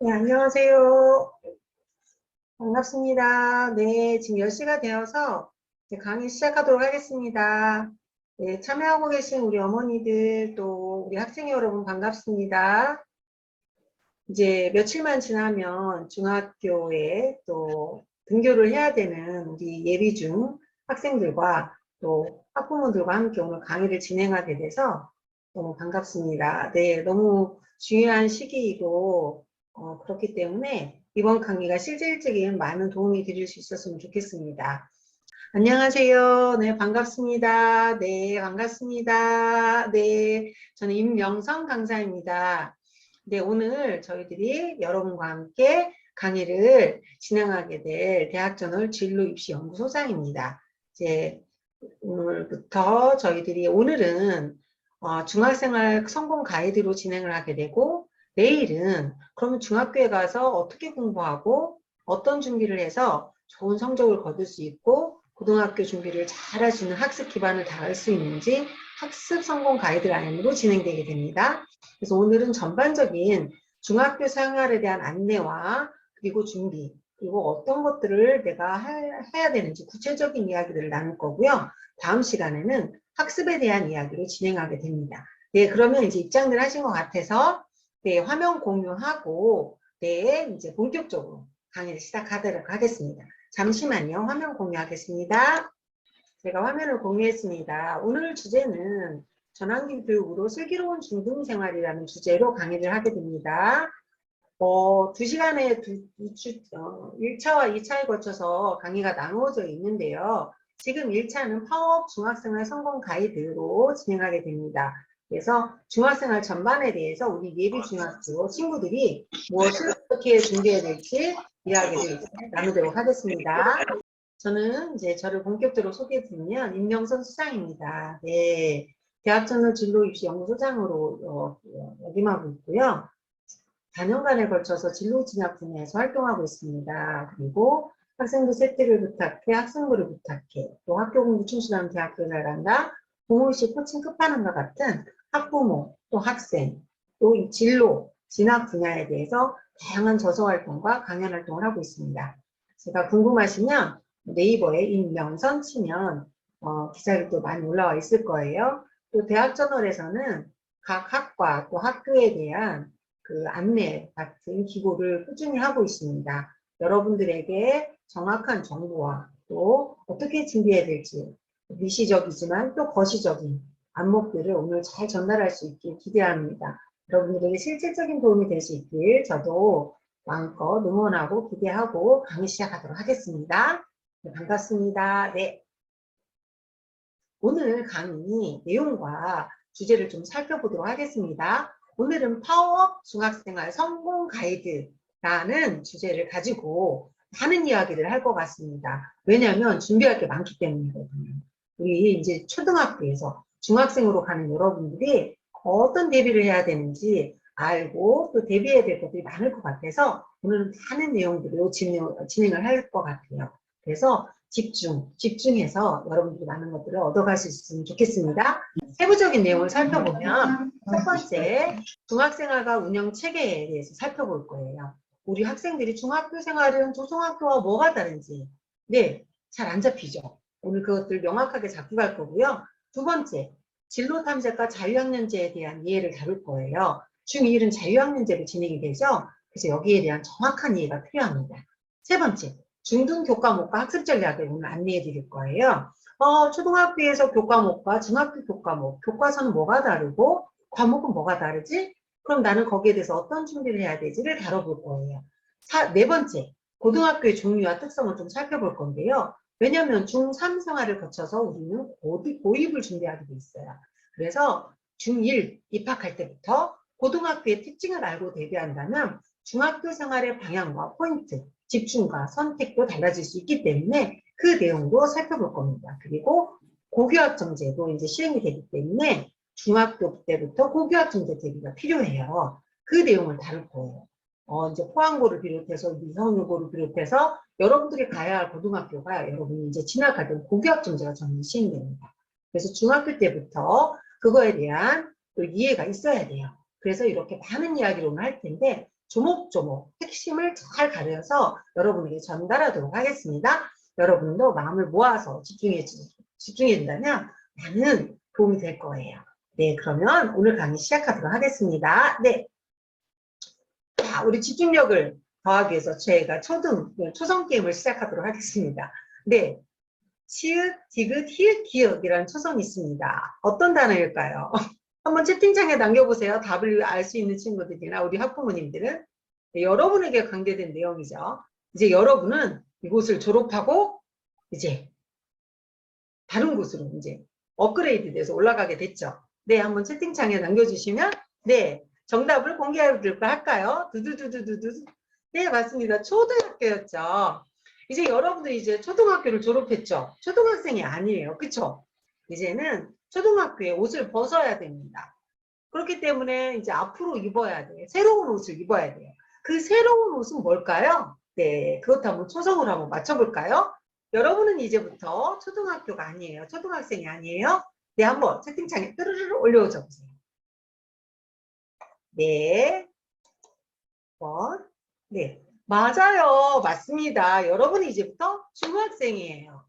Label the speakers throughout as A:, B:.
A: 네, 안녕하세요. 반갑습니다. 네, 지금 10시가 되어서 이제 강의 시작하도록 하겠습니다. 네, 참여하고 계신 우리 어머니들 또 우리 학생 여러분 반갑습니다. 이제 며칠만 지나면 중학교에 또 등교를 해야 되는 우리 예비중 학생들과 또 학부모들과 함께 오늘 강의를 진행하게 돼서 너무 반갑습니다. 네, 너무 중요한 시기이고 그렇기 때문에 이번 강의가 실질적인 많은 도움이 드릴 수 있었으면 좋겠습니다. 안녕하세요. 네, 반갑습니다. 네, 반갑습니다. 네, 저는 임명선 강사입니다. 네, 오늘 저희들이 여러분과 함께 강의를 진행하게 될 대학저널 진로입시연구소장입니다. 이제 오늘부터 저희들이 오늘은 중학생활 성공 가이드로 진행을 하게 되고, 내일은 그러면 중학교에 가서 어떻게 공부하고 어떤 준비를 해서 좋은 성적을 거둘 수 있고 고등학교 준비를 잘 할 수 있는 학습 기반을 닿을 수 있는지 학습 성공 가이드라인으로 진행되게 됩니다. 그래서 오늘은 전반적인 중학교 생활에 대한 안내와 그리고 준비, 그리고 어떤 것들을 내가 해야 되는지 구체적인 이야기들을 나눌 거고요. 다음 시간에는 학습에 대한 이야기를 진행하게 됩니다. 네, 그러면 이제 입장들 하신 것 같아서 네, 화면 공유하고 네, 이제 본격적으로 강의를 시작하도록 하겠습니다. 잠시만요. 화면 공유하겠습니다. 제가 화면을 공유했습니다. 오늘 주제는 전환기 교육으로 슬기로운 중등생활이라는 주제로 강의를 하게 됩니다. 2시간에 1차와 2차에 거쳐서 강의가 나누어져 있는데요. 지금 1차는 파워업 중학생활 성공 가이드로 진행하게 됩니다. 그래서 중학생활 전반에 대해서 우리 예비 중학교 친구들이 무엇을 어떻게 준비해야 될지 이야기를 나누도록 하겠습니다. 저는 이제 저를 본격적으로 소개해드리면 임명선 수장입니다. 네, 대학저널 진로입시연구소장으로 역임하고 있고요. 4년간에 걸쳐서 진로진학 분야에서 활동하고 있습니다. 그리고 학생부 세트를 부탁해, 학생부를 부탁해, 또 학교 공부 충실하면 대학교 잘 간다, 부모의식 코칭 끝판왕과 같은 학부모, 또 학생, 또 이 진로, 진학 분야에 대해서 다양한 저서활동과 강연 활동을 하고 있습니다. 제가 궁금하시면 네이버에 임명선 치면 기사가 또 많이 올라와 있을 거예요. 또 대학저널에서는 각 학과 또 학교에 대한 그 안내 같은 기고를 꾸준히 하고 있습니다. 여러분들에게 정확한 정보와 또 어떻게 준비해야 될지 미시적이지만 또 거시적인 안목들을 오늘 잘 전달할 수 있길 기대합니다. 여러분들에게 실질적인 도움이 될 수 있길 저도 마음껏 응원하고 기대하고 강의 시작하도록 하겠습니다. 네, 반갑습니다. 네. 오늘 강의 내용과 주제를 좀 살펴보도록 하겠습니다. 오늘은 파워업 중학생활 성공 가이드라는 주제를 가지고 많은 이야기를 할 것 같습니다. 왜냐하면 준비할 게 많기 때문이거든요. 우리 이제 초등학교에서 중학생으로 가는 여러분들이 어떤 대비를 해야 되는지 알고 또 대비해야 될 것들이 많을 것 같아서 오늘은 많은 내용들로 진행을 할 것 같아요. 그래서 집중해서 여러분들이 많은 것들을 얻어가실 수 있으면 좋겠습니다. 세부적인 내용을 살펴보면 첫 번째, 중학생활과 운영 체계에 대해서 살펴볼 거예요. 우리 학생들이 중학교 생활은 초중학교와 뭐가 다른지 네, 잘 안 잡히죠. 오늘 그것들 명확하게 잡고 갈 거고요. 두 번째, 진로 탐색과 자유학년제에 대한 이해를 다룰 거예요. 중2는 자유학년제로 진행이 되죠. 그래서 여기에 대한 정확한 이해가 필요합니다. 세 번째, 중등 교과목과 학습 전략을 오늘 안내해 드릴 거예요. 초등학교에서 교과목과 중학교 교과목, 교과서는 뭐가 다르고 과목은 뭐가 다르지? 그럼 나는 거기에 대해서 어떤 준비를 해야 되지를 다뤄볼 거예요. 네 번째, 고등학교의 종류와 특성을 좀 살펴볼 건데요. 왜냐하면 중3 생활을 거쳐서 우리는 고입을 준비하게 돼 있어요. 그래서 중1 입학할 때부터 고등학교의 특징을 알고 대비한다면 중학교 생활의 방향과 포인트, 집중과 선택도 달라질 수 있기 때문에 그 내용도 살펴볼 겁니다. 그리고 고교학점제도 이제 시행이 되기 때문에 중학교 때부터 고교학점제 대비가 필요해요. 그 내용을 다룰 거예요. 이제 포항고를 비롯해서 미성여고를 비롯해서 여러분들이 가야 할 고등학교가 여러분이 이제 진학하던 고교학점제가 전면 시행됩니다. 그래서 중학교 때부터 그거에 대한 또 이해가 있어야 돼요. 그래서 이렇게 많은 이야기를 오늘 할 텐데 조목조목 핵심을 잘 가려서 여러분에게 전달하도록 하겠습니다. 여러분도 마음을 모아서 집중해준다면 많은 도움이 될 거예요. 네, 그러면 오늘 강의 시작하도록 하겠습니다. 네. 자, 우리 집중력을 더하기 위해서 저희가 초성 게임을 시작하도록 하겠습니다. 네. 치읓, 디귿, 히읗, 기역이라는 초성이 있습니다. 어떤 단어일까요? 한번 채팅창에 남겨보세요. 답을 알 수 있는 친구들이나 우리 학부모님들은. 네, 여러분에게 관계된 내용이죠. 이제 여러분은 이곳을 졸업하고 이제 다른 곳으로 이제 업그레이드 돼서 올라가게 됐죠. 네, 한번 채팅창에 남겨주시면 네, 정답을 공개해드릴까 할까요? 두두두두두두. 네, 맞습니다. 초등학교였죠. 이제 여러분들 이제 초등학교를 졸업했죠. 초등학생이 아니에요. 그쵸? 이제는 초등학교에 옷을 벗어야 됩니다. 그렇기 때문에 이제 앞으로 입어야 돼요. 새로운 옷을 입어야 돼요. 그 새로운 옷은 뭘까요? 네, 그것도 한번 초성으로 한번 맞춰볼까요? 여러분은 이제부터 초등학교가 아니에요. 초등학생이 아니에요. 네, 한번 채팅창에 뚜루루루 올려줘 보세요. 네. 네. 맞아요. 맞습니다. 여러분이 이제부터 중학생이에요.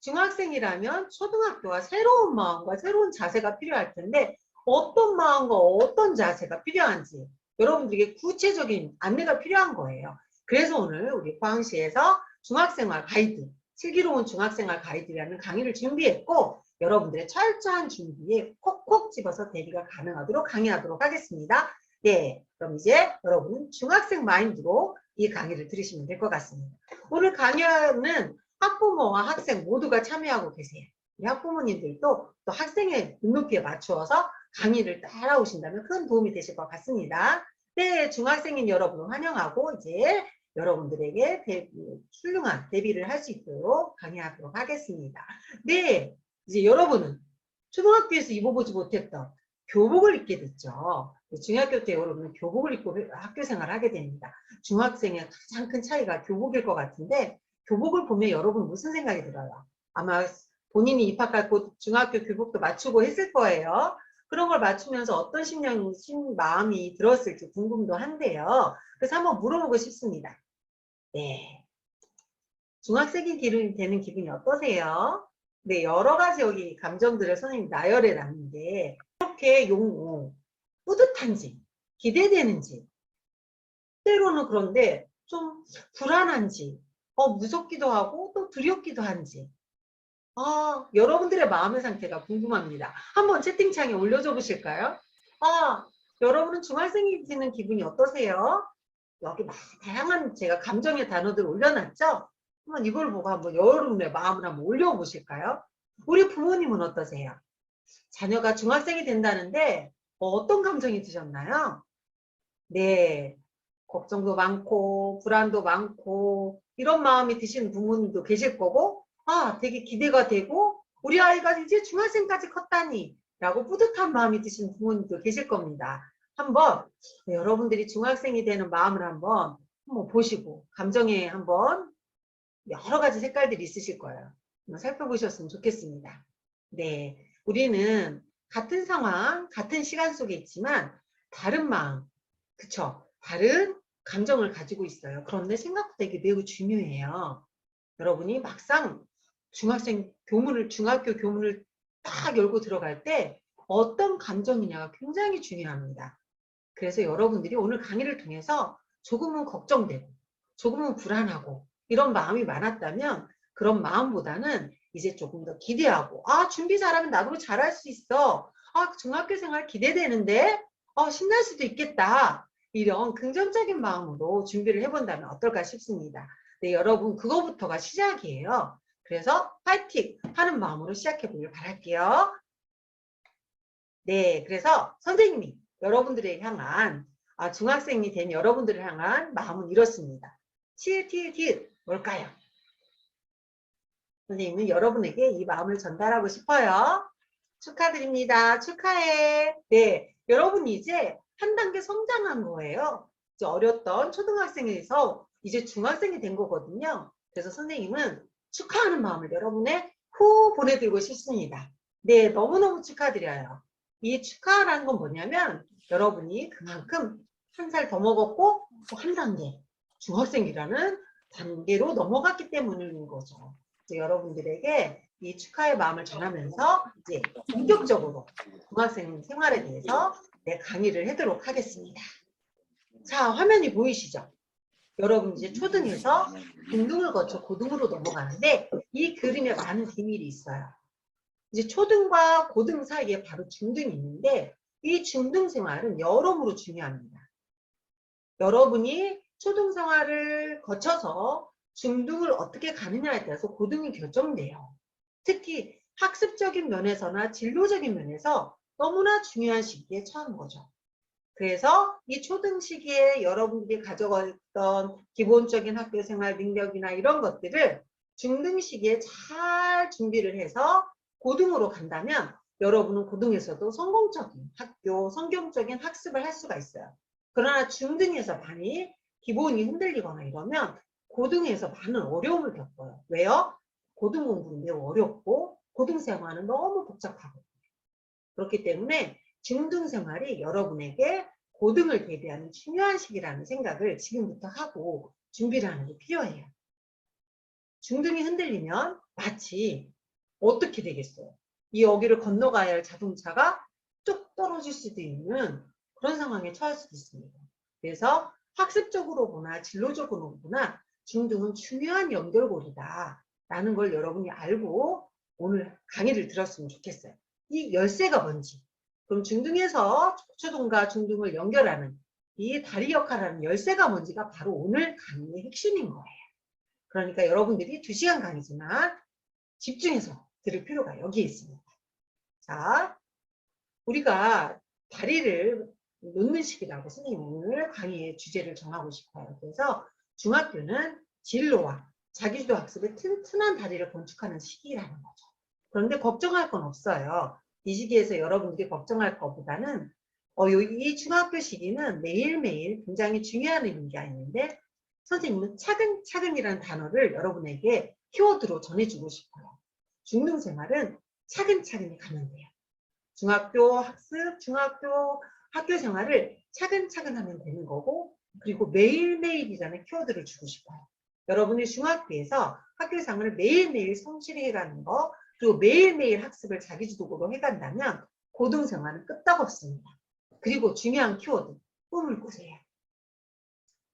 A: 중학생이라면 초등학교와 새로운 마음과 새로운 자세가 필요할 텐데 어떤 마음과 어떤 자세가 필요한지 여러분들에게 구체적인 안내가 필요한 거예요. 그래서 오늘 우리 포항시에서 중학생활 가이드, 슬기로운 중학생활 가이드라는 강의를 준비했고 여러분들의 철저한 준비에 콕콕 집어서 대비가 가능하도록 강의하도록 하겠습니다. 네, 그럼 이제 여러분은 중학생 마인드로 이 강의를 들으시면 될 것 같습니다. 오늘 강의는 학부모와 학생 모두가 참여하고 계세요. 우리 학부모님들도 또 학생의 눈높이에 맞추어서 강의를 따라오신다면 큰 도움이 되실 것 같습니다. 네, 중학생인 여러분을 환영하고 이제 여러분들에게 훌륭한 대비를 할 수 있도록 강의하도록 하겠습니다. 네, 이제 여러분은 초등학교에서 입어보지 못했던 교복을 입게 됐죠. 중학교 때 여러분은 교복을 입고 학교 생활을 하게 됩니다. 중학생의 가장 큰 차이가 교복일 것 같은데 교복을 보면 여러분 무슨 생각이 들어요? 아마 본인이 입학할 곳 중학교 교복도 맞추고 했을 거예요. 그런 걸 맞추면서 어떤 마음이 들었을지 궁금도 한데요. 그래서 한번 물어보고 싶습니다. 네. 중학생이 되는 기분이 어떠세요? 네, 여러 가지 여기 감정들을 선생님이 나열해 놨는데 이렇게 뿌듯한지 기대되는지 때로는 그런데 좀 불안한지 무섭기도 하고 또 두렵기도 한지 여러분들의 마음의 상태가 궁금합니다. 한번 채팅창에 올려줘 보실까요? 여러분은 중학생이 되는 기분이 어떠세요? 여기 막 다양한 제가 감정의 단어들 올려놨죠? 한번 이걸 보고 한번 여러분의 마음을 한번 올려보실까요? 우리 부모님은 어떠세요? 자녀가 중학생이 된다는데 어떤 감정이 드셨나요? 네, 걱정도 많고 불안도 많고 이런 마음이 드시는 부모님도 계실 거고 되게 기대가 되고 우리 아이가 이제 중학생까지 컸다니 라고 뿌듯한 마음이 드시는 부모님도 계실 겁니다. 한번 여러분들이 중학생이 되는 마음을 한번 보시고 감정에 한번 여러 가지 색깔들이 있으실 거예요. 한번 살펴보셨으면 좋겠습니다. 네, 우리는 같은 상황, 같은 시간 속에 있지만 다른 마음, 그쵸? 다른 감정을 가지고 있어요. 그런데 생각보다 이게 매우 중요해요. 여러분이 막상 중학교 교문을 딱 열고 들어갈 때 어떤 감정이냐가 굉장히 중요합니다. 그래서 여러분들이 오늘 강의를 통해서 조금은 걱정되고 조금은 불안하고 이런 마음이 많았다면 그런 마음보다는 이제 조금 더 기대하고 준비 잘하면 나도 잘할 수 있어. 중학교 생활 기대되는데 신날 수도 있겠다. 이런 긍정적인 마음으로 준비를 해본다면 어떨까 싶습니다. 네, 여러분 그거부터가 시작이에요. 그래서 파이팅 하는 마음으로 시작해 보길 바랄게요. 네, 그래서 선생님이 여러분들을 향한 중학생이 된 여러분들을 향한 마음은 이렇습니다. 치읓 뭘까요? 선생님은 여러분에게 이 마음을 전달하고 싶어요. 축하드립니다. 축하해. 네, 여러분이 이제 한 단계 성장한 거예요. 이제 어렸던 초등학생에서 이제 중학생이 된 거거든요. 그래서 선생님은 축하하는 마음을 여러분의 보내드리고 싶습니다. 네, 너무너무 축하드려요. 이 축하라는 건 뭐냐면 여러분이 그만큼 한 살 더 먹었고 또 한 단계 중학생이라는 단계로 넘어갔기 때문인 거죠. 이제 여러분들에게 이 축하의 마음을 전하면서 이제 본격적으로 중학생 생활에 대해서 강의를 하도록 하겠습니다. 자, 화면이 보이시죠? 여러분 이제 초등에서 중등을 거쳐 고등으로 넘어가는데 이 그림에 많은 비밀이 있어요. 이제 초등과 고등 사이에 바로 중등이 있는데 이 중등 생활은 여러모로 중요합니다. 여러분이 초등 생활을 거쳐서 중등을 어떻게 가느냐에 따라서 고등이 결정돼요. 특히 학습적인 면에서나 진로적인 면에서 너무나 중요한 시기에 처한 거죠. 그래서 이 초등 시기에 여러분들이 가져갔던 기본적인 학교생활 능력이나 이런 것들을 중등 시기에 잘 준비를 해서 고등으로 간다면 여러분은 고등에서도 성공적인 학교, 성경적인 학습을 할 수가 있어요. 그러나 중등에서 많이 기본이 흔들리거나 이러면 고등에서 많은 어려움을 겪어요. 왜요? 고등 공부는 매우 어렵고 고등 생활은 너무 복잡하고 그렇기 때문에 중등 생활이 여러분에게 고등을 대비하는 중요한 시기라는 생각을 지금부터 하고 준비를 하는 게 필요해요. 중등이 흔들리면 마치 어떻게 되겠어요? 이 여기를 건너가야 할 자동차가 쭉 떨어질 수도 있는 그런 상황에 처할 수도 있습니다. 그래서 학습적으로 보나 진로적으로 보나 중등은 중요한 연결고리다 라는 걸 여러분이 알고 오늘 강의를 들었으면 좋겠어요. 이 열쇠가 뭔지, 그럼 중등에서 초등과 중등을 연결하는 이 다리 역할을 하는 열쇠가 뭔지가 바로 오늘 강의의 핵심인 거예요. 그러니까 여러분들이 2시간 강의지만 집중해서 들을 필요가 여기에 있습니다. 자, 우리가 다리를 놓는 시기라고 선생님 오늘 강의의 주제를 정하고 싶어요. 그래서 중학교는 진로와 자기주도 학습의 튼튼한 다리를 건축하는 시기라는 거죠. 그런데 걱정할 건 없어요. 이 시기에서 여러분들이 걱정할 것보다는 이 중학교 시기는 매일매일 굉장히 중요한 의미가 있는데 선생님은 차근차근이라는 단어를 여러분에게 키워드로 전해주고 싶어요. 중등 생활은 차근차근히 가면 돼요. 중학교 학습, 중학교 학교 생활을 차근차근 하면 되는 거고 그리고 매일매일이라는 키워드를 주고 싶어요. 여러분이 중학교에서 학교 생활을 매일매일 성실히 해가는 거 그리고 매일매일 학습을 자기주도적으로 해간다면 고등생활은 끄떡없습니다. 그리고 중요한 키워드, 꿈을 꾸세요.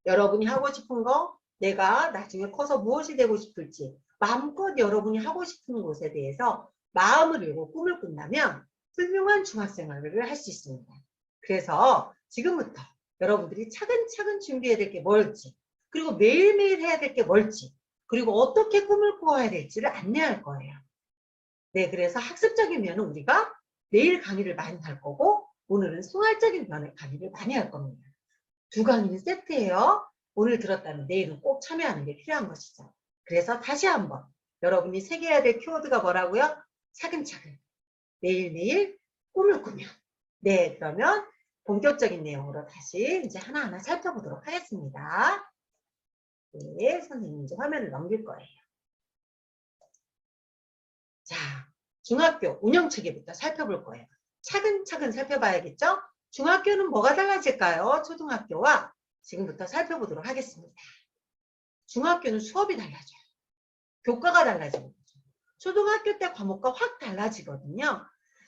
A: 여러분이 하고 싶은 거, 내가 나중에 커서 무엇이 되고 싶을지 마음껏 여러분이 하고 싶은 것에 대해서 마음을 열고 꿈을 꾼다면 훌륭한 중학생활을 할 수 있습니다. 그래서 지금부터 여러분들이 차근차근 준비해야 될 게 뭘지 그리고 매일매일 해야 될 게 뭘지 그리고 어떻게 꿈을 꾸어야 될지를 안내할 거예요. 네, 그래서 학습적인 면은 우리가 내일 강의를 많이 할 거고 오늘은 생활적인 면의 강의를 많이 할 겁니다. 두 강의는 세트예요. 오늘 들었다면 내일은 꼭 참여하는 게 필요한 것이죠. 그래서 다시 한번 여러분이 새겨야 될 키워드가 뭐라고요? 차근차근 매일매일 꿈을 꾸며 네, 그러면 본격적인 내용으로 다시 이제 하나하나 살펴보도록 하겠습니다. 네, 선생님 이제 화면을 넘길 거예요. 자, 중학교 운영체계부터 살펴볼 거예요. 차근차근 살펴봐야겠죠? 중학교는 뭐가 달라질까요? 초등학교와 지금부터 살펴보도록 하겠습니다. 중학교는 수업이 달라져요. 교과가 달라지는 거죠. 초등학교 때 과목과 확 달라지거든요.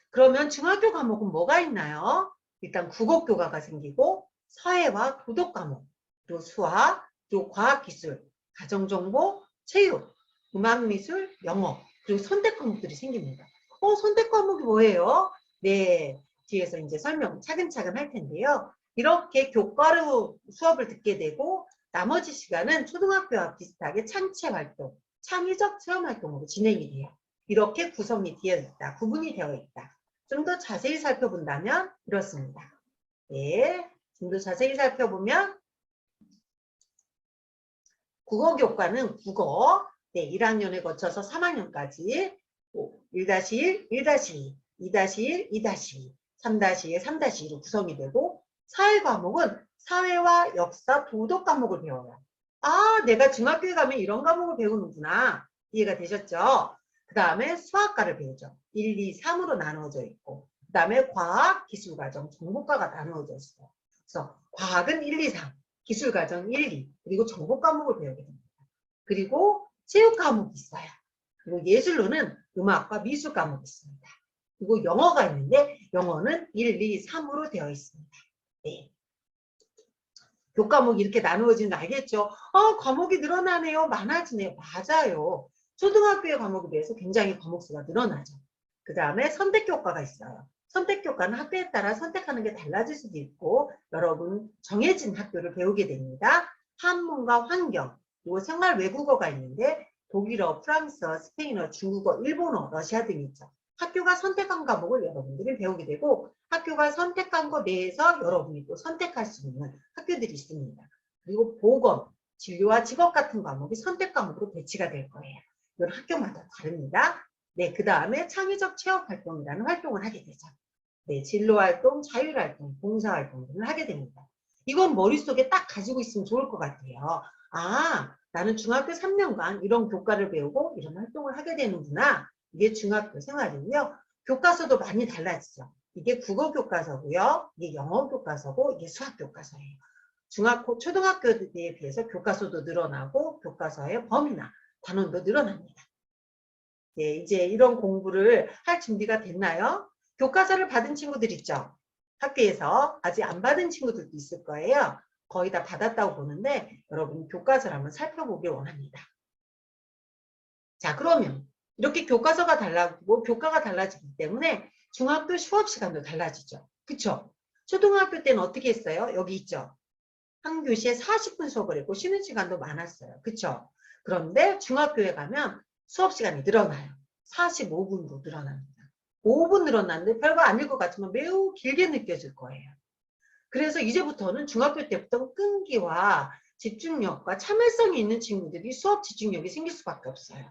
A: 그러면 중학교 과목은 뭐가 있나요? 일단 국어교과가 생기고 사회와 도덕 과목, 그리고 수학, 그리고 과학기술, 가정정보, 체육, 음악미술, 영어, 그리고 선택 과목들이 생깁니다. 선택 과목이 뭐예요? 네, 뒤에서 이제 설명 차근차근 할 텐데요. 이렇게 교과로 수업을 듣게 되고 나머지 시간은 초등학교와 비슷하게 창체 활동, 창의적 체험 활동으로 진행이 돼요. 이렇게 구성이 되어 있다, 구분이 되어 있다. 좀 더 자세히 살펴본다면 이렇습니다. 네, 좀 더 자세히 살펴보면 국어교과는 국어, 네, 1학년에 거쳐서 3학년까지 1-1, 1-2, 2-1, 2-2, 3-1, 3-2로 구성이 되고 사회 과목은 사회와 역사, 도덕 과목을 배워요. 아, 내가 중학교에 가면 이런 과목을 배우는구나. 이해가 되셨죠? 그 다음에 수학과를 배우죠. 1, 2, 3으로 나누어져 있고 그 다음에 과학, 기술과정, 정보과가 나누어져 있어요. 그래서 과학은 1, 2, 3, 기술과정 1, 2, 그리고 정보 과목을 배우게 됩니다. 그리고 체육 과목이 있어요. 그리고 예술로는 음악과 미술 과목이 있습니다. 그리고 영어가 있는데 영어는 1, 2, 3으로 되어 있습니다. 네. 교과목이 이렇게 나누어지는 거 알겠죠? 과목이 늘어나네요. 많아지네요. 맞아요. 초등학교의 과목에 비해서 굉장히 과목 수가 늘어나죠. 그 다음에 선택교과가 있어요. 선택교과는 학교에 따라 선택하는 게 달라질 수도 있고 여러분 정해진 학교를 배우게 됩니다. 한문과 환경, 그리고 생활 외국어가 있는데 독일어, 프랑스어, 스페인어, 중국어, 일본어, 러시아 등이 있죠. 학교가 선택한 과목을 여러분들이 배우게 되고 학교가 선택한 것 내에서 여러분이 또 선택할 수 있는 학교들이 있습니다. 그리고 보건, 진료와 직업 같은 과목이 선택 과목으로 배치가 될 거예요. 이건 학교마다 다릅니다. 네, 그 다음에 창의적 체험활동이라는 활동을 하게 되죠. 네, 진로활동, 자율활동, 봉사활동 등을 하게 됩니다. 이건 머릿속에 딱 가지고 있으면 좋을 것 같아요. 아, 나는 중학교 3년간 이런 교과를 배우고 이런 활동을 하게 되는구나. 이게 중학교 생활이고요. 교과서도 많이 달라지죠. 이게 국어 교과서고요. 이게 영어 교과서고 이게 수학 교과서예요. 중학교, 초등학교에 비해서 교과서도 늘어나고 교과서의 범위나 단원도 늘어납니다. 네, 이제 이런 공부를 할 준비가 됐나요? 교과서를 받은 친구들 있죠? 학교에서 아직 안 받은 친구들도 있을 거예요. 거의 다 받았다고 보는데 여러분 교과서를 한번 살펴보길 원합니다. 자, 그러면 이렇게 교과서가 달라지고 교과가 달라지기 때문에 중학교 수업 시간도 달라지죠. 그쵸? 초등학교 때는 어떻게 했어요? 여기 있죠? 한 교시에 40분 수업을 했고 쉬는 시간도 많았어요. 그쵸? 그런데 중학교에 가면 수업 시간이 늘어나요. 45분도 늘어납니다. 5분 늘어났는데 별거 아닐 것 같지만 매우 길게 느껴질 거예요. 그래서 이제부터는 중학교 때부터 끈기와 집중력과 참을성이 있는 친구들이 수업 집중력이 생길 수밖에 없어요.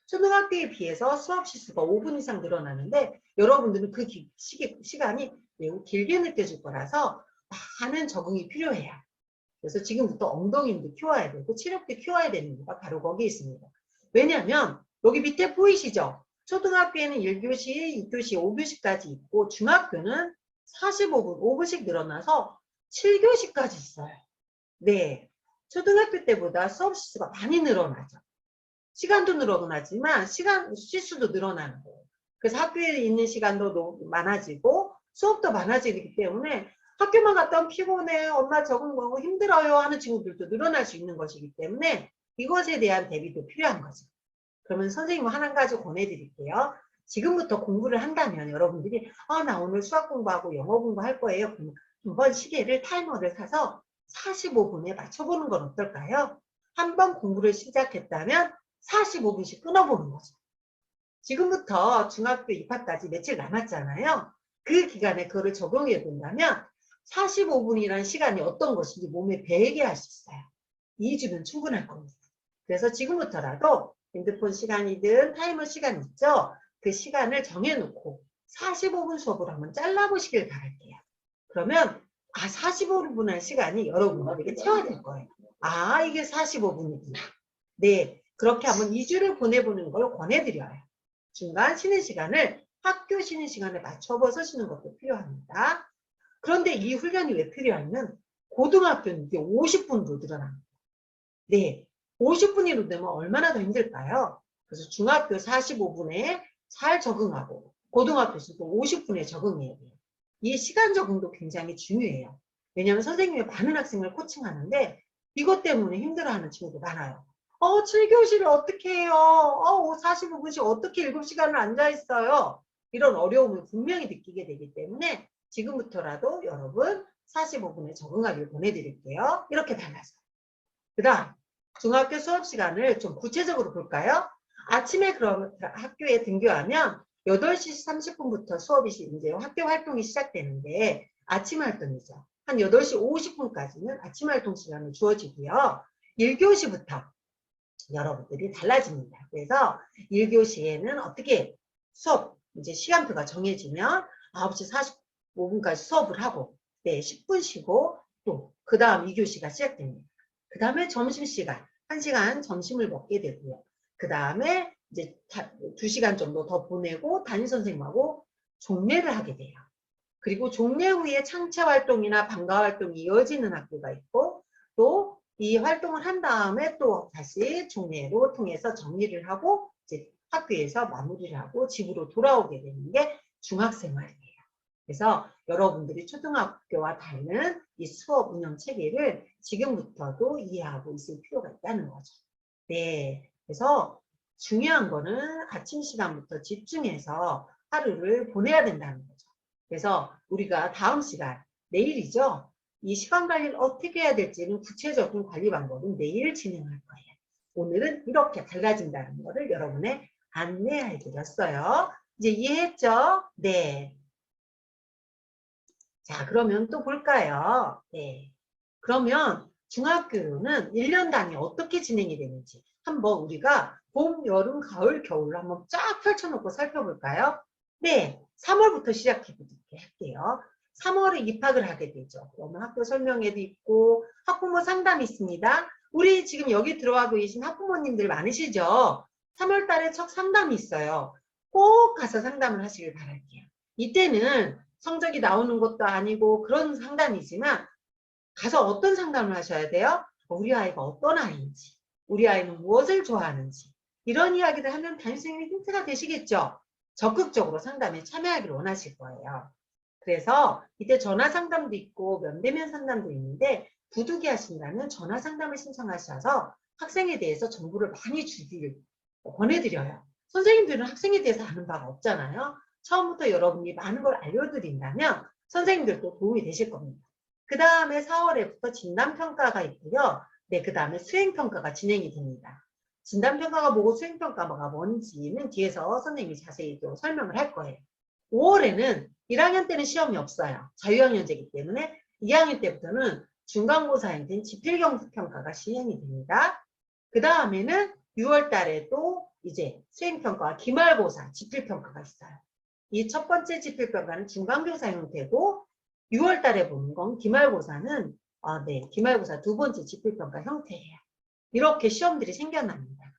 A: 초등학교에 비해서 수업 시수가 5분 이상 늘어나는데 여러분들은 그 시간이 매우 길게 느껴질 거라서 많은 적응이 필요해요. 그래서 지금부터 엉덩이도 키워야 되고 체력도 키워야 되는 이유가 바로 거기에 있습니다. 왜냐하면 여기 밑에 보이시죠? 초등학교에는 1교시, 2교시, 5교시까지 있고 중학교는 45분, 5분씩 늘어나서 7교시까지 있어요. 네, 초등학교 때보다 수업 시수가 많이 늘어나죠. 시간도 늘어나지만 시간 시수도 늘어나는 거예요. 그래서 학교에 있는 시간도 많아지고 수업도 많아지기 때문에 학교만 갔다 오면 피곤해, 엄마 적응 거고 힘들어요 하는 친구들도 늘어날 수 있는 것이기 때문에 이것에 대한 대비도 필요한 거죠. 그러면 선생님 한 가지 권해드릴게요. 지금부터 공부를 한다면 여러분들이 나 오늘 수학 공부하고 영어 공부할 거예요. 그럼 한번 시계를 타이머를 사서 45분에 맞춰보는 건 어떨까요? 한번 공부를 시작했다면 45분씩 끊어보는 거죠. 지금부터 중학교 입학까지 며칠 남았잖아요. 그 기간에 그거를 적용해 본다면 45분이라는 시간이 어떤 것인지 몸에 배게 할 수 있어요. 2주면 충분할 겁니다. 그래서 지금부터라도 핸드폰 시간이든 타이머 시간 있죠? 그 시간을 정해놓고 45분 수업으로 한번 잘라보시길 바랄게요. 그러면 45분의 시간이 여러분들에게 채워질 거예요. 이게 45분이구나. 네, 그렇게 한번 2주를 보내보는 걸 권해드려요. 중간 쉬는 시간을 학교 쉬는 시간에 맞춰서 쉬는 것도 필요합니다. 그런데 이 훈련이 왜 필요하냐면 고등학교는 이게 50분으로 늘어납니다. 네, 50분이로 되면 얼마나 더 힘들까요? 그래서 중학교 45분에 잘 적응하고 고등학교에서도 50분에 적응해야 돼요. 이 시간 적응도 굉장히 중요해요. 왜냐하면 선생님이 많은 학생을 코칭하는데 이것 때문에 힘들어하는 친구도 많아요. 7교시를 어떻게 해요? 45분씩 어떻게 7시간을 앉아있어요? 이런 어려움을 분명히 느끼게 되기 때문에 지금부터라도 여러분 45분에 적응하길 보내드릴게요. 이렇게 달라져요. 그 다음 중학교 수업 시간을 좀 구체적으로 볼까요? 아침에 그럼 학교에 등교하면 8시 30분부터 수업이 이제 학교 활동이 시작되는데 아침 활동이죠. 한 8시 50분까지는 아침 활동 시간이 주어지고요. 1교시부터 여러분들이 달라집니다. 그래서 1교시에는 어떻게 수업 이제 시간표가 정해지면 9시 45분까지 수업을 하고 10분 쉬고 또 그 다음 2교시가 시작됩니다. 그 다음에 점심시간 1시간 점심을 먹게 되고요. 그 다음에 이제 2시간 정도 더 보내고 담임선생님하고 종례를 하게 돼요. 그리고 종례 후에 창체 활동이나 방과 활동이 이어지는 학교가 있고 또 이 활동을 한 다음에 또 다시 종례로 통해서 정리를 하고 이제 학교에서 마무리를 하고 집으로 돌아오게 되는 게 중학생활이에요. 그래서 여러분들이 초등학교와 다른 이 수업 운영 체계를 지금부터도 이해하고 있을 필요가 있다는 거죠. 네, 그래서 중요한 거는 아침 시간부터 집중해서 하루를 보내야 된다는 거죠. 그래서 우리가 다음 시간, 내일이죠. 이 시간 관리를 어떻게 해야 될지는 구체적인 관리 방법은 내일 진행할 거예요. 오늘은 이렇게 달라진다는 것을 여러분에 안내해 드렸어요. 이제 이해했죠? 네. 자, 그러면 또 볼까요? 네. 그러면 중학교는 1년 단위 어떻게 진행이 되는지 한번 우리가 봄, 여름, 가을, 겨울로 한번 쫙 펼쳐놓고 살펴볼까요? 네, 3월부터 시작해 보도록 할게요. 3월에 입학을 하게 되죠. 그러면 학교 설명회도 있고 학부모 상담이 있습니다. 우리 지금 여기 들어가고 계신 학부모님들 많으시죠? 3월 달에 첫 상담이 있어요. 꼭 가서 상담을 하시길 바랄게요. 이때는 성적이 나오는 것도 아니고 그런 상담이지만 가서 어떤 상담을 하셔야 돼요? 우리 아이가 어떤 아이인지, 우리 아이는 무엇을 좋아하는지 이런 이야기를 하면 담임선생님이 힌트가 되시겠죠? 적극적으로 상담에 참여하기를 원하실 거예요. 그래서 이때 전화 상담도 있고 면대면 상담도 있는데 부득이 하신다면 전화 상담을 신청하셔서 학생에 대해서 정보를 많이 주기를 권해드려요. 선생님들은 학생에 대해서 아는 바가 없잖아요. 처음부터 여러분이 많은 걸 알려드린다면 선생님들도 도움이 되실 겁니다. 그 다음에 4월에부터 진단평가가 있고요. 네, 그 다음에 수행평가가 진행이 됩니다. 진단평가가 뭐고 수행평가가 뭔지는 뒤에서 선생님이 자세히 또 설명을 할 거예요. 5월에는 1학년 때는 시험이 없어요. 자유학년제이기 때문에 2학년 때부터는 중간고사 형태인 지필경수평가가 시행이 됩니다. 그 다음에는 6월 달에도 이제 수행평가와 기말고사, 지필평가가 있어요. 이 첫 번째 지필평가는 중간교사 형태고 6월 달에 보는 건 기말고사는 기말고사 두 번째 지필평가 형태예요. 이렇게 시험들이 생겨납니다.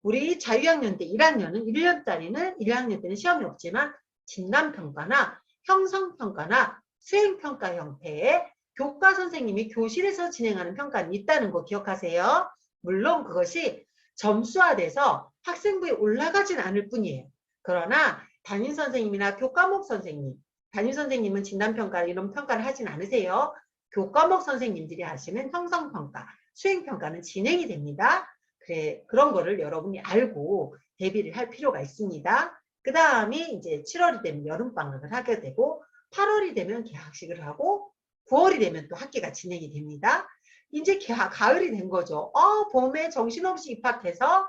A: 우리 자유학년 때 1학년은 1년짜리는 1학년 때는 시험이 없지만 진단평가나 형성평가나 수행평가 형태의 교과 선생님이 교실에서 진행하는 평가는 있다는 거 기억하세요. 물론 그것이 점수화돼서 학생부에 올라가진 않을 뿐이에요. 그러나 담임선생님이나 교과목 선생님, 담임선생님은 진단평가 이런 평가를 하진 않으세요. 교과목 선생님들이 하시는 형성평가, 수행평가는 진행이 됩니다. 그래, 그런 거를 여러분이 알고 대비를 할 필요가 있습니다. 그 다음이 이제 7월이 되면 여름방학을 하게 되고 8월이 되면 개학식을 하고 9월이 되면 또 학기가 진행이 됩니다. 이제 가을이 된 거죠. 봄에 정신없이 입학해서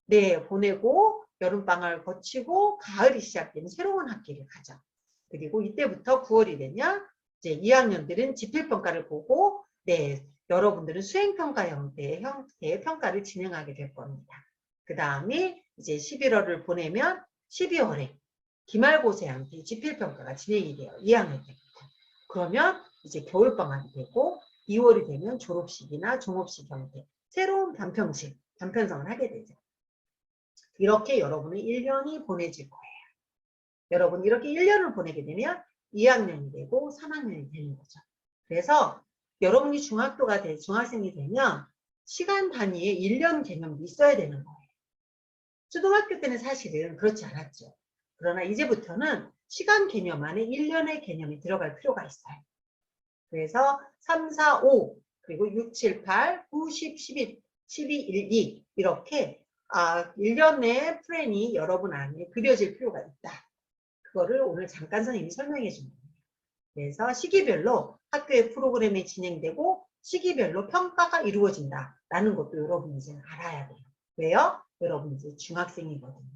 A: 네, 보내고 여름방학을 거치고 가을이 시작되는 새로운 학기를 가죠. 그리고 이때부터 9월이 되면 이제 2학년들은 지필평가를 보고 네, 여러분들은 수행평가 형태의 평가를 진행하게 될 겁니다. 그 다음에 이제 11월을 보내면 12월에 기말고사 형태의 지필평가가 진행이 돼요. 2학년 때부터. 그러면 이제 겨울방학이 되고 2월이 되면 졸업식이나 종업식 형태, 새로운 단편성을 하게 되죠. 이렇게 여러분의 1년이 보내질 거예요. 여러분 이렇게 1년을 보내게 되면 2학년이 되고 3학년이 되는 거죠. 그래서 여러분이 중학생이 되면 시간 단위의 1년 개념도 있어야 되는 거예요. 초등학교 때는 사실은 그렇지 않았죠. 그러나 이제부터는 시간 개념 안에 1년의 개념이 들어갈 필요가 있어요. 그래서 3, 4, 5 그리고 6, 7, 8, 9, 10, 11, 12, 1, 2 이렇게 1년의 플랜이 여러분 안에 그려질 필요가 있다. 그거를 오늘 잠깐 선생님이 설명해 줍니다. 그래서 시기별로 학교의 프로그램이 진행되고 시기별로 평가가 이루어진다라는 것도 여러분이 이제 알아야 돼요. 왜요? 여러분 이제 중학생이거든요.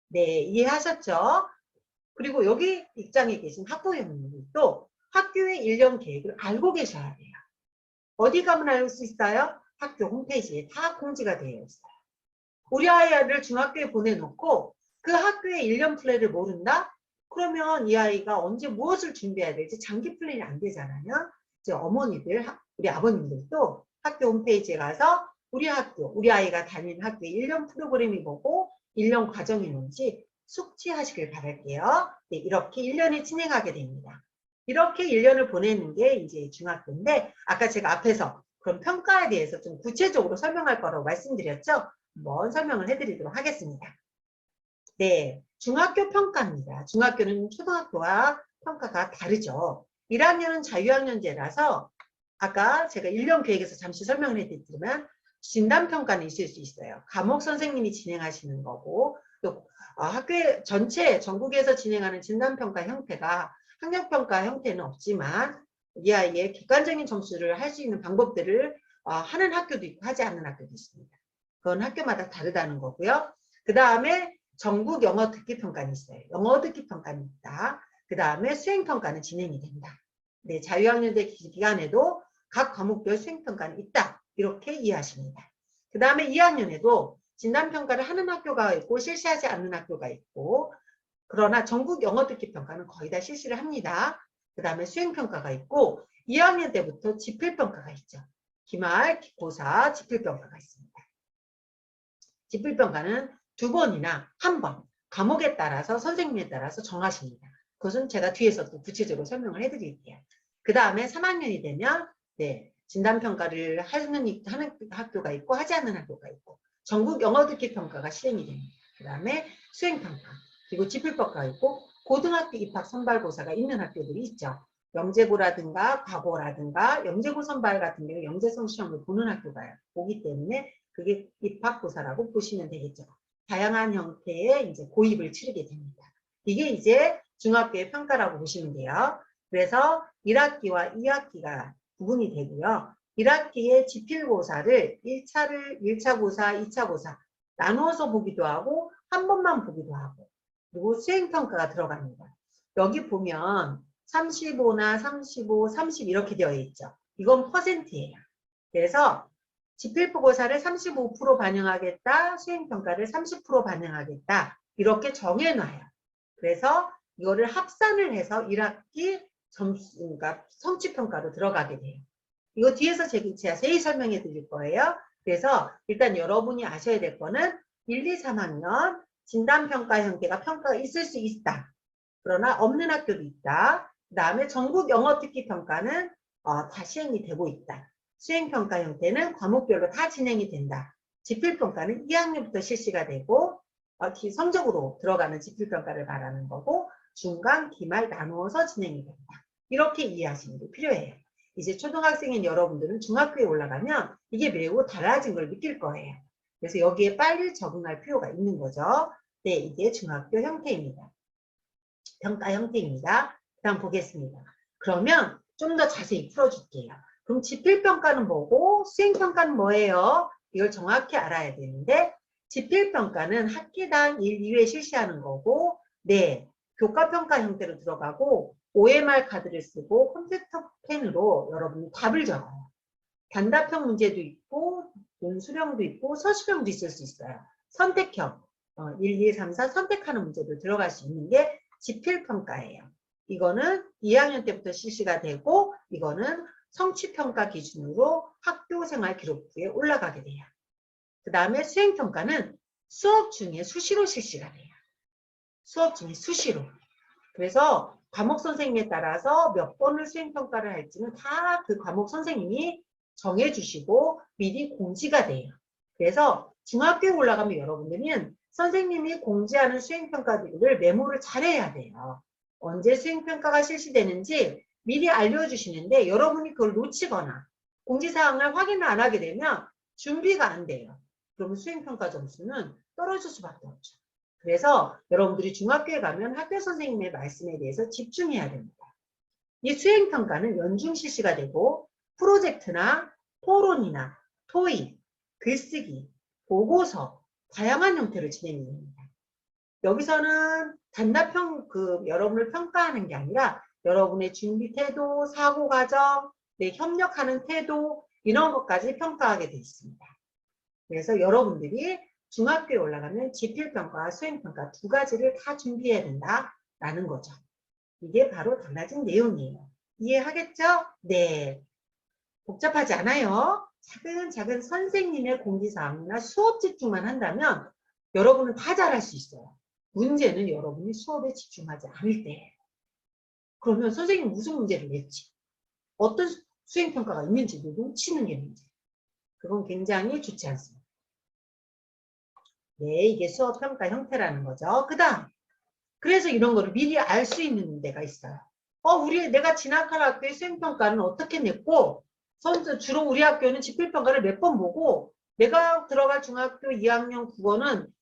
A: 네, 이해하셨죠? 그리고 여기 입장에 계신 학부형님들도 학교의 1년 계획을 알고 계셔야 돼요. 어디 가면 알 수 있어요? 학교 홈페이지에 다 공지가 되어 있어요. 우리 아이를 중학교에 보내놓고 그 학교의 1년 플랜을 모른다? 그러면 이 아이가 언제 무엇을 준비해야 될지 장기 플랜이 안 되잖아요. 이제 어머니들, 우리 아버님들도 학교 홈페이지에 가서 우리 학교, 우리 아이가 다니는 학교의 1년 프로그램이 뭐고 1년 과정이 뭔지 숙지하시길 바랄게요. 네, 이렇게 1년이 진행하게 됩니다. 이렇게 1년을 보내는 게 이제 중학교인데, 아까 제가 앞에서 그럼 평가에 대해서 좀 구체적으로 설명할 거라고 말씀드렸죠? 한번 설명을 해드리도록 하겠습니다. 네, 중학교 평가입니다. 중학교는 초등학교와 평가가 다르죠. 1학년은 자유학년제라서 아까 제가 1년 계획에서 잠시 설명을 해드리면 진단평가는 있을 수 있어요. 과목 선생님이 진행하시는 거고 또 학교 전체 전국에서 진행하는 진단평가 형태가 학력평가 형태는 없지만 이 아이의 객관적인 점수를 할 수 있는 방법들을 하는 학교도 있고 하지 않는 학교도 있습니다. 그건 학교마다 다르다는 거고요. 그 다음에 전국 영어 듣기 평가는 있어요. 영어 듣기 평가는 있다. 그 다음에 수행평가는 진행이 된다. 네, 자유학년제 기간에도 각 과목별 수행평가는 있다. 이렇게 이해하십니다. 그 다음에 2학년에도 진단평가를 하는 학교가 있고 실시하지 않는 학교가 있고 그러나 전국 영어 듣기 평가는 거의 다 실시를 합니다. 그 다음에 수행평가가 있고 2학년 때부터 지필평가가 있죠. 기말, 고사, 지필평가가 있습니다. 지필평가는 2번이나 1번 과목에 따라서 선생님에 따라서 정하십니다. 그것은 제가 뒤에서 또 구체적으로 설명을 해드릴게요. 그 다음에 3학년이 되면 네, 진단평가를 하는 학교가 있고 하지 않는 학교가 있고 전국 영어 듣기 평가가 시행이 됩니다. 그 다음에 수행평가 그리고 지필평가가 있고 고등학교 입학 선발고사가 있는 학교들이 있죠. 영재고라든가 과고라든가 영재고 선발 같은 경우 영재성 시험을 보는 학교가 오기 때문에 그게 입학고사라고 보시면 되겠죠. 다양한 형태의 이제 고입을 치르게 됩니다. 이게 이제 중학교의 평가라고 보시면 돼요. 그래서 1학기와 2학기가 구분이 되고요. 1학기에 지필고사를 1차 고사, 2차 고사 나누어서 보기도 하고 한 번만 보기도 하고 그리고 수행평가가 들어갑니다. 여기 보면 35나 35, 30 이렇게 되어 있죠. 이건 퍼센트예요. 그래서 지필고사를 35% 반영하겠다, 수행평가를 30% 반영하겠다 이렇게 정해놔요. 그래서 이거를 합산을 해서 1학기 점수, 그러니까 성취평가로 들어가게 돼요. 이거 뒤에서 제가 자세히 설명해 드릴 거예요. 그래서 일단 여러분이 아셔야 될 거는 1, 2, 3학년 진단평가 형태가 평가가 있을 수 있다. 그러나 없는 학교도 있다. 그 다음에 전국 영어 듣기 평가는 다 시행이 되고 있다. 수행평가 형태는 과목별로 다 진행이 된다. 지필평가는 2학년부터 실시가 되고 성적으로 들어가는 지필평가를 말하는 거고 중간, 기말 나누어서 진행이 된다. 이렇게 이해하시는 게 필요해요. 이제 초등학생인 여러분들은 중학교에 올라가면 이게 매우 달라진 걸 느낄 거예요. 그래서 여기에 빨리 적응할 필요가 있는 거죠. 네, 이게 중학교 형태입니다. 평가 형태입니다. 다음 보겠습니다. 그러면 좀 더 자세히 풀어줄게요. 그럼 지필평가는 뭐고 수행평가는 뭐예요? 이걸 정확히 알아야 되는데 지필평가는 학기당 1, 2회 실시하는 거고 네, 교과평가 형태로 들어가고 OMR 카드를 쓰고 컴퓨터 펜으로 여러분이 답을 적어요. 단답형 문제도 있고 논술형도 있고 서술형도 있을 수 있어요. 선택형 1, 2, 3, 4 선택하는 문제도 들어갈 수 있는 게 지필평가예요. 이거는 2학년 때부터 실시가 되고 이거는 성취평가 기준으로 학교생활 기록부에 올라가게 돼요. 그 다음에 수행평가는 수업 중에 수시로 실시가 돼요. 수업 중에 수시로. 그래서 과목 선생님에 따라서 몇 번을 수행평가를 할지는 다 그 과목 선생님이 정해주시고 미리 공지가 돼요. 그래서 중학교에 올라가면 여러분들은 선생님이 공지하는 수행평가들을 메모를 잘해야 돼요. 언제 수행평가가 실시되는지 미리 알려주시는데 여러분이 그걸 놓치거나 공지사항을 확인을 안 하게 되면 준비가 안 돼요. 그러면 수행평가 점수는 떨어질 수밖에 없죠. 그래서 여러분들이 중학교에 가면 학교 선생님의 말씀에 대해서 집중해야 됩니다. 이 수행평가는 연중 실시가 되고 프로젝트나 토론이나 토익, 글쓰기, 보고서 다양한 형태로 진행이 됩니다. 여기서는 단답형 여러분을 평가하는 게 아니라 여러분의 준비 태도, 사고 과정, 협력하는 태도 이런 것까지 평가하게 되어 있습니다. 그래서 여러분들이 중학교에 올라가면 지필평가와 수행평가 두 가지를 다 준비해야 된다라는 거죠. 이게 바로 달라진 내용이에요. 이해하겠죠? 네. 복잡하지 않아요. 차근차근 선생님의 공지사항이나 수업 집중만 한다면 여러분은 다 잘할 수 있어요. 문제는 여러분이 수업에 집중하지 않을 때예요. 그러면 선생님 무슨 문제를 냈지? 어떤 수행평가가 있는지도 놓치는 게 문제. 그건 굉장히 좋지 않습니다. 네, 이게 수업평가 형태라는 거죠. 그 다음, 그래서 이런 거를 미리 알 수 있는 데가 있어요. 내가 진학한 학교의 수행평가는 어떻게 냈고, 주로 우리 학교는 지필평가를 몇 번 보고, 내가 들어갈 중학교 2학년 국어는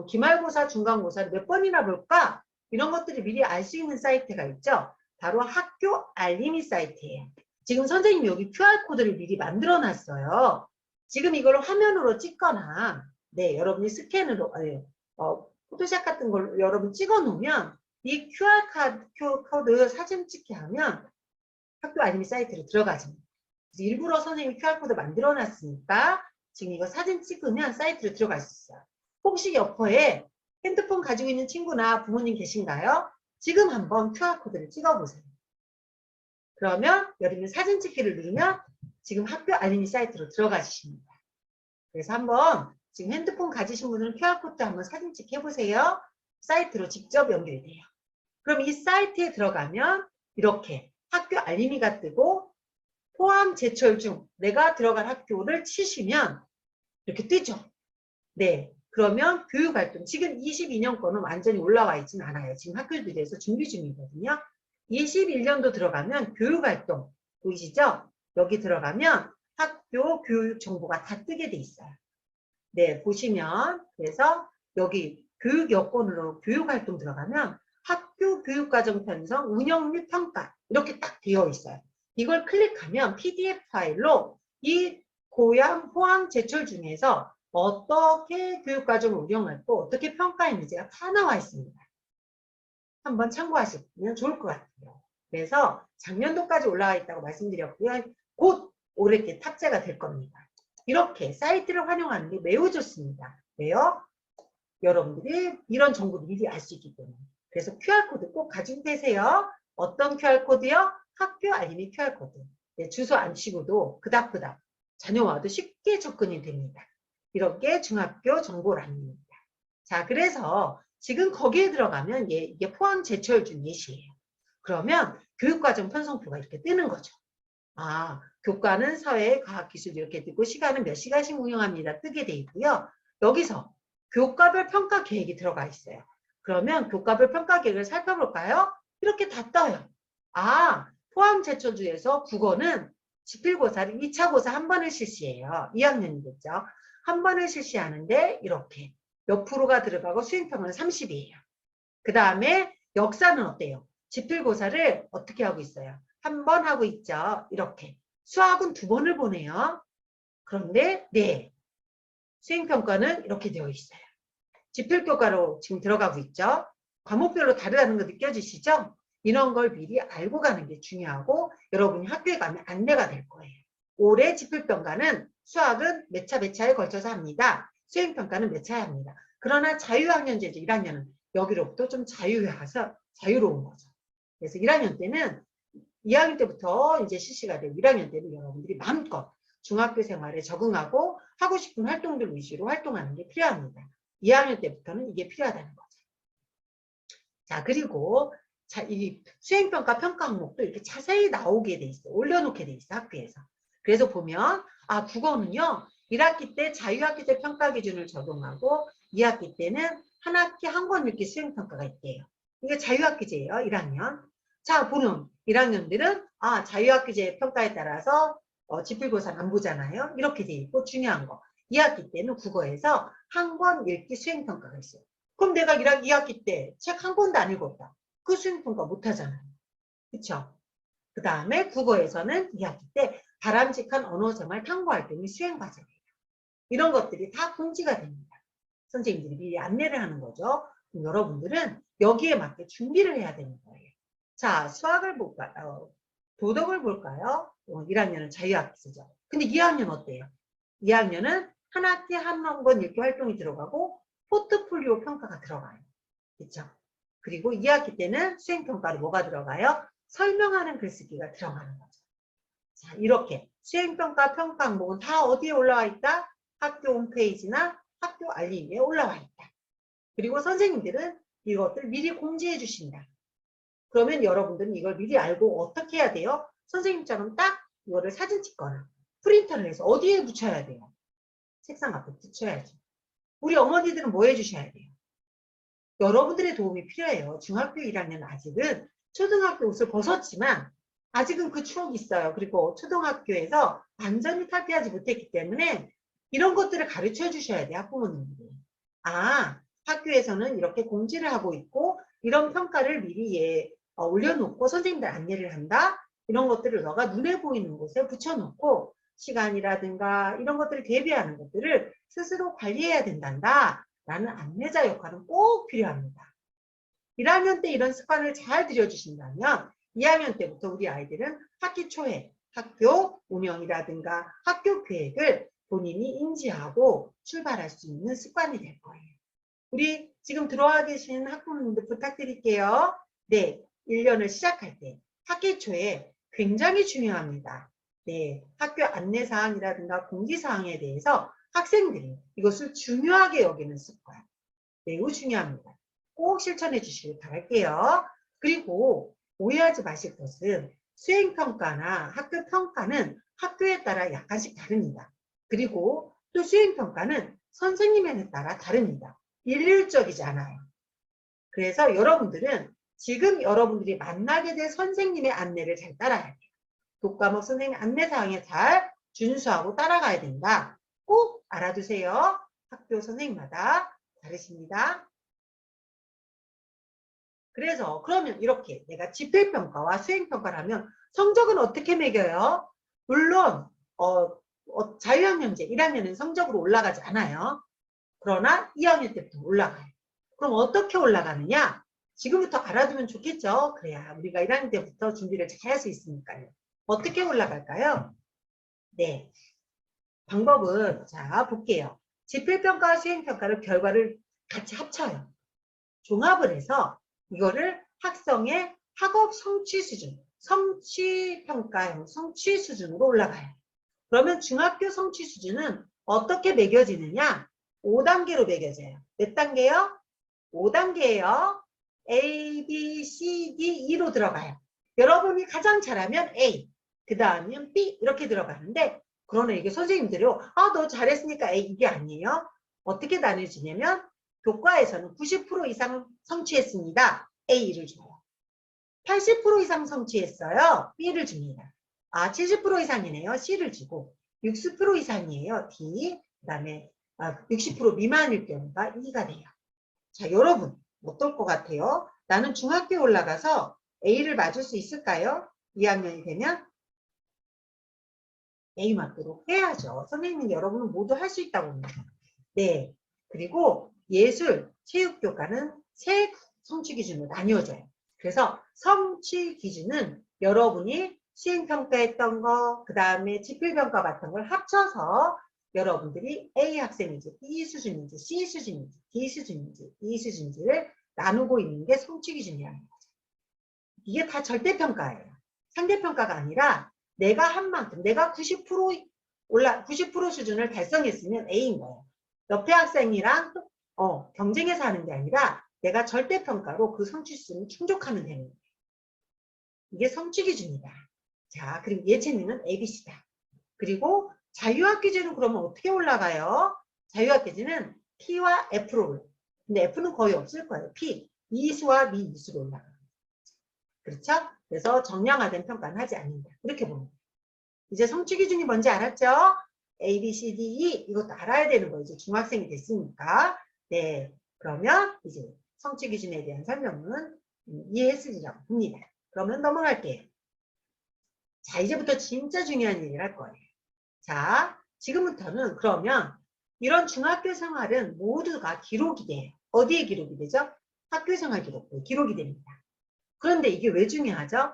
A: 기말고사, 중간고사를 몇 번이나 볼까? 이런 것들이 미리 알 수 있는 사이트가 있죠. 바로 학교 알림이 사이트예요. 지금 선생님이 여기 QR코드를 미리 만들어 놨어요. 지금 이걸 화면으로 찍거나, 네, 여러분이 스캔으로, 포토샵 같은 걸 여러분 찍어 놓으면 이 QR코드 사진 찍게 하면 학교 알림이 사이트로 들어가집니다. 일부러 선생님이 QR코드 만들어 놨으니까 지금 이거 사진 찍으면 사이트로 들어갈 수 있어요. 혹시 옆에 핸드폰 가지고 있는 친구나 부모님 계신가요? 지금 한번 QR코드를 찍어보세요. 그러면 여러분이 사진 찍기를 누르면 지금 학교 알림이 사이트로 들어가십니다. 그래서 한번 지금 핸드폰 가지신 분들은 QR코드 한번 사진 찍기 해보세요. 사이트로 직접 연결돼요. 그럼 이 사이트에 들어가면 이렇게 학교 알림이가 뜨고 포함 제철 중 내가 들어갈 학교를 치시면 이렇게 뜨죠. 네. 그러면 교육활동, 지금 22년 거는 완전히 올라와 있지는 않아요. 지금 학교들에서 준비 중이거든요. 21년도 들어가면 교육활동 보이시죠? 여기 들어가면 학교 교육 정보가 다 뜨게 돼 있어요. 네, 보시면 그래서 여기 교육 여건으로 교육활동 들어가면 학교 교육과정 편성, 운영 및 평가 이렇게 딱 되어 있어요. 이걸 클릭하면 PDF 파일로 이 고양, 포항, 제철 중에서 어떻게 교육과정을 운영했고 어떻게 평가했는지가 다 나와 있습니다. 한번 참고하시면 좋을 것 같아요. 그래서 작년도까지 올라와 있다고 말씀드렸고요. 곧 올해 탑재가 될 겁니다. 이렇게 사이트를 활용하는 게 매우 좋습니다. 왜요? 여러분들이 이런 정보를 미리 알 수 있기 때문에. 그래서 QR코드 꼭 가지고 계세요. 어떤 QR코드요? 학교 알림이 QR코드. 네, 주소 안 치고도 그닥그닥 자녀와도 쉽게 접근이 됩니다. 이렇게 중학교 정보란입니다. 자, 그래서 지금 거기에 들어가면 이게 포항 제철 중 예시예요. 그러면 교육과정 편성표가 이렇게 뜨는 거죠. 아, 교과는 사회, 과학, 기술 이렇게 뜨고 시간은 몇 시간씩 운영합니다. 뜨게 돼 있고요. 여기서 교과별 평가 계획이 들어가 있어요. 그러면 교과별 평가 계획을 살펴볼까요? 이렇게 다 떠요. 아, 포항 제철주에서 국어는 지필고사를 2차 고사 한 번을 실시해요. 2학년이겠죠. 한 번을 실시하는데 이렇게 몇 프로가 들어가고 수행평은 30이에요. 그 다음에 역사는 어때요? 지필고사를 어떻게 하고 있어요? 한 번 하고 있죠. 이렇게. 수학은 2번을 보내요. 그런데 네, 수행평가는 이렇게 되어 있어요. 지필교과로 지금 들어가고 있죠. 과목별로 다르다는 거 느껴지시죠? 이런 걸 미리 알고 가는 게 중요하고 여러분이 학교에 가면 안내가 될 거예요. 올해 지필평가는 수학은 몇 차에 걸쳐서 합니다. 수행평가는 몇 차에 합니다. 그러나 자유학년제죠. 1학년은 여기로부터 좀 자유해서 자유로운 거죠. 그래서 1학년 때는 2학년 때부터 이제 실시가 되고 1학년 때는 여러분들이 마음껏 중학교 생활에 적응하고 하고 싶은 활동들 위주로 활동하는 게 필요합니다. 2학년 때부터는 이게 필요하다는 거죠. 자, 그리고 이 수행평가 평가 항목도 이렇게 자세히 나오게 돼 있어요. 올려놓게 돼 있어요. 학교에서. 그래서 보면 국어는요. 1학기 때 자유학기 때 평가 기준을 적용하고 2학기 때는 한 학기 한 권 읽기 수행평가가 있대요. 이게 자유학기제예요. 1학년. 자, 보는 1학년들은 자유학기제 평가에 따라서 지필고사는 안 보잖아요. 이렇게 돼 있고 중요한 거. 2학기 때는 국어에서 한 권 읽기 수행평가가 있어요. 그럼 내가 2학기 때 책 한 권도 안 읽었다. 그 수행평가 못하잖아요. 그쵸? 그 다음에 국어에서는 2학기 때 바람직한 언어생활 탐구활동이 수행과정이에요. 이런 것들이 다 공지가 됩니다. 선생님들이 미리 안내를 하는 거죠. 그럼 여러분들은 여기에 맞게 준비를 해야 되는 거예요. 자, 수학을 볼까요? 도덕을 볼까요? 1학년은 자유학기죠. 근데 2학년 어때요? 2학년은 한 학기 한 권 읽기 활동이 들어가고 포트폴리오 평가가 들어가요. 그렇죠? 그리고 2학기 때는 수행평가로 뭐가 들어가요? 설명하는 글쓰기가 들어가는 거죠. 자, 이렇게 수행평가 평가 항목은 다 어디에 올라와 있다? 학교 홈페이지나 학교 알림에 올라와 있다. 그리고 선생님들은 이것들 미리 공지해 주신다. 그러면 여러분들은 이걸 미리 알고 어떻게 해야 돼요? 선생님처럼 딱 이거를 사진 찍거나 프린터를 해서 어디에 붙여야 돼요? 책상 앞에 붙여야죠. 우리 어머니들은 뭐 해주셔야 돼요? 여러분들의 도움이 필요해요. 중학교 1학년 아직은 초등학교 옷을 벗었지만 아직은 그 추억이 있어요. 그리고 초등학교에서 완전히 탈피하지 못했기 때문에 이런 것들을 가르쳐 주셔야 돼요. 학부모님들이. 아, 학교에서는 이렇게 공지를 하고 있고 이런 평가를 미리 올려놓고 선생님들 안내를 한다. 이런 것들을 너가 눈에 보이는 곳에 붙여놓고 시간이라든가 이런 것들을 대비하는 것들을 스스로 관리해야 된단다. 라는 안내자 역할은 꼭 필요합니다. 1학년 때 이런 습관을 잘 들여주신다면 2학년 때부터 우리 아이들은 학기 초에 학교 운영이라든가 학교 계획을 본인이 인지하고 출발할 수 있는 습관이 될 거예요. 우리 지금 들어와 계신 학부모님들 부탁드릴게요. 네, 1년을 시작할 때 학기 초에 굉장히 중요합니다. 네, 학교 안내사항이라든가 공지사항에 대해서 학생들이 이것을 중요하게 여기는 습관. 매우 중요합니다. 꼭 실천해 주시길 바랄게요. 그리고 오해하지 마실 것은 수행평가나 학교평가는 학교에 따라 약간씩 다릅니다. 그리고 또 수행평가는 선생님에 따라 다릅니다. 일률적이지 않아요. 그래서 여러분들은 지금 여러분들이 만나게 될 선생님의 안내를 잘 따라야 돼요. 교과목 선생님 안내사항에 잘 준수하고 따라가야 된다. 꼭 알아두세요. 학교 선생님마다 다르십니다. 그래서 그러면 이렇게 내가 집필평가와 수행평가를 하면 성적은 어떻게 매겨요? 물론 자유학년제 1학년은 성적으로 올라가지 않아요. 그러나 2학년 때부터 올라가요. 그럼 어떻게 올라가느냐? 지금부터 알아두면 좋겠죠? 그래야 우리가 1학년 때부터 준비를 잘 할 수 있으니까요. 어떻게 올라갈까요? 네. 방법은 자 볼게요. 집필평가와 수행평가를 결과를 같이 합쳐요. 종합을 해서 이거를 학생의 학업 성취 수준, 성취평가형 성취 수준으로 올라가요. 그러면 중학교 성취 수준은 어떻게 매겨지느냐? 5단계로 매겨져요. 몇 단계요? 5단계예요. A, B, C, D, E로 들어가요. 여러분이 가장 잘하면 A, 그 다음은 B 이렇게 들어가는데 그러나 이게 선생님들이요. 너 잘했으니까 A 이게 아니에요. 어떻게 나눠지냐면 교과에서는 90% 이상 성취했습니다. A를 줘요. 80% 이상 성취했어요. B를 줍니다. 70% 이상이네요. C를 주고 60% 이상이에요. D, 그 다음에 60% 미만일 경우가 E가 돼요. 자, 여러분 어떨 것 같아요? 나는 중학교에 올라가서 A를 맞을 수 있을까요? 2학년이 되면? A 맞도록 해야죠. 선생님은 여러분은 모두 할 수 있다고 봅니다. 네. 그리고 예술, 체육교과는 세 성취 기준으로 나뉘어져요. 그래서 성취 기준은 여러분이 수행평가했던 거, 그 다음에 집필평가 받던 걸 합쳐서 여러분들이 A 학생인지, B 수준인지, C 수준인지, D 수준인지, E 수준인지를 나누고 있는 게 성취 기준이라는 거죠. 이게 다 절대평가예요. 상대평가가 아니라 내가 한 만큼, 내가 90% 수준을 달성했으면 A인 거예요. 옆에 학생이랑 경쟁해서 하는 게 아니라 내가 절대평가로 그 성취 수준을 충족하면 되는 거예요. 이게 성취 기준이다. 자, 그리고 예체능은 ABC다. 그리고 자유학기제는 그러면 어떻게 올라가요? 자유학기제는 P와 F로. 근데 F는 거의 없을 거예요. P, 이수와 미이수로 올라가요. 그렇죠? 그래서 정량화된 평가는 하지 않는다. 이렇게 보면 돼요. 이제 성취 기준이 뭔지 알았죠? A, B, C, D, E 이것도 알아야 되는 거예요. 이제 중학생이 됐으니까. 네, 그러면 이제 성취 기준에 대한 설명은 이해했으리라고 봅니다. 그러면 넘어갈게요. 자, 이제부터 진짜 중요한 얘기를 할 거예요. 자, 지금부터는 그러면 이런 중학교 생활은 모두가 기록이 돼요. 어디에 기록이 되죠? 학교 생활 기록부에 기록이 됩니다. 그런데 이게 왜 중요하죠?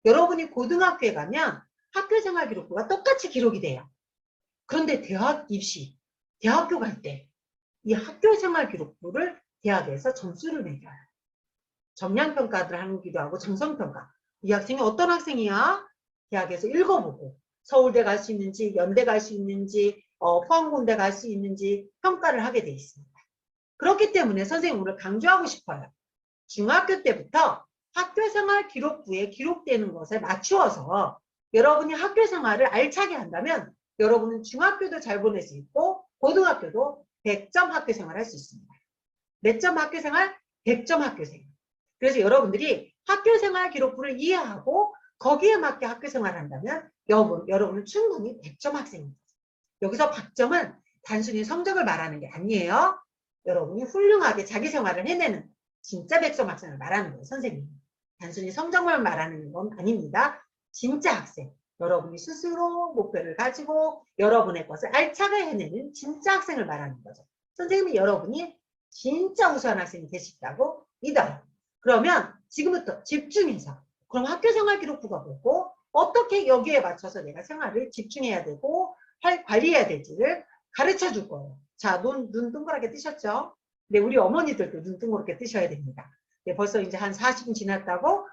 A: 여러분이 고등학교에 가면 학교생활 기록부가 똑같이 기록이 돼요. 그런데 대학 입시, 대학교 갈 때 이 학교생활 기록부를 대학에서 점수를 매겨요. 정량평가를 하기도 하고 정성평가. 이 학생이 어떤 학생이야? 대학에서 읽어보고 서울대 갈 수 있는지, 연대 갈 수 있는지, 포항공대 갈 수 있는지 평가를 하게 돼 있습니다. 그렇기 때문에 선생님 오늘 강조하고 싶어요. 중학교 때부터 학교생활 기록부에 기록되는 것에 맞추어서 여러분이 학교생활을 알차게 한다면 여러분은 중학교도 잘 보낼 수 있고 고등학교도 100점 학교생활 할 수 있습니다. 몇 점 학교생활? 100점 학교생활. 그래서 여러분들이 학교생활 기록부를 이해하고 거기에 맞게 학교생활을 한다면 여러분은 충분히 100점 학생입니다. 여기서 100점은 단순히 성적을 말하는 게 아니에요. 여러분이 훌륭하게 자기 생활을 해내는 진짜 100점 학생을 말하는 거예요. 선생님. 단순히 성적만 말하는 건 아닙니다. 진짜 학생. 여러분이 스스로 목표를 가지고 여러분의 것을 알차게 해내는 진짜 학생을 말하는 거죠. 선생님이 여러분이 진짜 우수한 학생이 되시다고 믿어요. 그러면 지금부터 집중해서 그럼 학교생활 기록부가 뭐고 어떻게 여기에 맞춰서 내가 생활을 집중해야 되고 관리해야 될지를 가르쳐 줄 거예요. 자, 눈 동그랗게 뜨셨죠? 네, 우리 어머니들도 눈 동그랗게 뜨셔야 됩니다. 네, 벌써 이제 한 40분 지났다고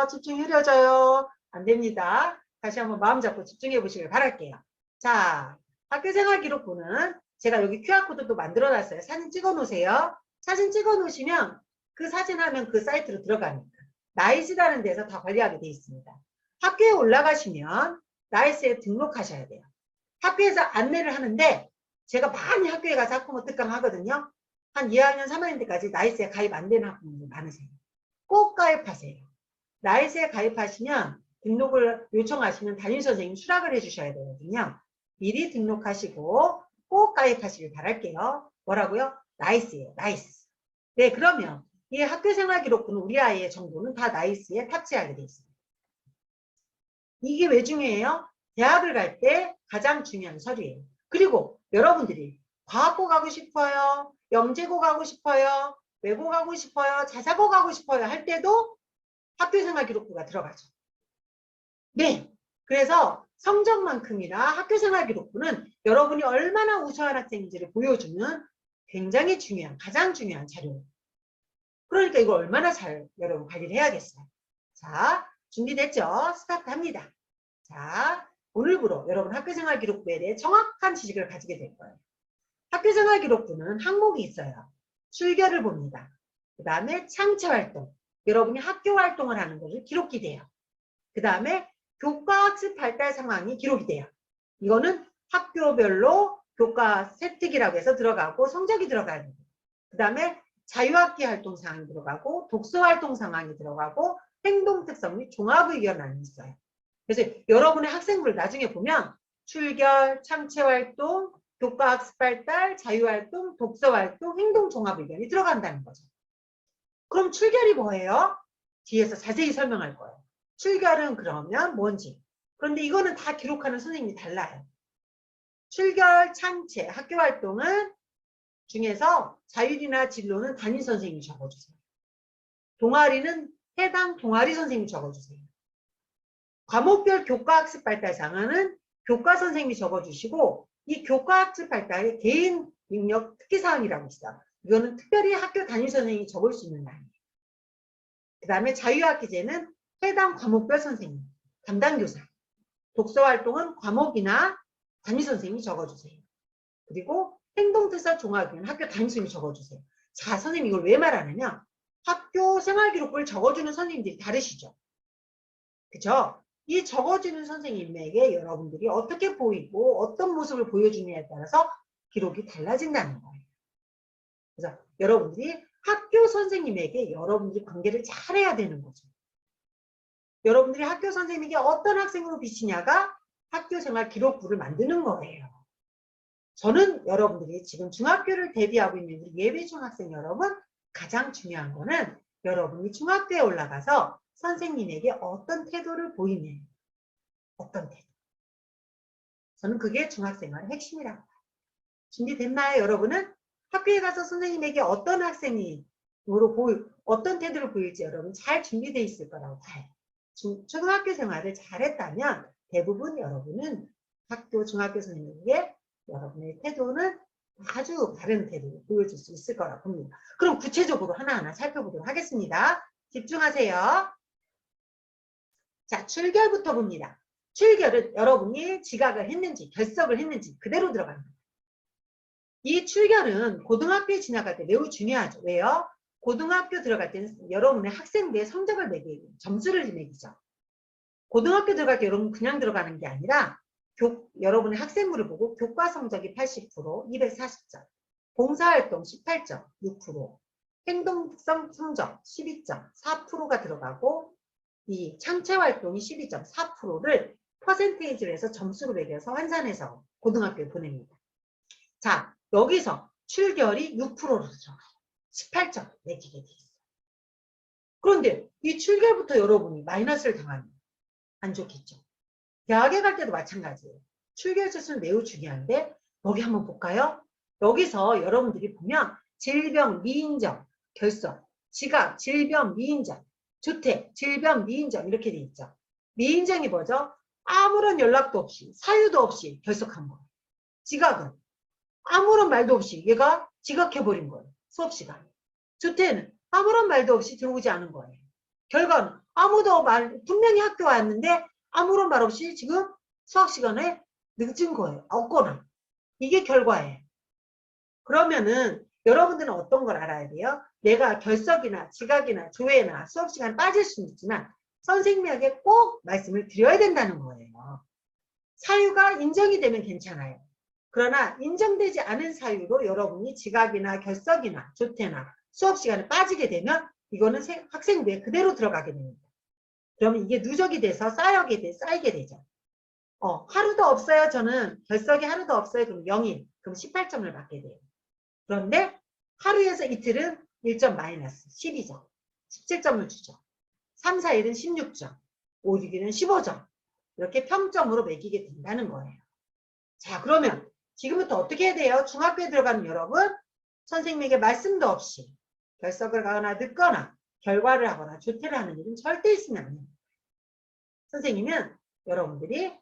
A: 집중이 흐려져요. 안 됩니다. 다시 한번 마음 잡고 집중해 보시길 바랄게요. 자, 학교생활 기록부는 제가 여기 QR코드도 만들어 놨어요. 사진 찍어 놓으세요. 사진 찍어 놓으시면 그 사진 하면 그 사이트로 들어갑니다. 나이스라는 데서 다 관리하게 되어 있습니다. 학교에 올라가시면 나이스에 등록하셔야 돼요. 학교에서 안내를 하는데 제가 많이 학교에 가서 학부모 특강 하거든요. 한 2학년, 3학년 때까지 나이스에 가입 안 되는 학부모들 많으세요. 꼭 가입하세요. 나이스에 가입하시면 등록을 요청하시면 담임선생님 수락을 해주셔야 되거든요. 미리 등록하시고 꼭 가입하시길 바랄게요. 뭐라고요? 나이스예요. 나이스. 네, 그러면 이 학교생활 기록부는 우리 아이의 정보는 다 나이스에 탑재하게 되어 있습니다. 이게 왜 중요해요? 대학을 갈 때 가장 중요한 서류예요. 그리고 여러분들이 과학고 가고 싶어요, 영재고 가고 싶어요, 외고 가고 싶어요, 자사고 가고 싶어요 할 때도 학교생활 기록부가 들어가죠. 네, 그래서 성적만큼이나 학교생활 기록부는 여러분이 얼마나 우수한 학생인지를 보여주는 굉장히 중요한, 가장 중요한 자료예요. 그러니까 이걸 얼마나 잘 여러분 관리를 해야겠어요. 자, 준비됐죠? 스타트합니다. 자, 오늘부로 여러분 학교생활 기록부에 대해 정확한 지식을 가지게 될 거예요. 학교생활 기록부는 항목이 있어요. 출결을 봅니다. 그 다음에 창체활동, 여러분이 학교 활동을 하는 것을 기록이 돼요. 그 다음에 교과학습 발달 상황이 기록이 돼요. 이거는 학교별로 교과 세특이라고 해서 들어가고 성적이 들어가야 돼요. 그 다음에 자유학기 활동 상황이 들어가고 독서 활동 상황이 들어가고 행동 특성 및 종합의견안이 있어요. 그래서 여러분의 학생부를 나중에 보면 출결, 창체활동, 교과학습 발달, 자유활동, 독서활동, 행동종합의견이 들어간다는 거죠. 그럼 출결이 뭐예요? 뒤에서 자세히 설명할 거예요. 출결은 그러면 뭔지. 그런데 이거는 다 기록하는 선생님이 달라요. 출결, 창체, 학교활동은 중에서 자율이나 진로는 담임 선생님이 적어주세요. 동아리는 해당 동아리 선생님이 적어주세요. 과목별 교과학습 발달 상황은 교과 선생님이 적어주시고 이 교과학습 발달의 개인 능력 특기사항이라고 있어요. 이거는 특별히 학교 담임 선생님이 적을 수 있는 날이에요. 그 다음에 자유학기제는 해당 과목별 선생님, 담당교사. 독서활동은 과목이나 담임 선생님이 적어주세요. 그리고 행동특사 종합은 학교 담임 선생님이 적어주세요. 자, 선생님 이걸 왜 말하느냐? 학교 생활기록부를 적어주는 선생님들이 다르시죠. 그죠? 이 적어주는 선생님에게 여러분들이 어떻게 보이고 어떤 모습을 보여주느냐에 따라서 기록이 달라진다는 거예요. 그래서 여러분들이 학교 선생님에게 여러분들이 관계를 잘해야 되는 거죠. 여러분들이 학교 선생님에게 어떤 학생으로 비치냐가 학교생활 기록부를 만드는 거예요. 저는 여러분들이 지금 중학교를 대비하고 있는 예비중학생 여러분, 가장 중요한 거는 여러분이 중학교에 올라가서 선생님에게 어떤 태도를 보이냐. 어떤 태도. 저는 그게 중학생활의 핵심이라고 봐요. 준비됐나요, 여러분은? 학교에 가서 선생님에게 어떤 학생이 어떤 태도를 보일지 여러분 잘 준비되어 있을 거라고 봐요. 초등학교 생활을 잘했다면 대부분 여러분은 중학교 선생님에게 여러분의 태도는 아주 다른 태도를 보여줄 수 있을 거라고 봅니다. 그럼 구체적으로 하나하나 살펴보도록 하겠습니다. 집중하세요. 자, 출결부터 봅니다. 출결은 여러분이 지각을 했는지 결석을 했는지 그대로 들어갑니다. 이 출결은 고등학교에 진학할 때 매우 중요하죠. 왜요? 고등학교 들어갈 때는 여러분의 학생부의 성적을 매기고 점수를 매기죠. 고등학교 들어갈 때 여러분 그냥 들어가는 게 아니라 여러분의 학생부를 보고 교과 성적이 80%, 240점, 봉사활동 18점, 6%, 행동성 성적 12점, 4%가 들어가고 이 창체활동이 12점, 4%를 퍼센테이지로 해서 점수로 매겨서 환산해서 고등학교에 보냅니다. 자, 여기서 출결이 6%로 들어가요. 18점 매기게 돼 있어요. 그런데 이 출결부터 여러분이 마이너스를 당하면 안 좋겠죠. 대학에 갈 때도 마찬가지예요. 출결 지수는 매우 중요한데 여기 한번 볼까요? 여기서 여러분들이 보면 질병, 미인정, 결석, 지각, 질병, 미인정, 주택, 질병, 미인정 이렇게 돼 있죠. 미인정이 뭐죠? 아무런 연락도 없이 사유도 없이 결석한 거예요. 지각은 아무런 말도 없이 얘가 지각해버린 거예요. 수업 시간에. 주택은 아무런 말도 없이 들어오지 않은 거예요. 결과는 아무도 분명히 학교 왔는데 아무런 말 없이 지금 수학 시간에 늦은 거예요. 없거나. 이게 결과예요. 그러면은 여러분들은 어떤 걸 알아야 돼요? 내가 결석이나 지각이나 조회나 수업 시간에 빠질 수는 있지만 선생님에게 꼭 말씀을 드려야 된다는 거예요. 사유가 인정이 되면 괜찮아요. 그러나 인정되지 않은 사유로 여러분이 지각이나 결석이나 조퇴나 수업 시간에 빠지게 되면 이거는 학생부에 그대로 들어가게 됩니다. 그러면 이게 누적이 돼서 쌓이게 되죠. 하루도 없어요. 저는 결석이 하루도 없어요. 그럼 0일. 그럼 18점을 받게 돼요. 그런데 하루에서 이틀은 1점 마이너스 12점. 17점을 주죠. 3, 4일은 16점. 5, 6일은 15점. 이렇게 평점으로 매기게 된다는 거예요. 자, 그러면 지금부터 어떻게 해야 돼요? 중학교에 들어가는 여러분, 선생님에게 말씀도 없이 결석을 가거나 늦거나 결과를 하거나 조퇴를 하는 일은 절대 있으면 안 됩니다. 선생님은 여러분들이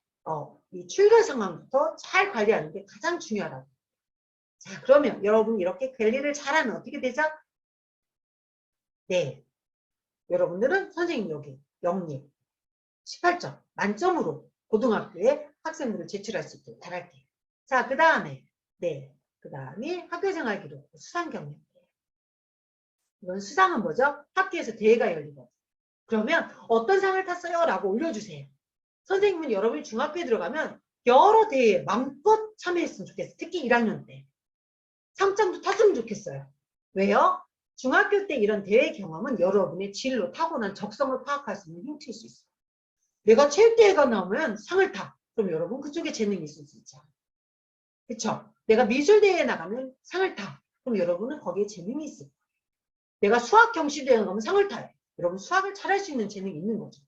A: 이 출결 상황부터 잘 관리하는 게 가장 중요하다고. 자, 그러면 여러분이 이렇게 관리를 잘하면 어떻게 되죠? 네. 여러분들은 선생님 여기 영립 18점 만점으로 고등학교에 학생부를 제출할 수 있도록 바랄게요. 자, 그 다음에 그 다음이 학교생활 기록 수상 경력이에요. 이건 수상은 뭐죠? 학교에서 대회가 열리고 그러면 어떤 상을 탔어요? 라고 올려주세요. 선생님은 여러분이 중학교에 들어가면 여러 대회에 마음껏 참여했으면 좋겠어요. 특히 1학년 때. 상장도 탔으면 좋겠어요. 왜요? 중학교 때 이런 대회 경험은 여러분의 진로, 타고난 적성을 파악할 수 있는 힌트일 수 있어요. 내가 체육대회가 나오면 상을 타. 그럼 여러분 그쪽에 재능이 있을 수 있죠. 그렇죠? 내가 미술대회에 나가면 상을 타. 그럼 여러분은 거기에 재능이 있을 거예요. 내가 수학 경시대회에 나가면 상을 타요. 여러분 수학을 잘할 수 있는 재능이 있는 거죠.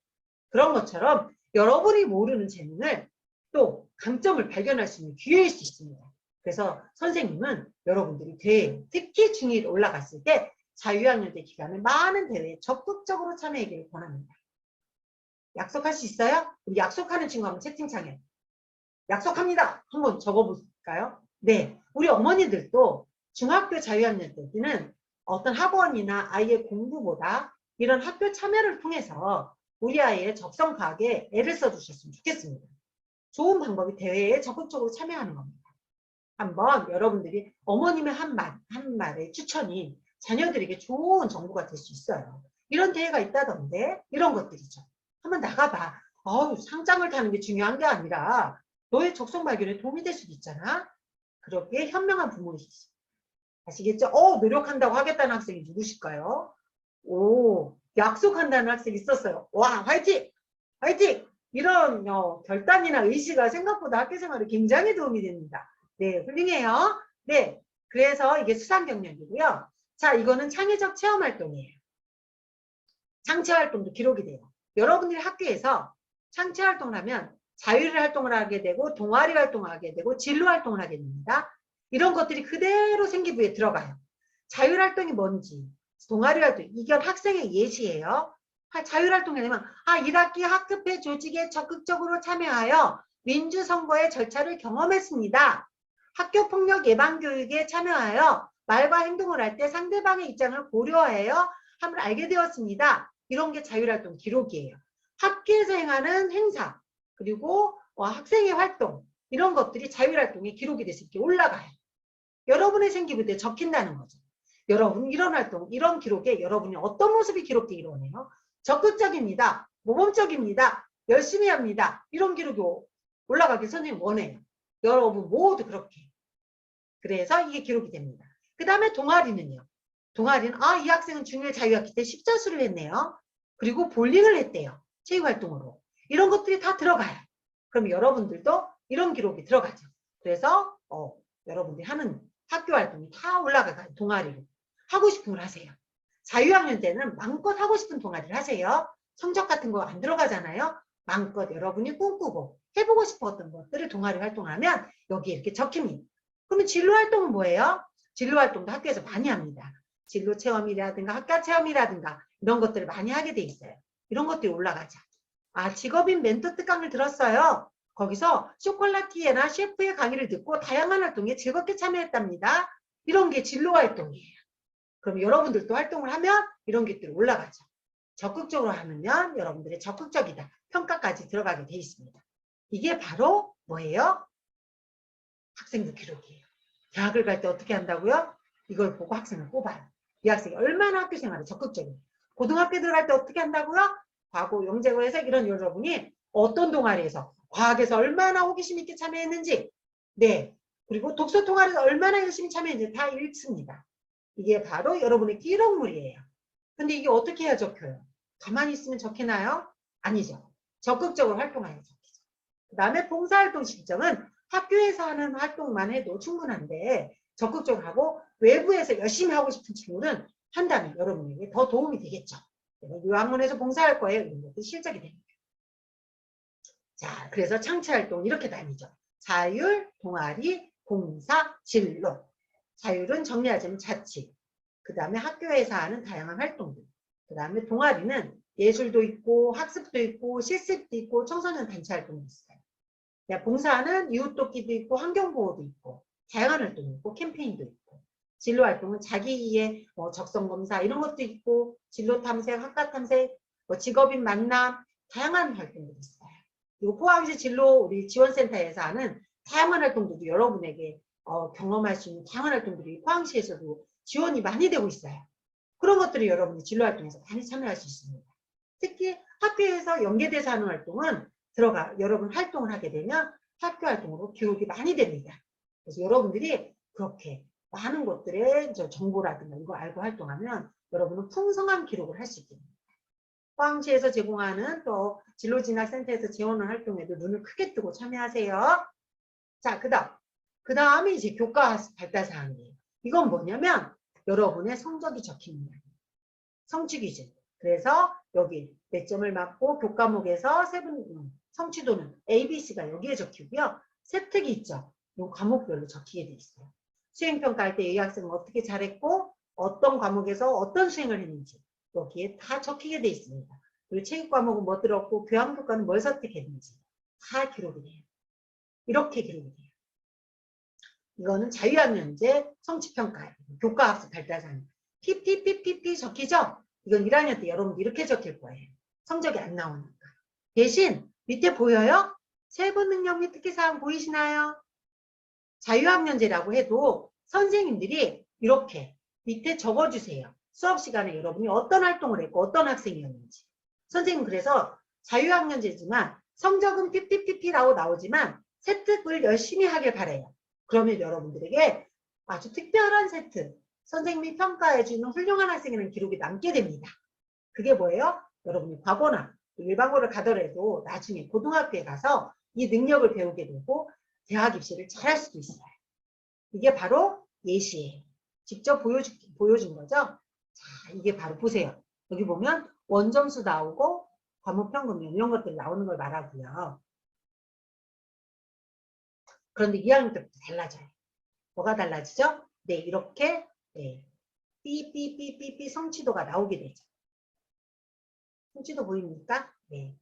A: 그런 것처럼 여러분이 모르는 재능을 또 강점을 발견할 수 있는 기회일 수 있습니다. 그래서 선생님은 여러분들이 대회, 특히 중1 올라갔을 때 자유학년 때 기간에 많은 대회에 적극적으로 참여하기를 권합니다. 약속할 수 있어요? 우리 약속하는 친구 한번 채팅창에 약속합니다. 한번 적어볼까요? 네, 우리 어머니들도 중학교 자유학년 때는 어떤 학원이나 아이의 공부보다 이런 학교 참여를 통해서 우리 아이의 적성 파악에 애를 써주셨으면 좋겠습니다. 좋은 방법이 대회에 적극적으로 참여하는 겁니다. 한번 여러분들이 어머님의 한 말의 추천이 자녀들에게 좋은 정보가 될 수 있어요. 이런 대회가 있다던데 이런 것들이죠. 한번 나가봐. 상장을 타는 게 중요한 게 아니라 너의 적성 발견에 도움이 될 수도 있잖아. 그렇게 현명한 부모이시죠. 아시겠죠? 노력한다고 하겠다는 학생이 누구실까요? 약속한다는 학생이 있었어요. 와, 화이팅! 화이팅! 이런 결단이나 의지가 생각보다 학교생활에 굉장히 도움이 됩니다. 네, 훌륭해요. 네, 그래서 이게 수상 경력이고요. 자, 이거는 창의적 체험활동이에요. 창체활동도 기록이 돼요. 여러분들이 학교에서 창체활동을 하면 자율 활동을 하게 되고 동아리 활동을 하게 되고 진로 활동을 하게 됩니다. 이런 것들이 그대로 생기부에 들어가요. 자율 활동이 뭔지, 동아리 활동, 이건 학생의 예시예요. 자율 활동이 되면 1학기 학급회 조직에 적극적으로 참여하여 민주선거의 절차를 경험했습니다. 학교폭력 예방교육에 참여하여 말과 행동을 할 때 상대방의 입장을 고려하여 함을 알게 되었습니다. 이런 게 자율활동 기록이에요. 학교에서 행하는 행사 그리고 학생의 활동 이런 것들이 자율활동에 기록이 돼서 이렇게 올라가요. 여러분의 생기부에 적힌다는 거죠. 여러분 이런 활동, 이런 기록에 여러분이 어떤 모습이 기록되기를 원해요? 적극적입니다. 모범적입니다. 열심히 합니다. 이런 기록이 올라가길 선생님 원해요. 여러분 모두 그렇게. 그래서 이게 기록이 됩니다. 그 다음에 동아리는요. 동아리는 이 학생은 중일 자유학기 때 십자수를 했네요. 그리고 볼링을 했대요. 체육활동으로. 이런 것들이 다 들어가요. 그럼 여러분들도 이런 기록이 들어가죠. 그래서 여러분들이 하는 학교 활동이 다 올라가요. 동아리로. 하고 싶은 걸 하세요. 자유학년 때는 마음껏 하고 싶은 동아리를 하세요. 성적 같은 거 안 들어가잖아요. 마음껏 여러분이 꿈꾸고 해보고 싶었던 것들을 동아리 활동하면 여기에 이렇게 적힙니다. 그러면 진로 활동은 뭐예요? 진로 활동도 학교에서 많이 합니다. 진로 체험이라든가 학과 체험이라든가 이런 것들을 많이 하게 돼 있어요. 이런 것들이 올라가죠. 직업인 멘토 특강을 들었어요. 거기서 쇼콜라티에나 셰프의 강의를 듣고 다양한 활동에 즐겁게 참여했답니다. 이런 게 진로 활동이에요. 그럼 여러분들도 활동을 하면 이런 것들이 올라가죠. 적극적으로 하면 여러분들의 적극적이다. 평가까지 들어가게 돼 있습니다. 이게 바로 뭐예요? 학생들 기록이에요. 대학을 갈 때 어떻게 한다고요? 이걸 보고 학생을 뽑아요. 이 학생이 얼마나 학교 생활에 적극적이에요. 고등학교 들어갈 때 어떻게 한다고요? 과거 영재고 해서 이런 여러분이 어떤 동아리에서 과학에서 얼마나 호기심 있게 참여했는지, 네, 그리고 독서 동아리에서 얼마나 열심히 참여했는지 다 읽습니다. 이게 바로 여러분의 기록물이에요. 근데 이게 어떻게 해야 적혀요? 가만히 있으면 적히나요? 아니죠. 적극적으로 활동해야 적히죠. 그 다음에 봉사활동 실정은 학교에서 하는 활동만 해도 충분한데 적극적으로 하고 외부에서 열심히 하고 싶은 친구는 한다면 여러분에게 더 도움이 되겠죠. 요학문에서 봉사할 거예요. 이런 것도 실적이 됩니다. 자, 그래서 창체활동 이렇게 나뉘죠. 자율, 동아리, 봉사, 진로. 자율은 정리하자면 자치. 그 다음에 학교에서 하는 다양한 활동들. 그 다음에 동아리는 예술도 있고 학습도 있고 실습도 있고 청소년 단체 활동도 있어요. 봉사는 이웃돕기도 있고 환경보호도 있고 다양한 활동이 있고 캠페인도 있고 진로 활동은 자기의 적성검사 이런 것도 있고 진로 탐색, 학과 탐색, 직업인 만남 다양한 활동들이 있어요. 그리고 포항시 진로 우리 지원센터에서 하는 다양한 활동들도 여러분에게 경험할 수 있는 다양한 활동들이 포항시에서도 지원이 많이 되고 있어요. 그런 것들이 여러분이 진로 활동에서 많이 참여할 수 있습니다. 특히 학교에서 연계돼서 하는 활동은 여러분 활동을 하게 되면 학교 활동으로 교육이 많이 됩니다. 그래서 여러분들이 그렇게 많은 것들의 정보라든가 이거 알고 활동하면 여러분은 풍성한 기록을 할 수 있게 됩니다. 포항시에서 제공하는 또 진로진학센터에서 지원하는 활동에도 눈을 크게 뜨고 참여하세요. 자, 그 다음에 이제 교과 발달사항이에요. 이건 뭐냐면 여러분의 성적이 적힙니다. 성취 기준. 그래서 여기 몇 점을 맞고 교과목에서 성취도는 ABC가 여기에 적히고요. 세특이 있죠. 이 과목별로 적히게 돼 있어요. 수행평가할 때 이 학생은 어떻게 잘했고 어떤 과목에서 어떤 수행을 했는지 여기에 다 적히게 돼 있습니다. 그리고 체육 과목은 뭐 들었고 교양교과는 뭘 선택했는지 다 기록이 돼요. 이렇게 기록이 돼요. 이거는 자유학년제 성취평가예요. 교과학습 발달사항. PPPPP 적히죠? 이건 1학년 때 여러분들 이렇게 적힐 거예요. 성적이 안 나오니까. 대신 밑에 보여요? 세부 능력 및 특기사항 보이시나요? 자유학년제라고 해도 선생님들이 이렇게 밑에 적어주세요. 수업 시간에 여러분이 어떤 활동을 했고 어떤 학생이었는지. 선생님 그래서 자유학년제지만 성적은 PPPP라고 나오지만 세특을 열심히 하길 바래요. 그러면 여러분들에게 아주 특별한 세특, 선생님이 평가해주는 훌륭한 학생이라는 기록이 남게 됩니다. 그게 뭐예요? 여러분이 과거나 일반고를 가더라도 나중에 고등학교에 가서 이 능력을 배우게 되고 대학 입시를 잘할 수도 있어요. 이게 바로 예시예요. 직접 보여준 거죠? 자, 이게 바로 보세요. 여기 보면 원점수 나오고 과목평균 이런 것들이 나오는 걸 말하고요. 그런데 2학년 때부터 달라져요. 뭐가 달라지죠? 네, 이렇게 삐삐삐삐삐 성취도가 나오게 되죠. 성취도 보입니까? 네.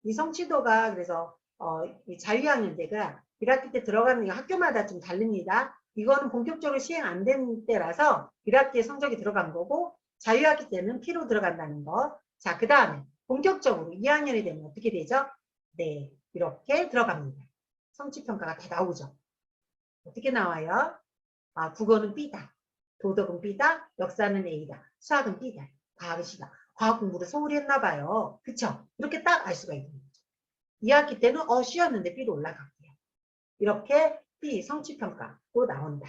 A: 이 성취도가 그래서 이 자유학년제가 1학기 때 들어가는 게 학교마다 좀 다릅니다. 이거는 본격적으로 시행 안 된 때라서 1학기에 성적이 들어간 거고 자유학기 때는 P로 들어간다는 거. 자, 그 다음에 본격적으로 2학년이 되면 어떻게 되죠? 네, 이렇게 들어갑니다. 성취평가가 다 나오죠. 어떻게 나와요? 국어는 B다. 도덕은 B다, 역사는 A다, 수학은 B다, 과학은 C다. 과학 공부를 소홀히 했나 봐요. 그쵸? 이렇게 딱 알 수가 있는 거죠. 2학기 때는 C였는데 B로 올라갈게요. 이렇게 B 성취평가로 나온다.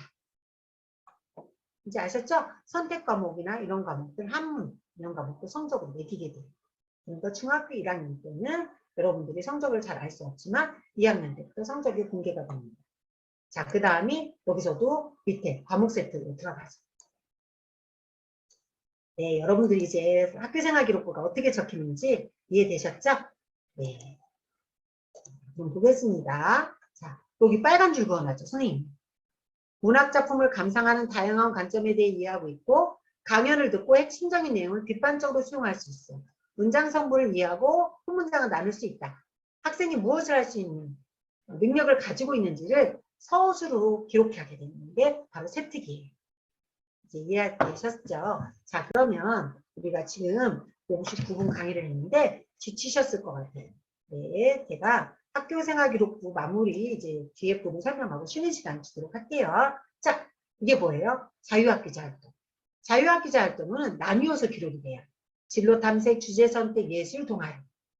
A: 이제 아셨죠? 선택 과목이나 이런 과목들, 한문 이런 과목도 성적으로 매기게 돼요. 그러니까 중학교 1학년 때는 여러분들이 성적을 잘 알 수 없지만 2학년 때부터 성적이 공개가 됩니다. 자, 그 다음이 여기서도 밑에 과목 세트로 들어가죠. 네, 여러분들이 이제 학교생활 기록부가 어떻게 적히는지 이해되셨죠? 네. 그럼 보겠습니다. 자, 여기 빨간 줄 그어놨죠, 선생님. 문학작품을 감상하는 다양한 관점에 대해 이해하고 있고 강연을 듣고 핵심적인 내용을 뒷반적으로 수용할 수 있어. 문장 성분을 이해하고 한 문장을 나눌 수 있다. 학생이 무엇을 할 수 있는 능력을 가지고 있는지를 서술로 기록하게 되는 게 바로 세특이에요. 이제 이해되셨죠? 자, 그러면 우리가 지금 59분 강의를 했는데 지치셨을 것 같아요. 네, 제가 학교생활기록부 마무리 이제 뒤에 부분 설명하고 쉬는 시간 주도록 할게요. 자, 이게 뭐예요? 자유학기자 활동. 자유학기자 활동은 나뉘어서 기록이 돼요. 진로 탐색, 주제 선택, 예술, 동아리.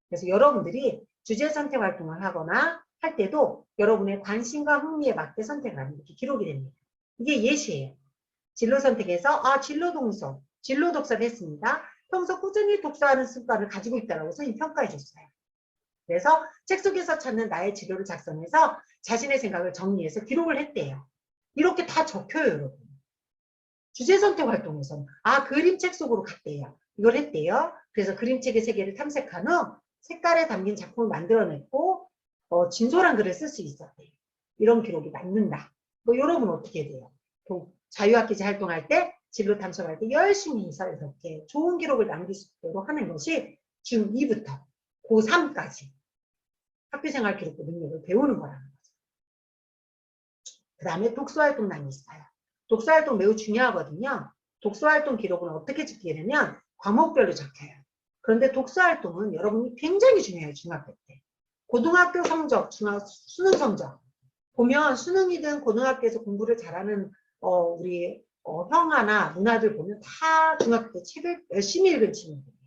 A: 그래서 여러분들이 주제 선택 활동을 하거나 할 때도 여러분의 관심과 흥미에 맞게 선택을 하면 이렇게 기록이 됩니다. 이게 예시예요. 진로 선택에서 진로 독서, 진로 독서를 했습니다. 평소 꾸준히 독서하는 습관을 가지고 있다고 선생님이 평가해 줬어요. 그래서 책 속에서 찾는 나의 진로를 작성해서 자신의 생각을 정리해서 기록을 했대요. 이렇게 다 적혀요, 여러분. 주제 선택 활동에서는 그림책 속으로 갔대요. 이걸 했대요. 그래서 그림책의 세계를 탐색한 후 색깔에 담긴 작품을 만들어냈고 진솔한 글을 쓸 수 있었대요. 이런 기록이 남는다. 여러분 어떻게 돼요? 자유학기제 활동할 때, 진로 탐색할 때 열심히 해서 이렇게 좋은 기록을 남길 수 있도록 하는 것이 중2부터 고3까지 학교생활 기록부 능력을 배우는 거라는 거죠. 그 다음에 독서활동란이 있어요. 독서활동 매우 중요하거든요. 독서활동 기록은 어떻게 적게 되면 과목별로 적혀요. 그런데 독서활동은 여러분이 굉장히 중요해요. 중학교 때. 고등학교 성적, 수능 성적. 보면 수능이든 고등학교에서 공부를 잘하는 우리 형아나 누나들 보면 다 중학교 때 책을 열심히 읽은 친구들이에요.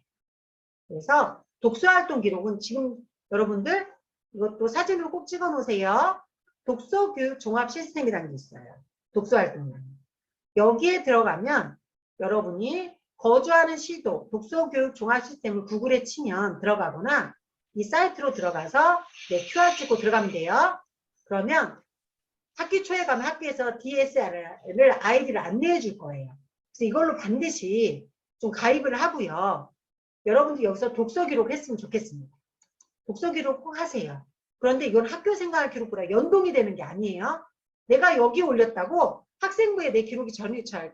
A: 그래서 독서활동 기록은 지금 여러분들 이것도 사진으로 꼭 찍어 놓으세요. 독서교육 종합 시스템이라는 게 있어요. 독서활동은. 여기에 들어가면 여러분이 거주하는 시도 독서교육 종합 시스템을 구글에 치면 들어가거나 이 사이트로 들어가서 QR 찍고 들어가면 돼요. 그러면 학기 초에 가면 학교에서 DSR을 아이디를 안내해 줄 거예요. 그래서 이걸로 반드시 좀 가입을 하고요. 여러분들 여기서 독서 기록을 했으면 좋겠습니다. 독서 기록 꼭 하세요. 그런데 이건 학교생활 기록부랑 연동이 되는 게 아니에요. 내가 여기 올렸다고 학생부에 내 기록이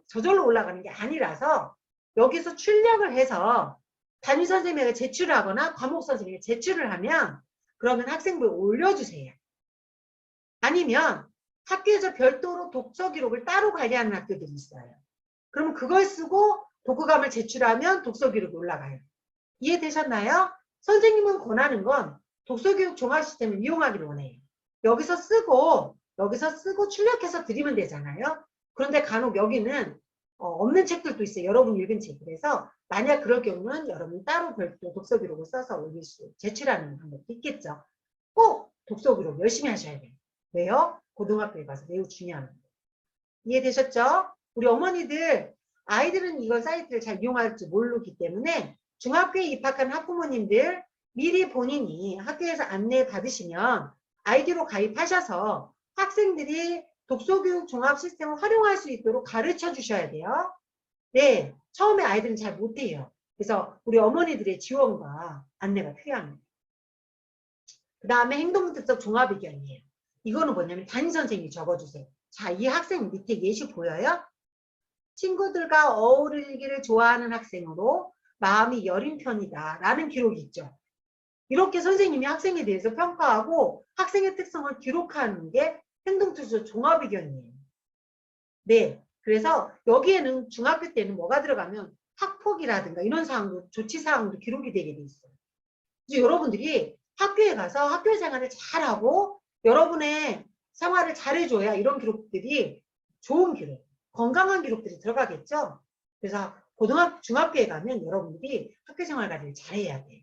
A: 저절로 올라가는 게 아니라서 여기서 출력을 해서 담임선생님에게 제출을 하거나 과목선생님에게 제출을 하면 그러면 학생부에 올려주세요. 아니면 학교에서 별도로 독서 기록을 따로 관리하는 학교들이 있어요. 그러면 그걸 쓰고 독후감을 제출하면 독서 기록이 올라가요. 이해되셨나요? 선생님은 권하는 건 독서교육 종합 시스템을 이용하기를 원해요. 여기서 쓰고 출력해서 드리면 되잖아요. 그런데 간혹 여기는 없는 책들도 있어요. 여러분 읽은 책. 그래서 만약 그럴 경우는 여러분 따로 별도 독서 기록을 써서 올릴 수 제출하는 방법도 있겠죠. 꼭 독서 기록 열심히 하셔야 돼요. 왜요? 고등학교에 가서 매우 중요한 거예요. 이해되셨죠? 우리 어머니들 아이들은 이걸 사이트를 잘 이용할 줄 모르기 때문에 중학교에 입학한 학부모님들 미리 본인이 학교에서 안내 받으시면 아이디로 가입하셔서 학생들이 독서교육 종합 시스템을 활용할 수 있도록 가르쳐 주셔야 돼요. 네, 처음에 아이들은 잘 못해요. 그래서 우리 어머니들의 지원과 안내가 필요합니다. 그 다음에 행동특적 종합의견이에요. 이거는 뭐냐면 담임선생님이 적어주세요. 자, 이 학생 밑에 예시 보여요? 친구들과 어울리기를 좋아하는 학생으로 마음이 여린 편이다 라는 기록이 있죠. 이렇게 선생님이 학생에 대해서 평가하고 학생의 특성을 기록하는 게 행동특적 종합의견이에요. 네, 그래서 여기에는 중학교 때는 뭐가 들어가면 학폭이라든가 이런 사항도 조치사항도 기록이 되게 돼 있어요. 그래서 여러분들이 학교에 가서 학교 생활을 잘하고 여러분의 생활을 잘해줘야 이런 기록들이 좋은 기록. 건강한 기록들이 들어가겠죠. 그래서 고등학교, 중학교에 가면 여러분들이 학교생활 관리를 잘해야 돼요.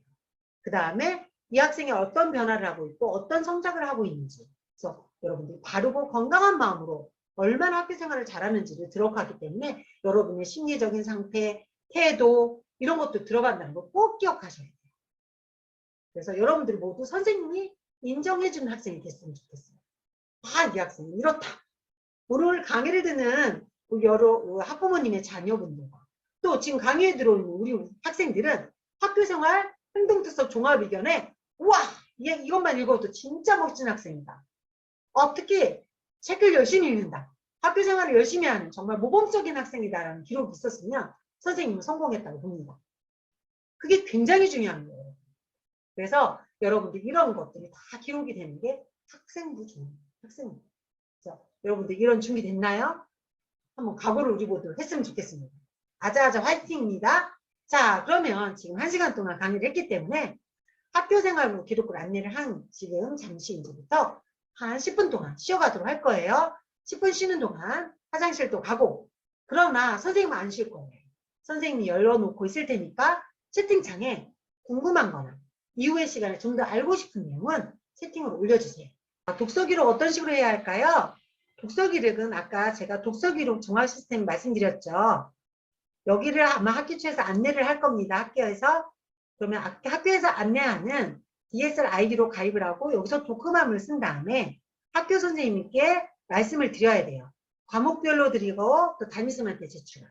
A: 그 다음에 이 학생이 어떤 변화를 하고 있고 어떤 성장을 하고 있는지, 그래서 여러분들이 바르고 건강한 마음으로 얼마나 학교생활을 잘하는지를 들어가기 때문에 여러분의 심리적인 상태, 태도 이런 것도 들어간다는 거 꼭 기억하셔야 돼요. 그래서 여러분들이 모두 선생님이 인정해주는 학생이 됐으면 좋겠어요. 아, 이 학생이 이렇다. 오늘 강의를 듣는 여러 학부모님의 자녀분들과 또 지금 강의에 들어오는 우리 학생들은 학교생활 행동특성 종합의견에 우와, 이것만 읽어도 진짜 멋진 학생이다. 특히 책을 열심히 읽는다. 학교생활을 열심히 하는 정말 모범적인 학생이다라는 기록이 있었으면 선생님은 성공했다고 봅니다. 그게 굉장히 중요한 거예요. 그래서 여러분들 이런 것들이 다 기록이 되는 게 학생부 중요해요. 학생부. 그래서 여러분들 이런 준비 됐나요? 한번 각오를 우리 모두 했으면 좋겠습니다. 아자아자 화이팅입니다. 자, 그러면 지금 1시간 동안 강의를 했기 때문에 학교생활부 기록을 안내를 한 지금 잠시 이제부터 한 10분 동안 쉬어가도록 할 거예요. 10분 쉬는 동안 화장실도 가고, 그러나 선생님은 안 쉴 거예요. 선생님이 열어놓고 있을 테니까 채팅창에 궁금한 거나 이후의 시간에 좀 더 알고 싶은 내용은 채팅으로 올려주세요. 독서기록 어떤 식으로 해야 할까요? 독서기록은 아까 제가 독서기록 종합 시스템 말씀드렸죠. 여기를 아마 학기초에서 안내를 할 겁니다. 학교에서. 그러면 학교에서 안내하는 DSL 아이디로 가입을 하고 여기서 독후감을 쓴 다음에 학교 선생님께 말씀을 드려야 돼요. 과목별로 드리고 또 담임선생님한테 제출을.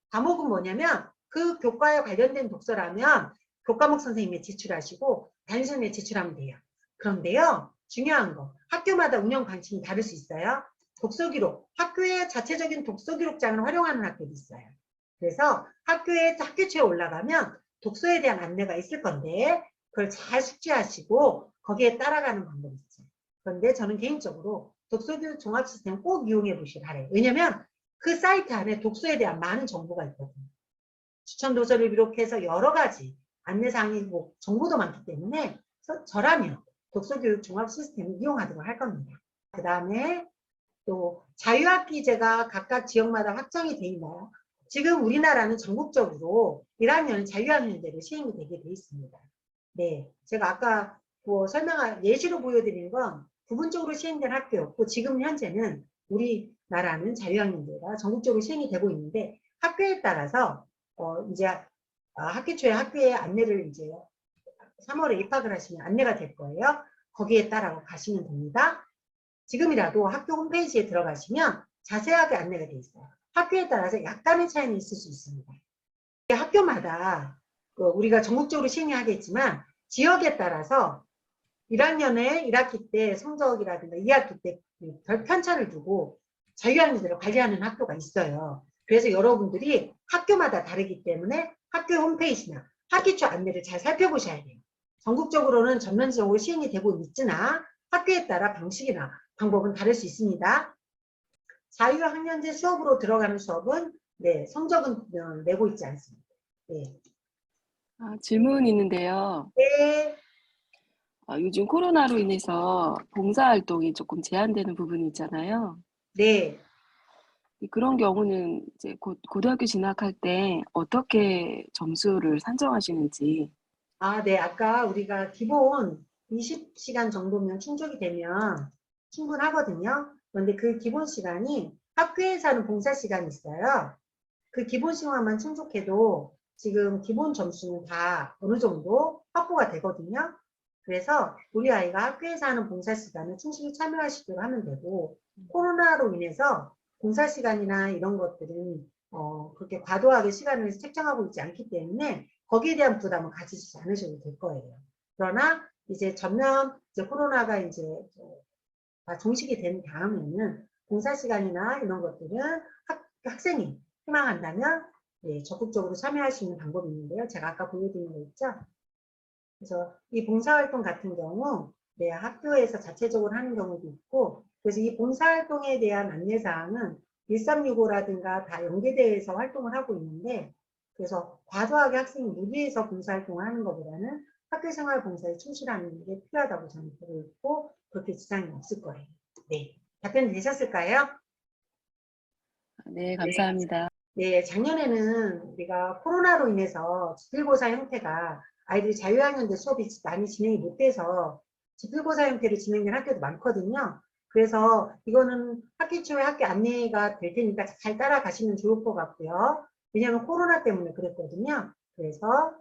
A: 과목은 뭐냐면 그 교과에 관련된 독서라면 교과목 선생님에 제출하시고 담임선생님에 제출하면 돼요. 그런데요, 중요한 거, 학교마다 운영 방침이 다를 수 있어요. 독서기록, 학교의 자체적인 독서기록장을 활용하는 학교도 있어요. 그래서 학교초에 올라가면 독서에 대한 안내가 있을 건데 그걸 잘 숙지하시고 거기에 따라가는 방법이 있어요. 그런데 저는 개인적으로 독서교육 종합 시스템 꼭 이용해 보시길 바래요. 왜냐면 그 사이트 안에 독서에 대한 많은 정보가 있거든요. 추천 도서를 비롯해서 여러 가지 안내사항이 뭐 정보도 많기 때문에 저라면 독서교육 종합 시스템을 이용하도록 할 겁니다. 그 다음에 또 자유학기제가 각각 지역마다 확정이 돼 있나요? 지금 우리나라는 전국적으로 1학년 자유학년제로 시행이 되게 돼 있습니다. 네, 제가 아까 예시로 보여드린 건 부분적으로 시행된 학교였고 지금 현재는 우리나라는 자유학년제가 전국적으로 시행이 되고 있는데 학교에 따라서 이제 학기 초에 학교에 안내를 이제 3월에 입학을 하시면 안내가 될 거예요. 거기에 따라 가시면 됩니다. 지금이라도 학교 홈페이지에 들어가시면 자세하게 안내가 되어 있어요. 학교에 따라서 약간의 차이는 있을 수 있습니다. 학교마다 우리가 전국적으로 시행하겠지만 지역에 따라서 1학년에 1학기 때 성적이라든가 2학기 때 별 편차를 두고 자유학년제를 관리하는 학교가 있어요. 그래서 여러분들이 학교마다 다르기 때문에 학교 홈페이지나 학기초 안내를 잘 살펴보셔야 돼요. 전국적으로는 전면적으로 시행이 되고 있으나 학교에 따라 방식이나 방법은 다를 수 있습니다. 자유학년제 수업으로 들어가는 수업은 성적은 내고 있지 않습니다. 네.
B: 질문이 있는데요.
A: 네.
B: 요즘 코로나로 인해서 봉사활동이 조금 제한되는 부분이 있잖아요.
A: 네.
B: 그런 경우는 이제 고등학교 진학할 때 어떻게 점수를 산정하시는지.
A: 네. 아까 우리가 기본 20시간 정도면 충족이 되면 충분하거든요. 그런데 그 기본 시간이 학교에서 하는 봉사 시간이 있어요. 그 기본 시간만 충족해도 지금 기본 점수는 다 어느 정도 확보가 되거든요. 그래서 우리 아이가 학교에서 하는 봉사 시간을 충실히 참여하시도록 하면 되고, 코로나로 인해서 봉사 시간이나 이런 것들은 그렇게 과도하게 시간을 책정하고 있지 않기 때문에 거기에 대한 부담은 가지지 않으셔도 될 거예요. 그러나 이제 전면 코로나가 이제 종식이 된 다음에는 봉사 시간이나 이런 것들은 학생이 희망한다면 적극적으로 참여할 수 있는 방법이 있는데요. 제가 아까 보여드린 거 있죠? 그래서 이 봉사활동 같은 경우 학교에서 자체적으로 하는 경우도 있고, 그래서 이 봉사활동에 대한 안내사항은 1365라든가 다 연계대에서 활동을 하고 있는데, 그래서 과도하게 학생이 무리해서 봉사활동을 하는 것보다는 학교생활 봉사에 충실하는 게 필요하다고 저는 보고 있고, 그렇게 지장이 없을 거예요. 네. 답변 되셨을까요?
B: 네, 감사합니다.
A: 네, 작년에는 우리가 코로나로 인해서 지필고사 형태가 아이들이 자유학년제 수업이 많이 진행이 못 돼서 지필고사 형태로 진행된 학교도 많거든요. 그래서 이거는 학기 초에 학교 안내가 될 테니까 잘 따라가시면 좋을 것 같고요. 왜냐하면 코로나 때문에 그랬거든요. 그래서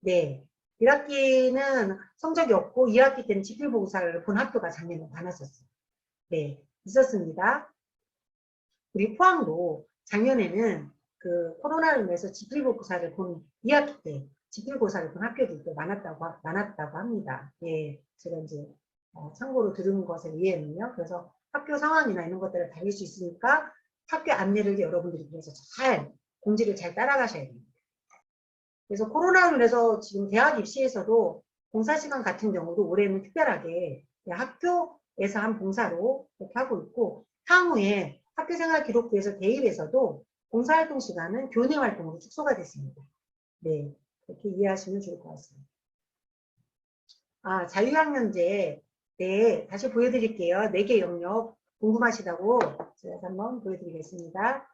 A: 네, 1학기는 성적이 없고 2학기 때는 지필고사를 본 학교가 작년에 많았었어요. 네, 있었습니다. 우리 포항도 작년에는 그 코로나로 인해서 지필고사를 본 2학기 때 지필고사를 본 학교들도 많았다고 합니다. 예, 제가 이제 참고로 들은 것에 의해는요. 그래서 학교 상황이나 이런 것들을 달릴 수 있으니까 학교 안내를 여러분들이 그래서 잘 공지를 잘 따라가셔야 됩니다. 그래서 코로나로 인해서 지금 대학 입시에서도 봉사 시간 같은 경우도 올해는 특별하게 학교에서 한 봉사로 이렇게 하고 있고 향후에 학교생활 기록부에서 대입에서도 봉사활동 시간은 교내 활동으로 축소가 됐습니다. 네, 그렇게 이해하시면 좋을 것 같습니다. 아, 자유학년제 네, 다시 보여드릴게요. 4개 영역 궁금하시다고 제가 한번 보여드리겠습니다.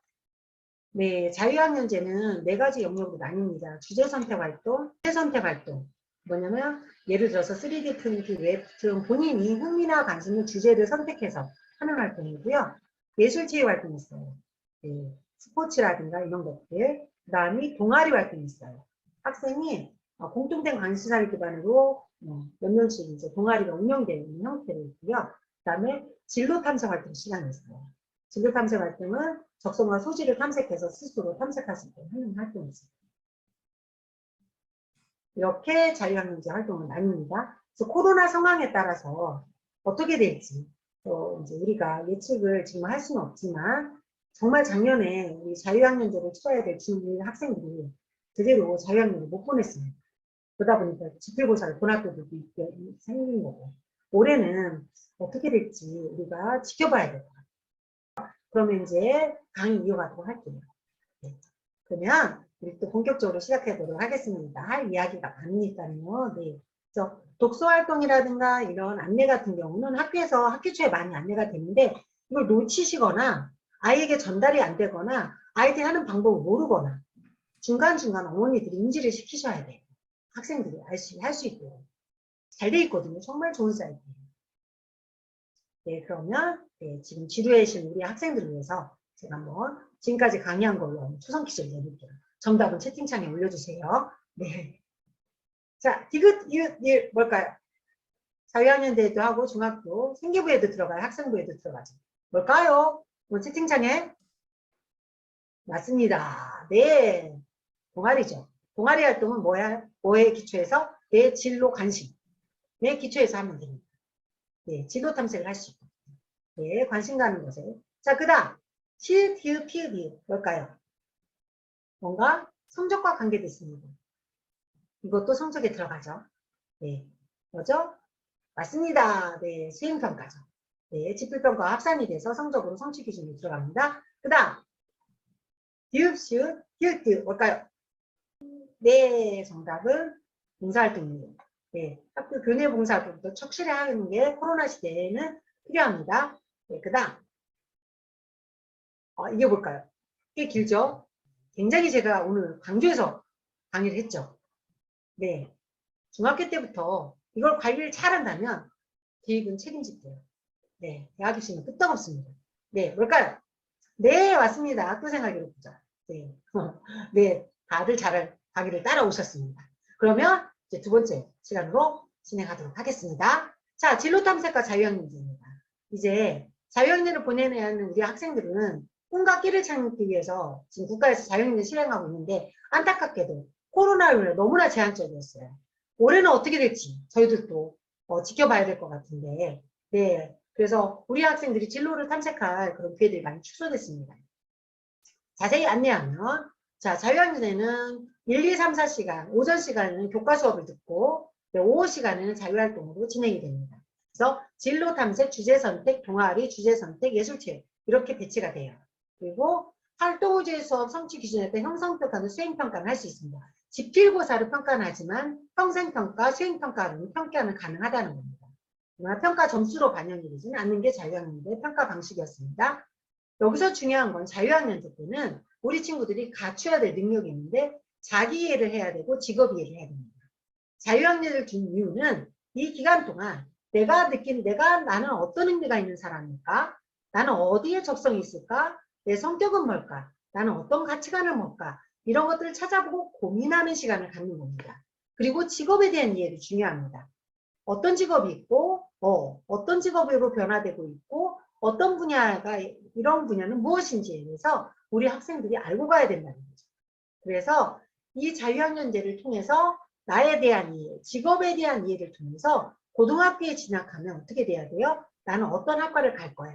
A: 네, 자유학년제는 4가지 영역으로 나뉩니다. 주제선택활동, 주제선택활동. 뭐냐면 예를 들어서 3D 프린트, 웹툰 본인이 흥미나 관심의 주제를 선택해서 하는 활동이고요. 예술체육 활동이 있어요. 네, 스포츠라든가 이런 것들. 그 다음에 동아리 활동이 있어요. 학생이 공통된 관심사를 기반으로 몇 년씩 이제 동아리가 운영되는 형태로 있고요. 그 다음에 진로 탐색 활동 시간이 있어요. 진로 탐색 활동은 적성과 소질을 탐색해서 스스로 탐색할 수 있게 하는 활동이 있습니다. 이렇게 자유학년제 활동을 나눕니다. 그래서 코로나 상황에 따라서 어떻게 될지 이제 우리가 예측을 지금 할 수는 없지만 정말 작년에 우리 자유학년제를 치러야 될 중일 학생들이 제대로 자유학년을 못 보냈습니다. 그러다 보니까 지필고사를 본 학교들도 생긴 거고 올해는 어떻게 될지 우리가 지켜봐야 될 것 같아요. 그러면 이제 강의 이어가도록 할게요. 네. 그러면 우리 또 본격적으로 시작해 보도록 하겠습니다. 할 이야기가 많으니까요. 네. 그래서 독서 활동이라든가 이런 안내 같은 경우는 학교에서 학기 초에 많이 안내가 되는데 이걸 놓치시거나 아이에게 전달이 안 되거나 아이들이 하는 방법을 모르거나 중간중간 어머니들이 인지를 시키셔야 돼요. 학생들이 할 수 있도록. 잘 돼 있거든요. 정말 좋은 사이트예요. 네, 그러면 네, 지금 지루해 계신 우리 학생들을 위해서 제가 한번 지금까지 강의한 걸로 초성 퀴즈를 내볼게요. 정답은 채팅창에 올려주세요. 네. 자, 디귿, 이읒, 일 뭘까요? 자유학년대회도 하고 중학교 생기부에도 들어가요. 학생부에도 들어가죠. 뭘까요? 채팅창에 맞습니다. 네, 동아리죠. 동아리 활동은 뭐에 기초해서 내 진로 관심 내 기초해서 하면 됩니다. 네, 진로 탐색을 할 수 있고 네, 관심 가는 것에 자, 그 다음 시읒, 디귿, 피읒, 이읒 뭘까요? 뭔가 성적과 관계됐습니다. 이것도 성적에 들어가죠. 네, 뭐죠? 맞습니다. 네, 수행평가죠. 네, 지필평가와 합산이 돼서 성적으로 성취 기준이 들어갑니다. 그 다음 디귿, 시읒, 디귿, 디귿 뭘까요? 네, 정답은 봉사활동입니다. 네, 학교 교내 봉사활동도 척실히 하는 게 코로나 시대에는 필요합니다. 네, 그 다음 이게 뭘까요? 꽤 길죠? 굉장히 제가 오늘 강조해서 강의를 했죠. 네, 중학교 때부터 이걸 관리를 잘한다면 계획은 책임질 거예요. 네, 대학 입시는 끄떡없습니다. 네, 뭘까요? 네, 맞습니다. 학교생활 기록부죠. 네, 네, 다들 잘 강의를 따라오셨습니다. 그러면 이제 두 번째 시간으로 진행하도록 하겠습니다. 자, 진로 탐색과 자유학년제입니다. 이제 자유학년을 보내야 하는 우리 학생들은 꿈과 끼를 찾기 위해서 지금 국가에서 자유학년을 실행하고 있는데 안타깝게도 코로나로 인해 너무나 제한적이었어요. 올해는 어떻게 될지 저희들도 지켜봐야 될 것 같은데 네, 그래서 우리 학생들이 진로를 탐색할 그런 기회들이 많이 축소됐습니다. 자세히 안내하면 자, 자유학년에는 1, 2, 3, 4시간, 오전 시간에는 교과 수업을 듣고 오후 시간에는 자유활동으로 진행이 됩니다. 그래서 진로 탐색, 주제 선택, 동아리, 주제 선택, 예술체육 이렇게 배치가 돼요. 그리고 활동 위주의 수업 성취 기준에 따라 형성평가는 수행평가는 할 수 있습니다. 지필고사로 평가는 하지만 평생평가, 수행평가는 평가는 가능하다는 겁니다. 평가 점수로 반영이 되지는 않는 게 자유학년의 평가 방식이었습니다. 여기서 중요한 건 자유학년제 때는 우리 친구들이 갖춰야 될 능력이 있는데 자기 이해를 해야 되고 직업 이해를 해야 됩니다. 자유학년을 준 이유는 이 기간 동안 나는 어떤 의미가 있는 사람일까? 나는 어디에 적성이 있을까? 내 성격은 뭘까? 나는 어떤 가치관을 뭘까? 이런 것들을 찾아보고 고민하는 시간을 갖는 겁니다. 그리고 직업에 대한 이해도 중요합니다. 어떤 직업이 있고, 어떤 직업으로 변화되고 있고, 어떤 분야가, 이런 분야는 무엇인지에 대해서 우리 학생들이 알고 가야 된다는 거죠. 그래서 이 자유학년제를 통해서 나에 대한 이해, 직업에 대한 이해를 통해서 고등학교에 진학하면 어떻게 돼야 돼요? 나는 어떤 학과를 갈 거야.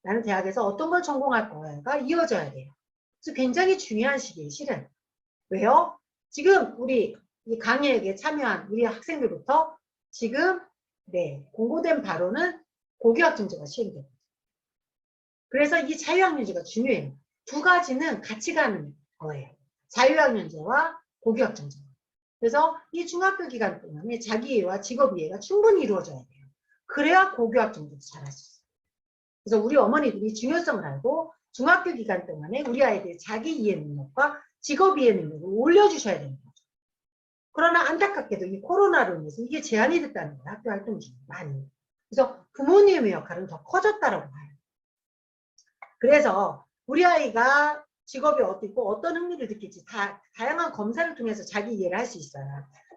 A: 나는 대학에서 어떤 걸 전공할 거야가 이어져야 돼요. 그래서 굉장히 중요한 시기예요, 실은. 왜요? 지금 우리 이 강의에 참여한 우리 학생들부터 지금 공고된 바로는 고교학점제가 시행돼요. 그래서 이 자유학년제가 중요해요. 두 가지는 같이 가는 거예요. 자유학년제와 고교학점제. 그래서 이 중학교 기간 동안에 자기 이해와 직업 이해가 충분히 이루어져야 돼요. 그래야 고교학점제도 잘할 수 있어요. 그래서 우리 어머니들이 중요성을 알고 중학교 기간 동안에 우리 아이들의 자기 이해 능력과 직업 이해 능력을 올려주셔야 되는 거죠. 그러나 안타깝게도 이 코로나로 인해서 이게 제한이 됐다는 거예요. 학교 활동 중에 많이. 그래서 부모님의 역할은 더 커졌다라고 봐요. 그래서 우리 아이가 직업이 어디 있고 어떤 흥미를 느낄지 다양한 검사를 통해서 자기 이해를 할 수 있어요.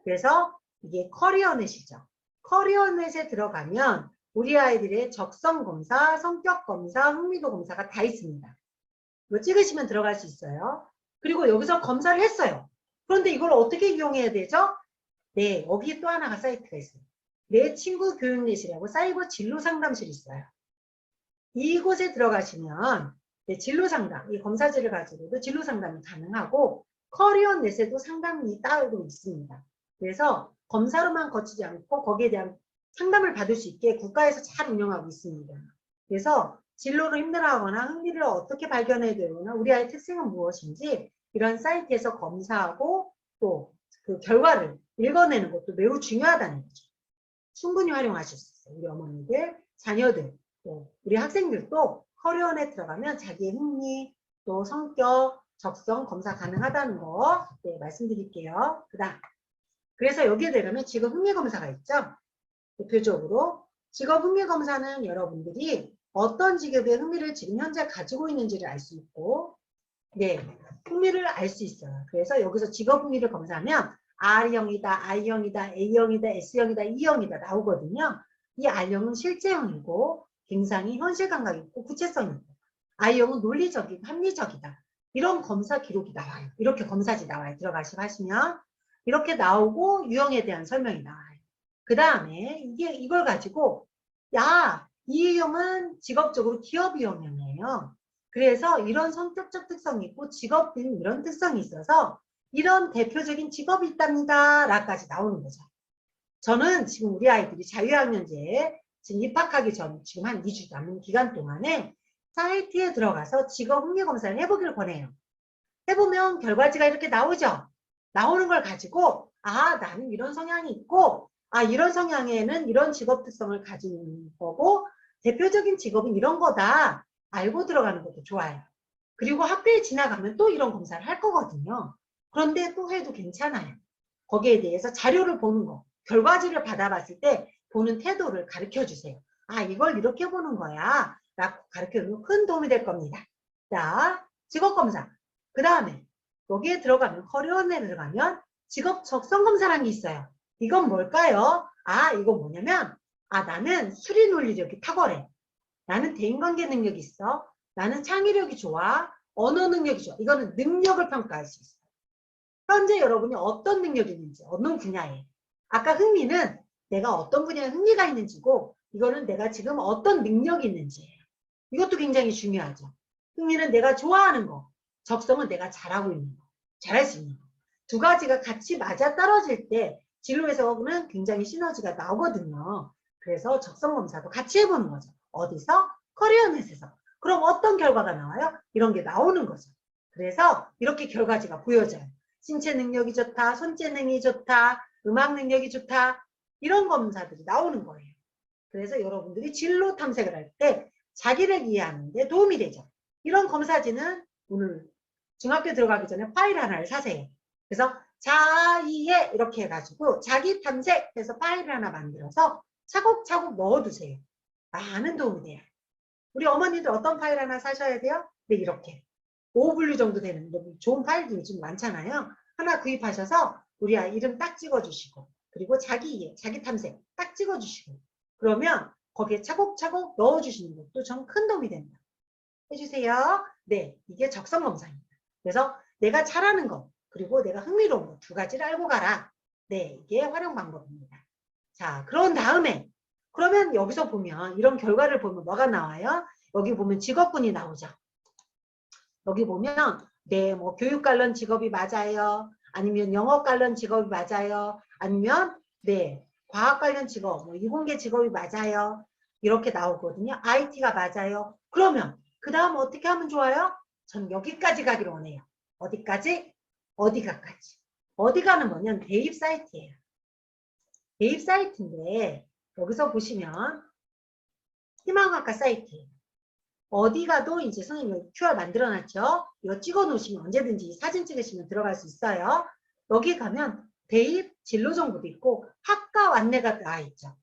A: 그래서 이게 커리어넷이죠. 커리어넷에 들어가면 우리 아이들의 적성 검사, 성격 검사, 흥미도 검사가 다 있습니다. 이거 찍으시면 들어갈 수 있어요. 그리고 여기서 검사를 했어요. 그런데 이걸 어떻게 이용해야 되죠? 네, 여기 또 하나가 사이트가 있어요. 내 친구 교육넷이라고 사이버 진로 상담실이 있어요. 이곳에 들어가시면 진로 상담, 이 검사지를 가지고도 진로 상담이 가능하고 커리어넷에도 상담이 따로 있습니다. 그래서 검사로만 거치지 않고 거기에 대한 상담을 받을 수 있게 국가에서 잘 운영하고 있습니다. 그래서 진로로 힘들어하거나 흥미를 어떻게 발견해야 되거나 우리 아이의 특성은 무엇인지 이런 사이트에서 검사하고 또 그 결과를 읽어내는 것도 매우 중요하다는 거죠. 충분히 활용하실 수 있어요. 우리 어머니들, 자녀들, 또 우리 학생들도 커리어넷 들어가면 자기의 흥미, 또 성격, 적성 검사 가능하다는 거 말씀드릴게요. 그다음 그래서 여기에 들어가면 직업 흥미 검사가 있죠. 대표적으로 직업 흥미 검사는 여러분들이 어떤 직업에 흥미를 지금 현재 가지고 있는지를 알 수 있고 흥미를 알 수 있어요. 그래서 여기서 직업 흥미를 검사하면 R형이다, I형이다, A형이다, S형이다, E형이다 나오거든요. 이 R형은 실제형이고 굉장히 현실 감각이 있고 구체성이 있고 I형은 논리적이고 합리적이다. 이런 검사 기록이 나와요. 이렇게 검사지 나와요. 들어가시고 하시면 이렇게 나오고 유형에 대한 설명이 나와요. 그 다음에 이걸 가지고 이 유형은 직업적으로 기업 유형이에요. 그래서 이런 성격적 특성이 있고 직업인 이런 특성이 있어서 이런 대표적인 직업이 있답니다. 라까지 나오는 거죠. 저는 지금 우리 아이들이 자유학년제에 지금 입학하기 전 지금 한 2주 남은 기간 동안에 사이트에 들어가서 직업 흥미 검사를 해보기를 권해요. 해보면 결과지가 이렇게 나오죠. 나오는 걸 가지고 나는 이런 성향이 있고 이런 성향에는 이런 직업 특성을 가진 거고 대표적인 직업은 이런 거다. 알고 들어가는 것도 좋아요. 그리고 학교에 지나가면 또 이런 검사를 할 거거든요. 그런데 또 해도 괜찮아요. 거기에 대해서 자료를 보는 거, 결과지를 받아봤을 때 보는 태도를 가르쳐 주세요. 이걸 이렇게 보는 거야. 라고 가르쳐 주면 큰 도움이 될 겁니다. 자, 직업검사. 그 다음에 여기에 들어가면 커리어넷에 들어가면 직업 적성 검사라는 게 있어요. 이건 뭘까요? 이건 뭐냐면 나는 수리 논리력이 탁월해. 나는 대인관계 능력이 있어. 나는 창의력이 좋아. 언어 능력이 좋아. 이거는 능력을 평가할 수 있어요. 현재 여러분이 어떤 능력이 있는지 어느 분야에. 아까 흥미는 내가 어떤 분야에 흥미가 있는지고 이거는 내가 지금 어떤 능력이 있는지예요. 이것도 굉장히 중요하죠. 흥미는 내가 좋아하는 거. 적성은 내가 잘하고 있는 거. 잘할 수 있는 거. 두 가지가 같이 맞아떨어질 때 진로에서는 굉장히 시너지가 나오거든요. 그래서 적성 검사도 같이 해보는 거죠. 어디서? 커리어넷에서. 그럼 어떤 결과가 나와요? 이런 게 나오는 거죠. 그래서 이렇게 결과지가 보여져요. 신체 능력이 좋다, 손재능이 좋다, 음악 능력이 좋다 이런 검사들이 나오는 거예요. 그래서 여러분들이 진로 탐색을 할 때 자기를 이해하는 데 도움이 되죠. 이런 검사지는 오늘 중학교 들어가기 전에 파일 하나를 사세요. 그래서 자의에 이렇게 해가지고 자기 탐색해서 파일을 하나 만들어서 차곡차곡 넣어두세요. 많은 도움이 돼요. 우리 어머니들 어떤 파일 하나 사셔야 돼요? 네, 이렇게 5분류 정도 되는 좋은 파일들이 좀 많잖아요. 하나 구입하셔서 우리 아이 이름 딱 찍어주시고, 그리고 자기 탐색 딱 찍어주시고, 그러면 거기에 차곡차곡 넣어주시는 것도 전 큰 도움이 됩니다. 해주세요. 네, 이게 적성 검사입니다. 그래서 내가 잘하는 거, 그리고 내가 흥미로운 거 두 가지를 알고 가라. 네, 이게 활용 방법입니다. 자, 그런 다음에 그러면 여기서 보면 이런 결과를 보면 뭐가 나와요? 여기 보면 직업군이 나오죠. 여기 보면 네, 뭐 교육 관련 직업이 맞아요. 아니면 영업 관련 직업이 맞아요. 아니면 네, 과학 관련 직업, 뭐 이공계 직업이 맞아요. 이렇게 나오거든요. IT가 맞아요. 그러면 그 다음 어떻게 하면 좋아요? 전 여기까지 가기로 원해요. 어디까지? 어디가까지. 어디가는 뭐냐면 대입 사이트예요. 대입 사이트인데 여기서 보시면 희망학과 사이트예요. 어디 가도 이제 선생님이 QR 만들어놨죠. 이거 찍어 놓으시면 언제든지 사진 찍으시면 들어갈 수 있어요. 여기 가면 대입 진로 정보도 있고 학과 안내가 나와 있죠.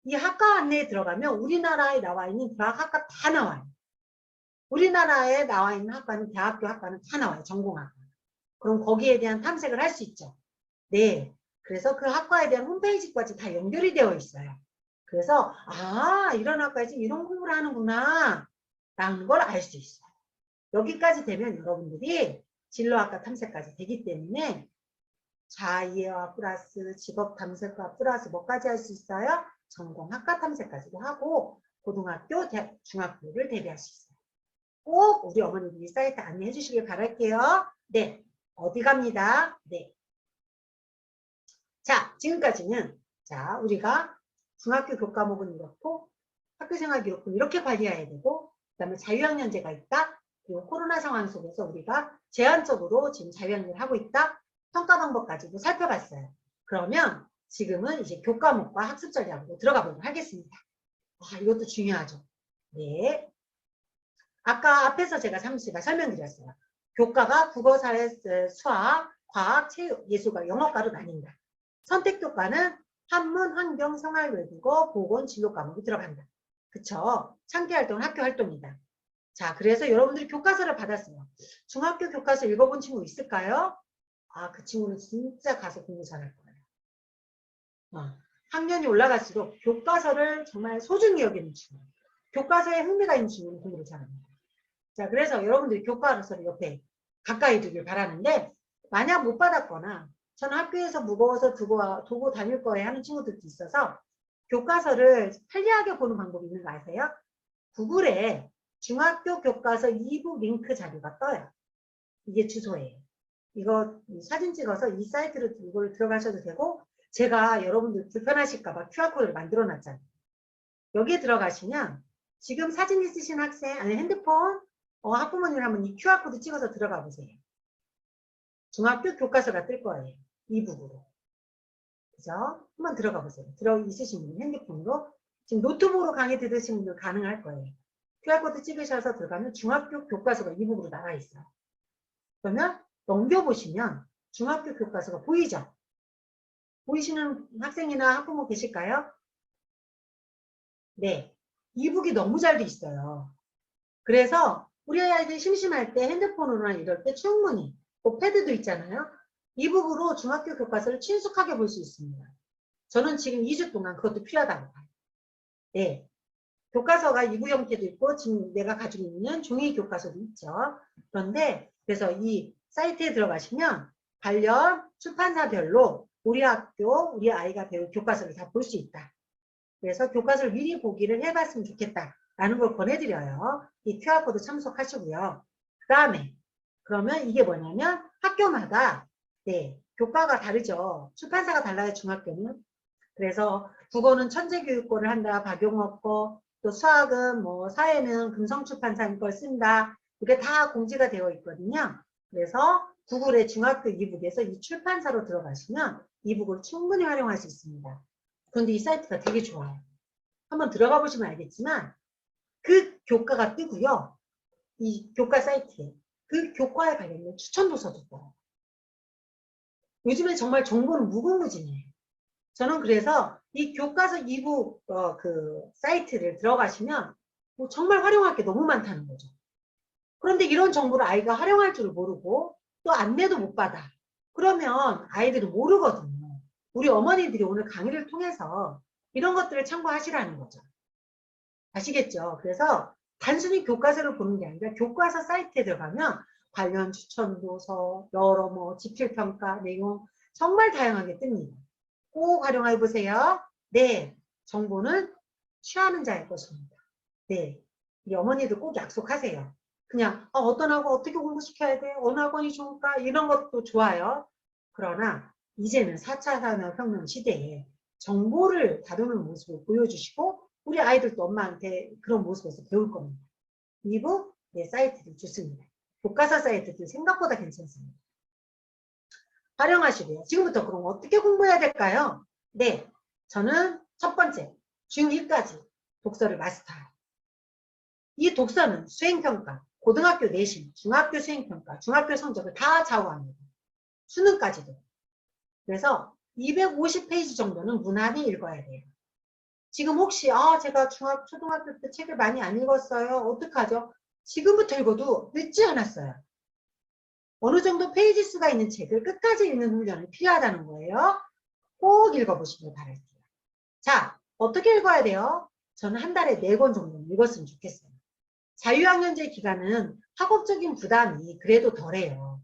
A: 이 학과 안내에 들어가면 우리나라에 나와 있는 대학 학과 다 나와요. 우리나라에 나와 있는 학과는 대학교 학과는 다 나와요. 전공학과. 그럼 거기에 대한 탐색을 할 수 있죠. 네. 그래서 그 학과에 대한 홈페이지까지 다 연결이 되어 있어요. 그래서 아, 이런 학과에서 이런 공부를 하는구나 라는 걸 알 수 있어요. 여기까지 되면 여러분들이 진로학과 탐색까지 되기 때문에 자이해와 플러스 직업 탐색과 플러스 뭐까지 할 수 있어요? 전공 학과 탐색까지도 하고 고등학교, 중학교를 대비할 수 있어요. 꼭 우리 어머니들이 사이트 안내해 주시길 바랄게요. 네, 어디 갑니다. 네. 자, 지금까지는 자 우리가 중학교 교과목은 이렇고 학교생활 기록부는 이렇게 관리해야 되고 그 다음에 자유학년제가 있다. 그리고 코로나 상황 속에서 우리가 제한적으로 지금 자유학년을 하고 있다. 평가 방법까지도 살펴봤어요. 그러면 지금은 이제 교과목과 학습 전략으로 들어가 보도록 하겠습니다. 아, 이것도 중요하죠. 네. 아까 앞에서 제가 잠시 설명드렸어요. 교과가 국어, 사회, 수학, 과학, 체육, 예술과 영어과로 나뉜다. 선택교과는 한문, 환경, 생활, 외국어, 보건, 진로 과목이 들어간다. 그쵸? 창기활동은 학교활동이다. 자, 그래서 여러분들이 교과서를 받았어요. 중학교 교과서 읽어본 친구 있을까요? 아, 그 친구는 진짜 가서 공부 잘할 거예요. 학년이 올라갈수록 교과서를 정말 소중히 여기는 친구. 교과서에 흥미가 있는 친구는 공부를 잘합니다. 자, 그래서 여러분들이 교과서를 옆에 가까이 두길 바라는데 만약 못 받았거나 저는 학교에서 무거워서 두고 다닐 거예요 하는 친구들도 있어서 교과서를 편리하게 보는 방법이 있는 거 아세요? 구글에 중학교 교과서 2부 링크 자료가 떠요. 이게 주소예요. 이거 사진 찍어서 이 사이트로 이걸 들어가셔도 되고 제가 여러분들 불편하실까봐 QR코드를 만들어 놨잖아요. 여기에 들어가시면 지금 사진 있으신 학생 아니 핸드폰 학부모님 한번 이 QR코드 찍어서 들어가 보세요. 중학교 교과서가 뜰 거예요. 이북으로. 그죠? 한번 들어가 보세요. 있으신 분은 핸드폰으로. 지금 노트북으로 강의 들으신 분들 가능할 거예요. QR코드 찍으셔서 들어가면 중학교 교과서가 이북으로 나와 있어요. 그러면 넘겨보시면 중학교 교과서가 보이죠? 보이시는 학생이나 학부모 계실까요? 네. 이북이 너무 잘 돼 있어요. 그래서 우리 아이들 심심할 때 핸드폰으로나 이럴 때 충분히 패드도 있잖아요. 이북으로 중학교 교과서를 친숙하게 볼 수 있습니다. 저는 지금 2주 동안 그것도 필요하다고 봐요. 네. 교과서가 2구 형태도 있고 지금 내가 가지고 있는 종이 교과서도 있죠. 그런데 그래서 이 사이트에 들어가시면 관련 출판사별로 우리 학교, 우리 아이가 배울 교과서를 다 볼 수 있다. 그래서 교과서를 미리 보기를 해봤으면 좋겠다라는 걸 권해드려요. 이 QR코드 참석하시고요. 그 다음에 그러면 이게 뭐냐면 학교마다 네, 교과가 다르죠. 출판사가 달라요, 중학교는. 그래서 국어는 천재교육고를 한다, 박용업 거, 또 수학은 뭐 사회는 금성출판사 걸 쓴다. 이게 다 공지가 되어 있거든요. 그래서 구글의 중학교 이북에서 이 출판사로 들어가시면 이북을 충분히 활용할 수 있습니다. 그런데 이 사이트가 되게 좋아요. 한번 들어가 보시면 알겠지만 그 교과가 뜨고요. 이 교과 사이트에 그 교과에 관련된 추천 도서도 떠요. 요즘에 정말 정보는 무궁무진해요. 저는 그래서 이 교과서 이북 그 사이트를 들어가시면 뭐 정말 활용할 게 너무 많다는 거죠. 그런데 이런 정보를 아이가 활용할 줄 모르고 또 안내도 못 받아. 그러면 아이들은 모르거든요. 우리 어머니들이 오늘 강의를 통해서 이런 것들을 참고하시라는 거죠. 아시겠죠? 그래서 단순히 교과서를 보는 게 아니라 교과서 사이트에 들어가면 관련 추천 도서, 여러 뭐 지필평가 내용 정말 다양하게 뜹니다. 꼭 활용해 보세요. 네, 정보는 취하는 자의 것입니다. 네, 우리 어머니도 꼭 약속하세요. 그냥 어떤 학원 어떻게 공부시켜야 돼? 어느 학원이 좋을까? 이런 것도 좋아요. 그러나 이제는 4차 산업혁명 시대에 정보를 다루는 모습을 보여주시고 우리 아이들도 엄마한테 그런 모습에서 배울 겁니다. 이북 네, 사이트도 좋습니다. 교과서 사이트도 생각보다 괜찮습니다. 활용하시고요. 지금부터 그럼 어떻게 공부해야 될까요? 네, 저는 첫 번째 중1까지 독서를 마스터해요. 이 독서는 수행평가, 고등학교 내신, 중학교 수행평가, 중학교 성적을 다 좌우합니다. 수능까지도. 그래서 250페이지 정도는 무난히 읽어야 돼요. 지금 혹시 제가 초등학교 때 책을 많이 안 읽었어요. 어떡하죠? 지금부터 읽어도 늦지 않았어요. 어느 정도 페이지 수가 있는 책을 끝까지 읽는 훈련이 필요하다는 거예요. 꼭 읽어보시길 바랄게요. 자, 어떻게 읽어야 돼요? 저는 한 달에 4권 정도 읽었으면 좋겠어요. 자유학년제 기간은 학업적인 부담이 그래도 덜해요.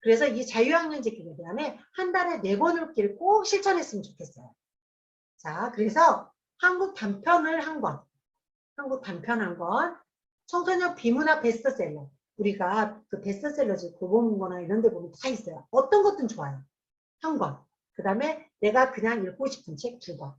A: 그래서 이 자유학년제 기간에 한 달에 4권 읽기를 꼭 실천했으면 좋겠어요. 자, 그래서 한국 단편을 한 권, 한국 단편 한 권, 청소년 비문학 베스트셀러. 우리가 그 베스트셀러지 교보문고나 이런 데 보면 다 있어요. 어떤 것든 좋아요. 한 권. 그 다음에 내가 그냥 읽고 싶은 책 2권.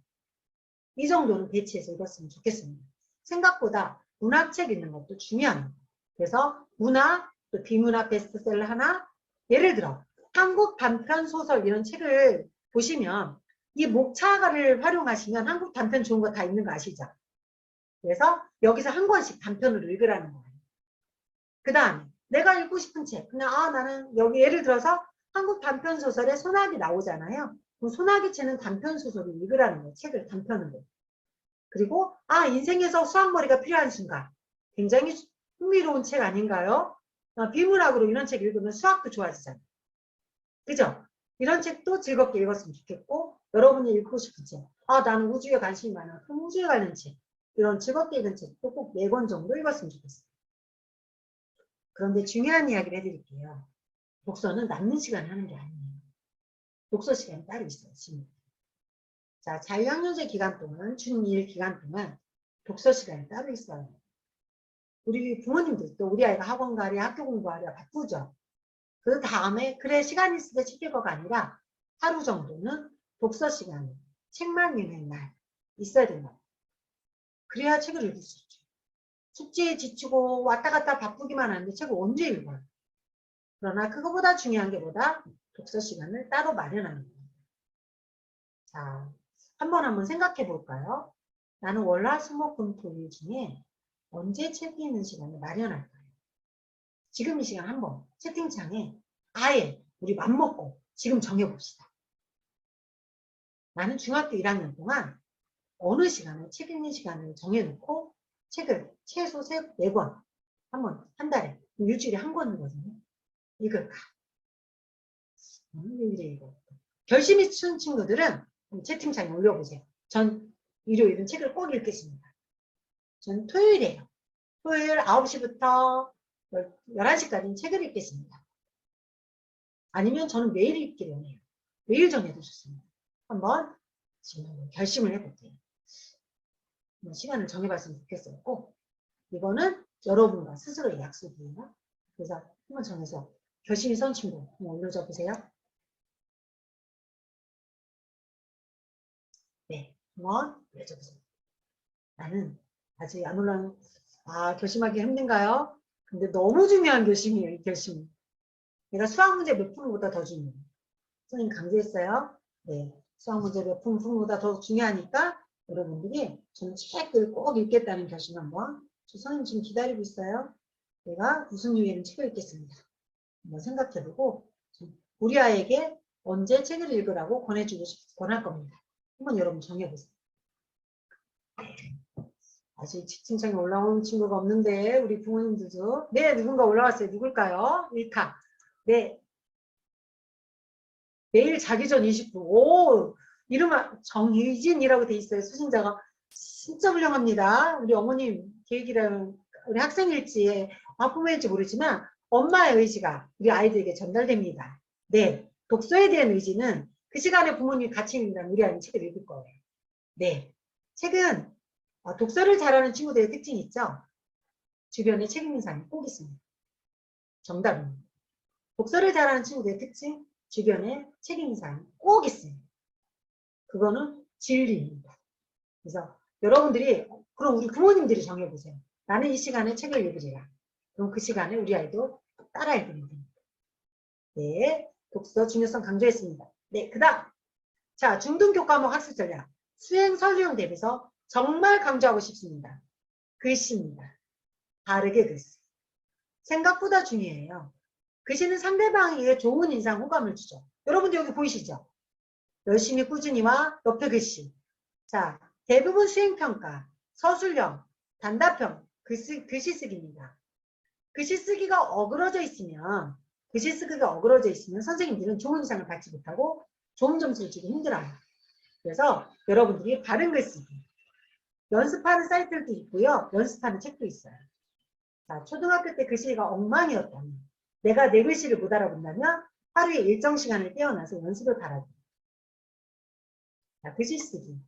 A: 이 정도는 배치해서 읽었으면 좋겠습니다. 생각보다 문학책 읽는 것도 중요합니다. 그래서 문학, 또 비문학 베스트셀러 하나, 예를 들어 한국 단편 소설 이런 책을 보시면 이 목차를 활용하시면 한국 단편 좋은 거 다 있는 거 아시죠? 그래서 여기서 한 권씩 단편으로 읽으라는 거예요. 그 다음에 내가 읽고 싶은 책, 그냥 나는 여기 예를 들어서 한국 단편 소설에 소나기 나오잖아요. 그럼 소나기 책은 단편 소설을 읽으라는 거예요. 책을 단편으로. 그리고 인생에서 수학머리가 필요한 순간. 굉장히 흥미로운 책 아닌가요? 비문학으로 이런 책 읽으면 수학도 좋아지잖아요. 그죠? 이런 책도 즐겁게 읽었으면 좋겠고 여러분이 읽고 싶은 책. 나는 우주에 관심이 많아. 그럼 우주에 관련 책. 이런 즐겁게 읽은 책도 꼭 4권 정도 읽었으면 좋겠어요. 그런데 중요한 이야기를 해드릴게요. 독서는 남는 시간에 하는 게 아니에요. 독서 시간이 따로 있어요. 지금. 자, 자유학년제 기간 동안, 중1 기간 동안 독서 시간이 따로 있어요. 우리 부모님들도 우리 아이가 학원 가랴 학교 공부하랴 바쁘죠. 그 다음에 그래 시간 있을 때 책 읽어가 아니라 하루 정도는 독서 시간이 책만 읽는 날 있어야 된다. 그래야 책을 읽을 수 있죠. 숙제에 지치고 왔다 갔다 바쁘기만 하는데 책을 언제 읽어요? 그러나 그거보다 중요한 게 뭐다? 독서 시간을 따로 마련하는 거예요. 자, 한번 생각해 볼까요? 나는 월화수목금토일 중에 언제 책 읽는 시간을 마련할까요? 지금 이 시간 한번 채팅창에 아예 우리 맘먹고 지금 정해봅시다. 나는 중학교 1학년 동안 어느 시간에 책 읽는 시간을 정해놓고 책을 최소 4권 한번 한 달에 일주일에 한 권이거든요. 읽을까? 일주일에 읽어. 결심이 춘 친구들은 채팅창에 올려보세요. 전 일요일은 책을 꼭 읽겠습니다. 전 토요일이에요. 토요일 9시부터 11시까지는 책을 읽겠습니다. 아니면 저는 매일 읽기로 해요. 매일 정해도 좋습니다. 한번 지금 결심을 해볼게요. 시간을 정해봤으면 좋겠어요. 꼭. 이거는 여러분과 스스로의 약속이에요. 그래서 한번 정해서 결심이 선 친구 한번 올려줘 보세요. 네, 한번 올려줘 보세요. 나는 아직 안 올라온, 결심하기 힘든가요? 근데 너무 중요한 결심이에요, 이 결심. 내가 수학 문제 몇 푼보다 더 중요해요. 선생님 강조했어요. 네, 수학 문제 몇 푼보다 더 중요하니까 여러분들이 저는 책을 꼭 읽겠다는 결심 한번. 저 선생님 지금 기다리고 있어요. 내가 무슨 유의는 책을 읽겠습니다. 한번 생각해보고 우리 아이에게 언제 책을 읽으라고 권할 겁니다. 한번 여러분 정해보세요. 아직 채팅창에 올라온 친구가 없는데 우리 부모님들도 네 누군가 올라왔어요. 누굴까요? 일타. 네. 내일 자기 전 20분. 오 이름 정유진이라고 돼 있어요. 수신자가 진짜 훌륭합니다. 우리 어머님 계획이라는 우리 학생일지 부모일지 모르지만 엄마의 의지가 우리 아이들에게 전달됩니다. 네. 독서에 대한 의지는 그 시간에 부모님이 같이 읽는다면 우리 아이는 책을 읽을 거예요. 네. 책은 독서를 잘하는 친구들의 특징이 있죠. 주변에 책 읽는 사람이 꼭 있습니다. 정답입니다. 독서를 잘하는 친구들의 특징, 주변에 책 읽는 사람이 꼭 있습니다. 그거는 진리입니다. 그래서 여러분들이 그럼 우리 부모님들이 정해보세요. 나는 이 시간에 책을 읽으리라. 그럼 그 시간에 우리 아이도 따라 읽으면 됩니다. 네, 독서 중요성 강조했습니다. 네, 그 다음 자 중등교과목 학습 전략 수행 설명 대비서 정말 강조하고 싶습니다. 글씨입니다. 바르게 글씨. 생각보다 중요해요. 글씨는 상대방에게 좋은 인상 호감을 주죠. 여러분들 여기 보이시죠? 열심히 꾸준히와 옆에 글씨. 자, 대부분 수행평가, 서술형, 단답형, 글씨 쓰기입니다. 글씨 쓰기가 어그러져 있으면 선생님들은 좋은 인상을 받지 못하고 좋은 점수를 주기 힘들어요. 그래서 여러분들이 바른 글쓰기 연습하는 사이트도 있고요. 연습하는 책도 있어요. 자, 초등학교 때 글씨가 엉망이었다면 내가 내 글씨를 못 알아본다면 하루에 일정 시간을 떼어놔서 연습을 바라기. 자, 글씨 쓰기.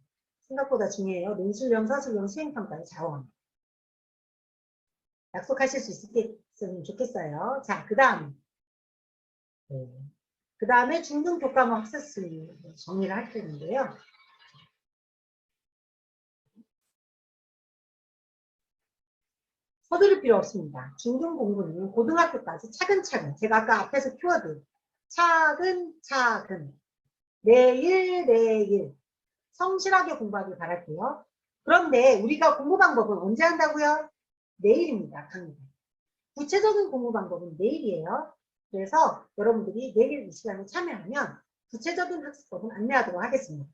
A: 생각보다 중요해요. 논술형, 서술형, 수행평가의 자원. 약속하실 수 있으면 좋겠어요. 자, 그 다음. 네. 그 다음에 중등교과목 학습 정리를 할 텐데요. 서두를 필요 없습니다. 중등 공부는 고등학교까지 차근차근, 제가 아까 앞에서 키워드, 차근차근, 내일, 성실하게 공부하길 바랄게요. 그런데 우리가 공부 방법은 언제 한다고요? 내일입니다. 강의. 구체적인 공부 방법은 내일이에요. 그래서 여러분들이 내일 이 시간에 참여하면 구체적인 학습법은 안내하도록 하겠습니다.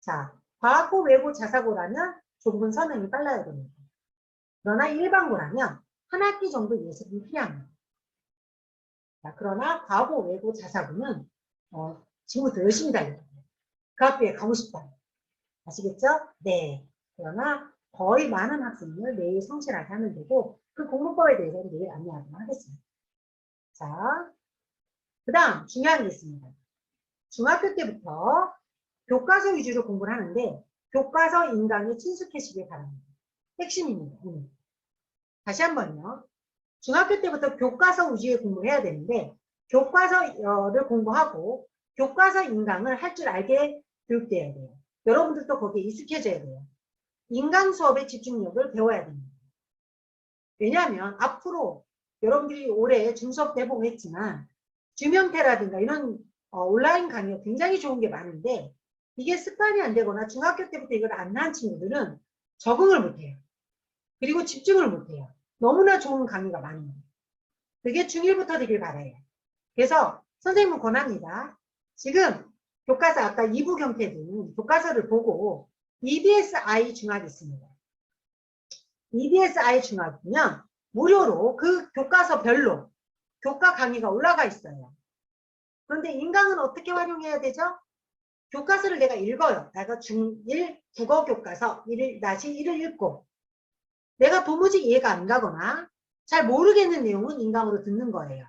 A: 자, 과학고, 외고, 자사고라면 조금은 선행이 빨라야 됩니다. 그러나 일반고라면 한 학기 정도 예습이 필요합니다. 자, 그러나 과고, 외고, 자사고는 지금부터 열심히 달려야 돼요. 그 학교에 가고 싶다. 아시겠죠? 네. 그러나 거의 많은 학생을 내일 성실하게 하면 되고 그 공부법에 대해서는 내일 안내하도록 하겠습니다. 자, 그 다음 중요한 게 있습니다. 중학교 때부터 교과서 위주로 공부를 하는데 교과서 인강에 친숙해지길 바랍니다. 핵심입니다. 다시 한번요. 중학교 때부터 교과서 위주의 공부를 해야 되는데 교과서를 공부하고 교과서 인강을 할 줄 알게 교육돼야 돼요. 여러분들도 거기에 익숙해져야 돼요. 인강 수업의 집중력을 배워야 됩니다. 왜냐하면 앞으로 여러분들이 올해 중수업 대봉했지만 주면패라든가 이런 온라인 강의가 굉장히 좋은 게 많은데 이게 습관이 안 되거나 중학교 때부터 이걸 안 나은 친구들은 적응을 못해요. 그리고 집중을 못해요. 너무나 좋은 강의가 많아요. 그게 중1부터 되길 바라요. 그래서 선생님은 권합니다. 지금 교과서 아까 2부 경태는 교과서를 보고 EBS-I 중학이 있습니다. EBS-I 중학이면 무료로 그 교과서별로 교과 강의가 올라가 있어요. 그런데 인강은 어떻게 활용해야 되죠? 교과서를 내가 읽어요. 내가 중1 국어 교과서 1-1을 읽고 내가 도무지 이해가 안 가거나 잘 모르겠는 내용은 인강으로 듣는 거예요.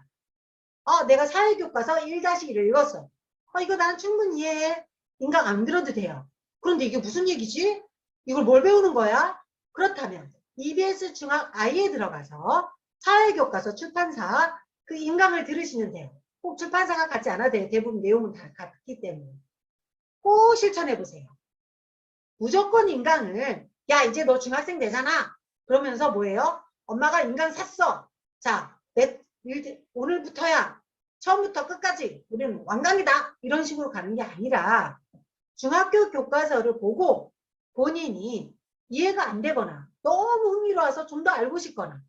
A: 내가 사회교과서 1-1을 읽었어. 이거 난 충분히 이해해. 인강 안 들어도 돼요. 그런데 이게 무슨 얘기지? 이걸 뭘 배우는 거야? 그렇다면 EBS 중학 I에 들어가서 사회교과서 출판사 그 인강을 들으시면 돼요. 꼭 출판사가 같지 않아도 돼요. 대부분 내용은 다 같기 때문에. 꼭 실천해보세요. 무조건 인강을 야 이제 너 중학생 되잖아. 그러면서 뭐예요? 엄마가 인강 샀어. 자, 오늘부터야. 처음부터 끝까지 우리는 완강이다. 이런 식으로 가는 게 아니라 중학교 교과서를 보고 본인이 이해가 안 되거나 너무 흥미로워서 좀 더 알고 싶거나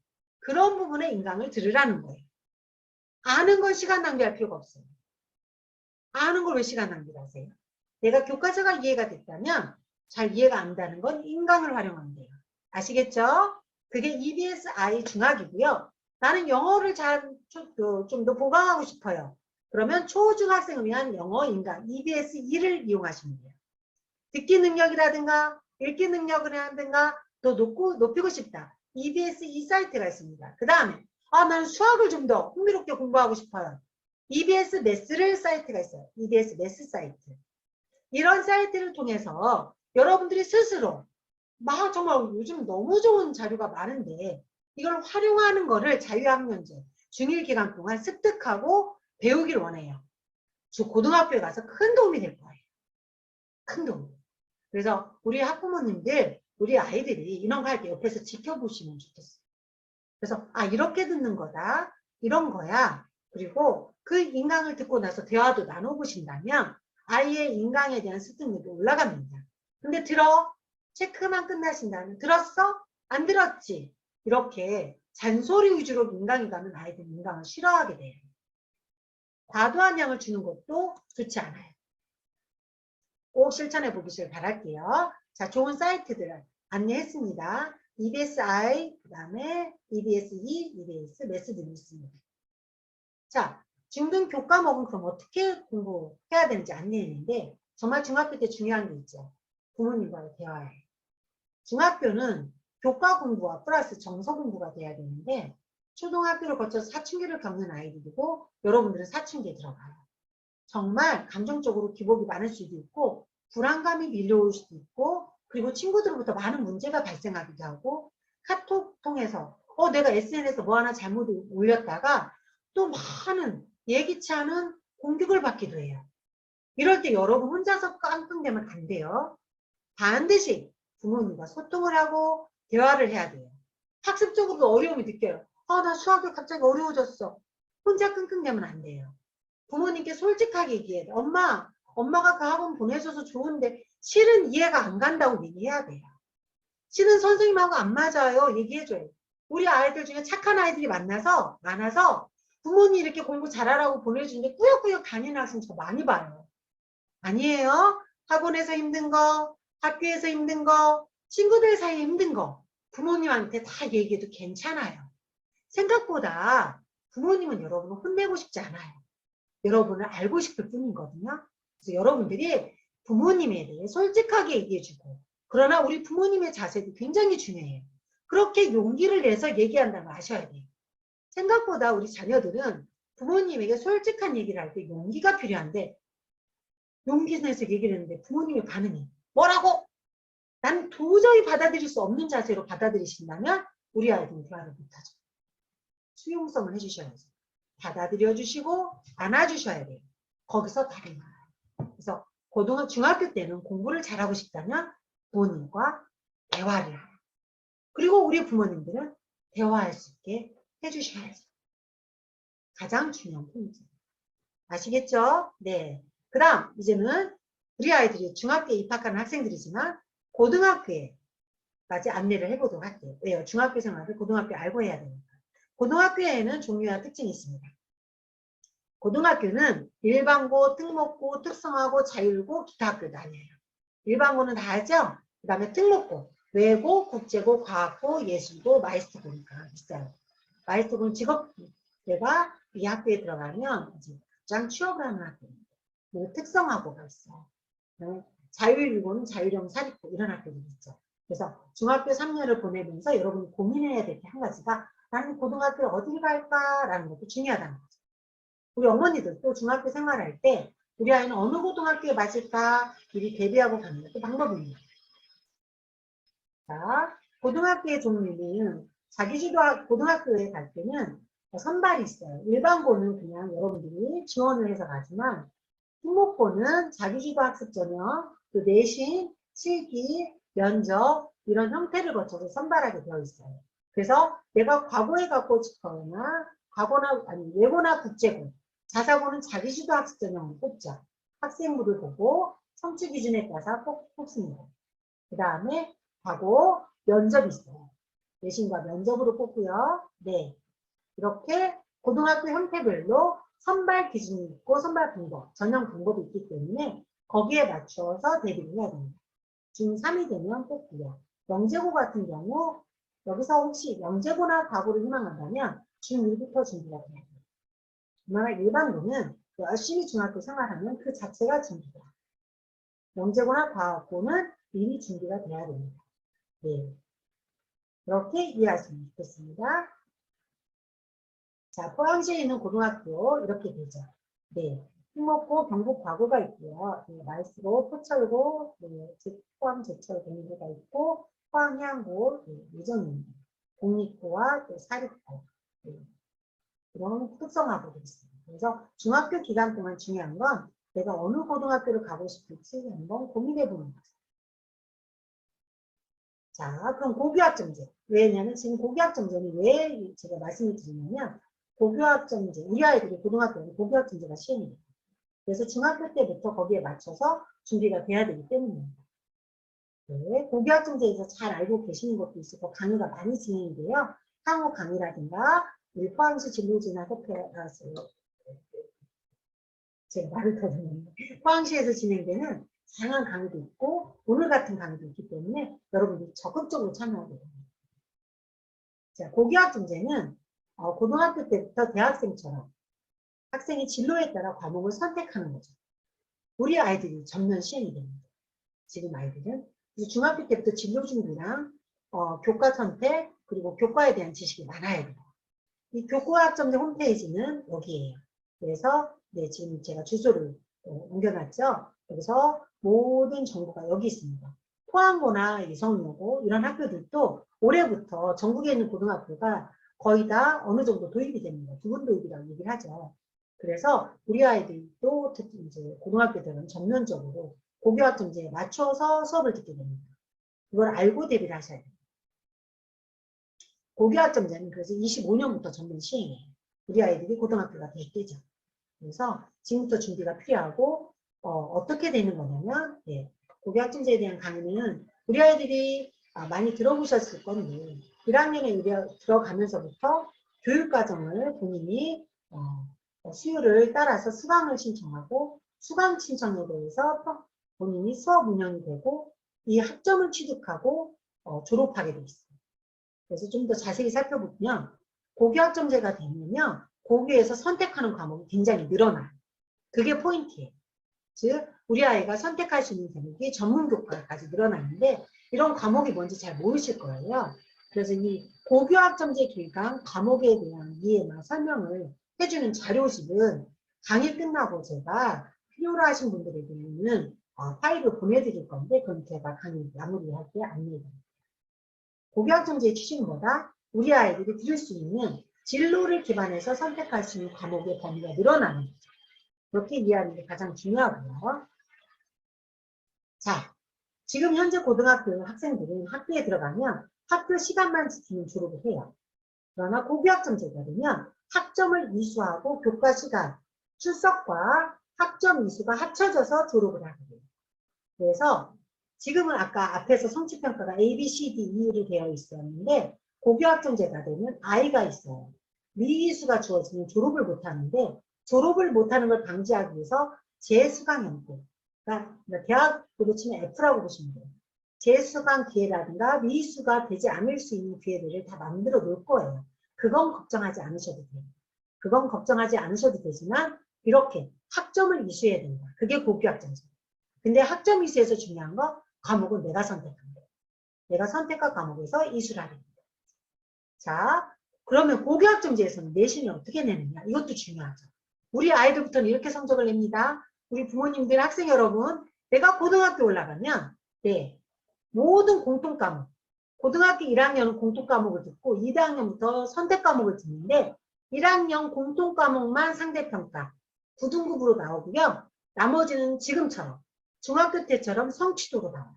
A: 그런 부분에 인강을 들으라는 거예요. 아는 건 시간 낭비할 필요가 없어요. 아는 걸 왜 시간 낭비를 하세요? 내가 교과서가 이해가 됐다면 잘 이해가 안 된다는 건 인강을 활용하면 돼요. 아시겠죠? 그게 EBS-I 중학이고요. 나는 영어를 좀 더 보강하고 싶어요. 그러면 초중학생을 위한 영어 인강 EBS-2를 이용하시면 돼요. 듣기 능력이라든가 읽기 능력을 하든가 더 높이고 싶다. EBS-2 사이트가 있습니다. 그 다음에 나는 수학을 좀 더 흥미롭게 공부하고 싶어요. EBS 매스를 사이트가 있어요. EBS 매스 사이트. 이런 사이트를 통해서 여러분들이 스스로 정말 요즘 너무 좋은 자료가 많은데 이걸 활용하는 거를 자유학년제 중1 기간 동안 습득하고 배우길 원해요. 고등학교에 가서 큰 도움이 될 거예요. 큰 도움. 그래서 우리 학부모님들, 우리 아이들이 이런 거 할 때 옆에서 지켜보시면 좋겠어요. 그래서 이렇게 듣는 거다. 이런 거야. 그리고 그 인강을 듣고 나서 대화도 나눠보신다면 아이의 인강에 대한 습득력이 올라갑니다. 근데 체크만 끝나신다면 들었어? 안 들었지? 이렇게 잔소리 위주로 인강이 가면 아이들은 인강을 싫어하게 돼요. 과도한 양을 주는 것도 좋지 않아요. 꼭 실천해 보시길 바랄게요. 자, 좋은 사이트들을 안내했습니다. EBS-I, 그 다음에 EBS-2, EBS, 매스들이 있습니다. 자, 중등 교과목은 그럼 어떻게 공부해야 되는지 안내했는데 정말 중학교 때 중요한 게 있죠. 부모님과의 대화예요. 중학교는 교과 공부와 플러스 정서 공부가 돼야 되는데 초등학교를 거쳐서 사춘기를 겪는 아이들이고 여러분들은 사춘기에 들어가요. 정말 감정적으로 기복이 많을 수도 있고 불안감이 밀려올 수도 있고 그리고 친구들로부터 많은 문제가 발생하기도 하고 카톡 통해서 내가 SNS에 뭐 하나 잘못 올렸다가 또 많은 예기치 않은 공격을 받기도 해요. 이럴 때 여러분 혼자서 깡통되면 안 돼요. 반드시 부모님과 소통을 하고 대화를 해야 돼요. 학습적으로도 어려움이 느껴요. 나 수학이 갑자기 어려워졌어. 혼자 끙끙대면 안 돼요. 부모님께 솔직하게 얘기해야 돼요. 엄마가 그 학원 보내줘서 좋은데 실은 이해가 안 간다고 얘기해야 돼요. 실은 선생님하고 안 맞아요. 얘기해줘요. 우리 아이들 중에 착한 아이들이 많아서 부모님 이렇게 공부 잘하라고 보내주는데 꾸역꾸역 다니는 학생 저 많이 봐요. 아니에요. 학원에서 힘든 거, 학교에서 힘든 거, 친구들 사이에 힘든 거 부모님한테 다 얘기해도 괜찮아요. 생각보다 부모님은 여러분을 혼내고 싶지 않아요. 여러분을 알고 싶을 뿐이거든요. 그래서 여러분들이 부모님에 대해 솔직하게 얘기해주고 그러나 우리 부모님의 자세도 굉장히 중요해요. 그렇게 용기를 내서 얘기한다는 걸 아셔야 돼요. 생각보다 우리 자녀들은 부모님에게 솔직한 얘기를 할 때 용기가 필요한데 용기 내서 얘기를 했는데 부모님의 반응이 뭐라고? 난 도저히 받아들일 수 없는 자세로 받아들이신다면 우리 아이들은 대화를 못하죠. 수용성을 해주셔야죠. 받아들여 주시고 안아주셔야 돼요. 거기서 답이 나와요. 그래서 중학교 때는 공부를 잘하고 싶다면 부모님과 대화를 해요. 그리고 우리 부모님들은 대화할 수 있게 해주셔야죠. 가장 중요한 포인트. 아시겠죠? 네. 그 다음 이제는 우리 아이들이 중학교에 입학하는 학생들이지만 고등학교에까지 안내를 해보도록 할게요. 왜요? 중학교 생활을 고등학교에 알고 해야 되니까. 고등학교에는 종류와 특징이 있습니다. 고등학교는 일반고, 특목고, 특성화고, 자율고, 기타학교 나뉘어요. 일반고는 다 알죠? 그 다음에 특목고, 외고, 국제고, 과학고, 예술고, 마이스터고니까 있어요. 마이스터고는 직업대가 이 학교에 들어가면 이제 직장 취업을 하는 학교입니다. 그리고 특성화고가 있어요. 자율고는 자율형 사립고 이런 학교들이 있죠. 그래서 중학교 3년을 보내면서 여러분이 고민해야 될 게 한 가지가 나는 고등학교 어딜 갈까라는 것도 중요하다는 거죠. 우리 어머니들 또 중학교 생활할 때 우리 아이는 어느 고등학교에 맞을까 미리 대비하고 가는 것도 방법입니다. 자, 고등학교의 종류는 고등학교에 갈 때는 선발이 있어요. 일반고는 그냥 여러분들이 지원을 해서 가지만 특목고는 자기주도 학습 전형, 그 내신, 실기, 면접 이런 형태를 거쳐서 선발하게 되어 있어요. 그래서 내가 과거에 갖고 싶거나 외고나 국제고, 자사고는 자기주도 학습 전형을 뽑죠. 학생부를 보고 성취 기준에 따라서 꼭 뽑습니다. 그 다음에 과거 면접이 있어요. 내신과 면접으로 뽑고요. 네. 이렇게 고등학교 형태별로 선발 기준이 있고 선발 방법, 전형 방법이 있기 때문에 거기에 맞춰서 대비를 해야 됩니다. 중3이 되면 뽑고요. 영재고 같은 경우 여기서 혹시 영재고나 과고를 희망한다면 중1부터 준비가 돼야 돼요. 그러나 일반고는 열심히 중학교 생활하면 그 자체가 준비다. 영재고나 과고는 미리 준비가 돼야 됩니다. 네. 이렇게 이해하시면 좋겠습니다. 자, 포항시에 있는 고등학교 이렇게 되죠. 네. 흥목고, 경북 과고가 있고요. 네, 말수고, 포철고, 네, 포항 제철 공고가 있고, 포항 해양고, 네, 예정입니다. 공립고와 또 사립고, 네, 이런 특성화고도 있습니다. 그래서 중학교 기간 동안 중요한 건 내가 어느 고등학교를 가고 싶을지 한번 고민해 보는 거죠. 자, 그럼 고교학점제. 왜냐면 지금 고교학점제는 왜 제가 말씀을 드리냐면 고교학점제, 우리 아이들이 고등학교는 고교학점제가 시행이 돼요. 그래서 중학교 때부터 거기에 맞춰서 준비가 돼야 되기 때문입니다. 네, 고교학점제에서 잘 알고 계시는 것도 있고 강의가 많이 진행돼요. 향후 강의라든가 우리 포항시 진로진학 협회 제가 말을 더듬었네. 포항시에서 진행되는 다양한 강의도 있고 오늘 같은 강의도 있기 때문에 여러분들이 적극적으로 참여하게 됩니다. 자, 고교학점제는 고등학교 때부터 대학생처럼 학생이 진로에 따라 과목을 선택하는 거죠. 우리 아이들이 전면 시행이 됩니다. 지금 아이들은. 그래서 중학교 때부터 진로 준비랑 교과 선택 그리고 교과에 대한 지식이 많아야 돼요. 이 교과학점제 홈페이지는 여기에요. 그래서 네, 지금 제가 주소를 옮겨놨죠. 그래서 모든 정보가 여기 있습니다. 포항고나 이성여고 이런 학교들도 올해부터 전국에 있는 고등학교가 거의 다 어느 정도 도입이 됩니다. 부분 도입이라고 얘기를 하죠. 그래서 우리 아이들도 특히 이제 고등학교들은 전면적으로 고교학점제에 맞춰서 수업을 듣게 됩니다. 그걸 알고 대비를 하셔야 돼요. 고교학점제는 그래서 25년부터 전면 시행해요. 우리 아이들이 고등학교가 될 때죠. 그래서 지금부터 준비가 필요하고 어떻게 되는 거냐면 네, 고교학점제에 대한 강의는 우리 아이들이 많이 들어보셨을 건데 1학년에 들어가면서부터 교육과정을 본인이 수요를 따라서 수강을 신청하고 수강 신청에 대해서 본인이 수업 운영이 되고 이 학점을 취득하고 졸업하게 돼 있어요. 그래서 좀 더 자세히 살펴보면 고교학점제가 되면요. 고교에서 선택하는 과목이 굉장히 늘어나요. 그게 포인트예요. 즉 우리 아이가 선택할 수 있는 과목이 전문교과까지 늘어나는데 이런 과목이 뭔지 잘 모르실 거예요. 그래서 이 고교학점제 기간 과목에 대한 이해나 설명을 해주는 자료집은 강의 끝나고 제가 필요로 하신 분들에게는 파일을 보내드릴 건데 그건 제가 강의 마무리할 때 안내해드립니다. 고교학점제의 취지는 뭐다? 우리 아이들이 들을 수 있는 진로를 기반해서 선택할 수 있는 과목의 범위가 늘어나는 거죠. 그렇게 이해하는 게 가장 중요하고요. 자, 지금 현재 고등학교 학생들은 학교에 들어가면 학교 시간만 지키면 졸업을 해요. 그러나 고교학점제가 되면 학점을 이수하고 교과 시간, 출석과 학점 이수가 합쳐져서 졸업을 하게 돼요. 그래서 지금은 아까 앞에서 성취평가가 A, B, C, D, E로 되어 있었는데 고교학점제가 되면 I가 있어요. 미이수가 주어지면 졸업을 못하는데 졸업을 못하는 걸 방지하기 위해서 재수강 형태, 그러니까 대학으로 치면 F라고 보시면 돼요. 재수강 기회라든가 미이수가 되지 않을 수 있는 기회들을 다 만들어 놓을 거예요. 그건 걱정하지 않으셔도 돼요. 그건 걱정하지 않으셔도 되지만 이렇게 학점을 이수해야 된다. 그게 고교학점제. 근데 학점 이수에서 중요한 거 과목은 내가 선택한다. 내가 선택한 과목에서 이수를 하게 됩니다. 자, 그러면 고교학점제에서는 내신을 어떻게 내느냐? 이것도 중요하죠. 우리 아이들부터는 이렇게 성적을 냅니다. 우리 부모님들, 학생 여러분, 내가 고등학교 올라가면 네, 모든 공통과목, 고등학교 1학년은 공통과목을 듣고 2학년부터 선택과목을 듣는데 1학년 공통과목만 상대평가 9등급으로 나오고요. 나머지는 지금처럼 중학교 때처럼 성취도로 나와요.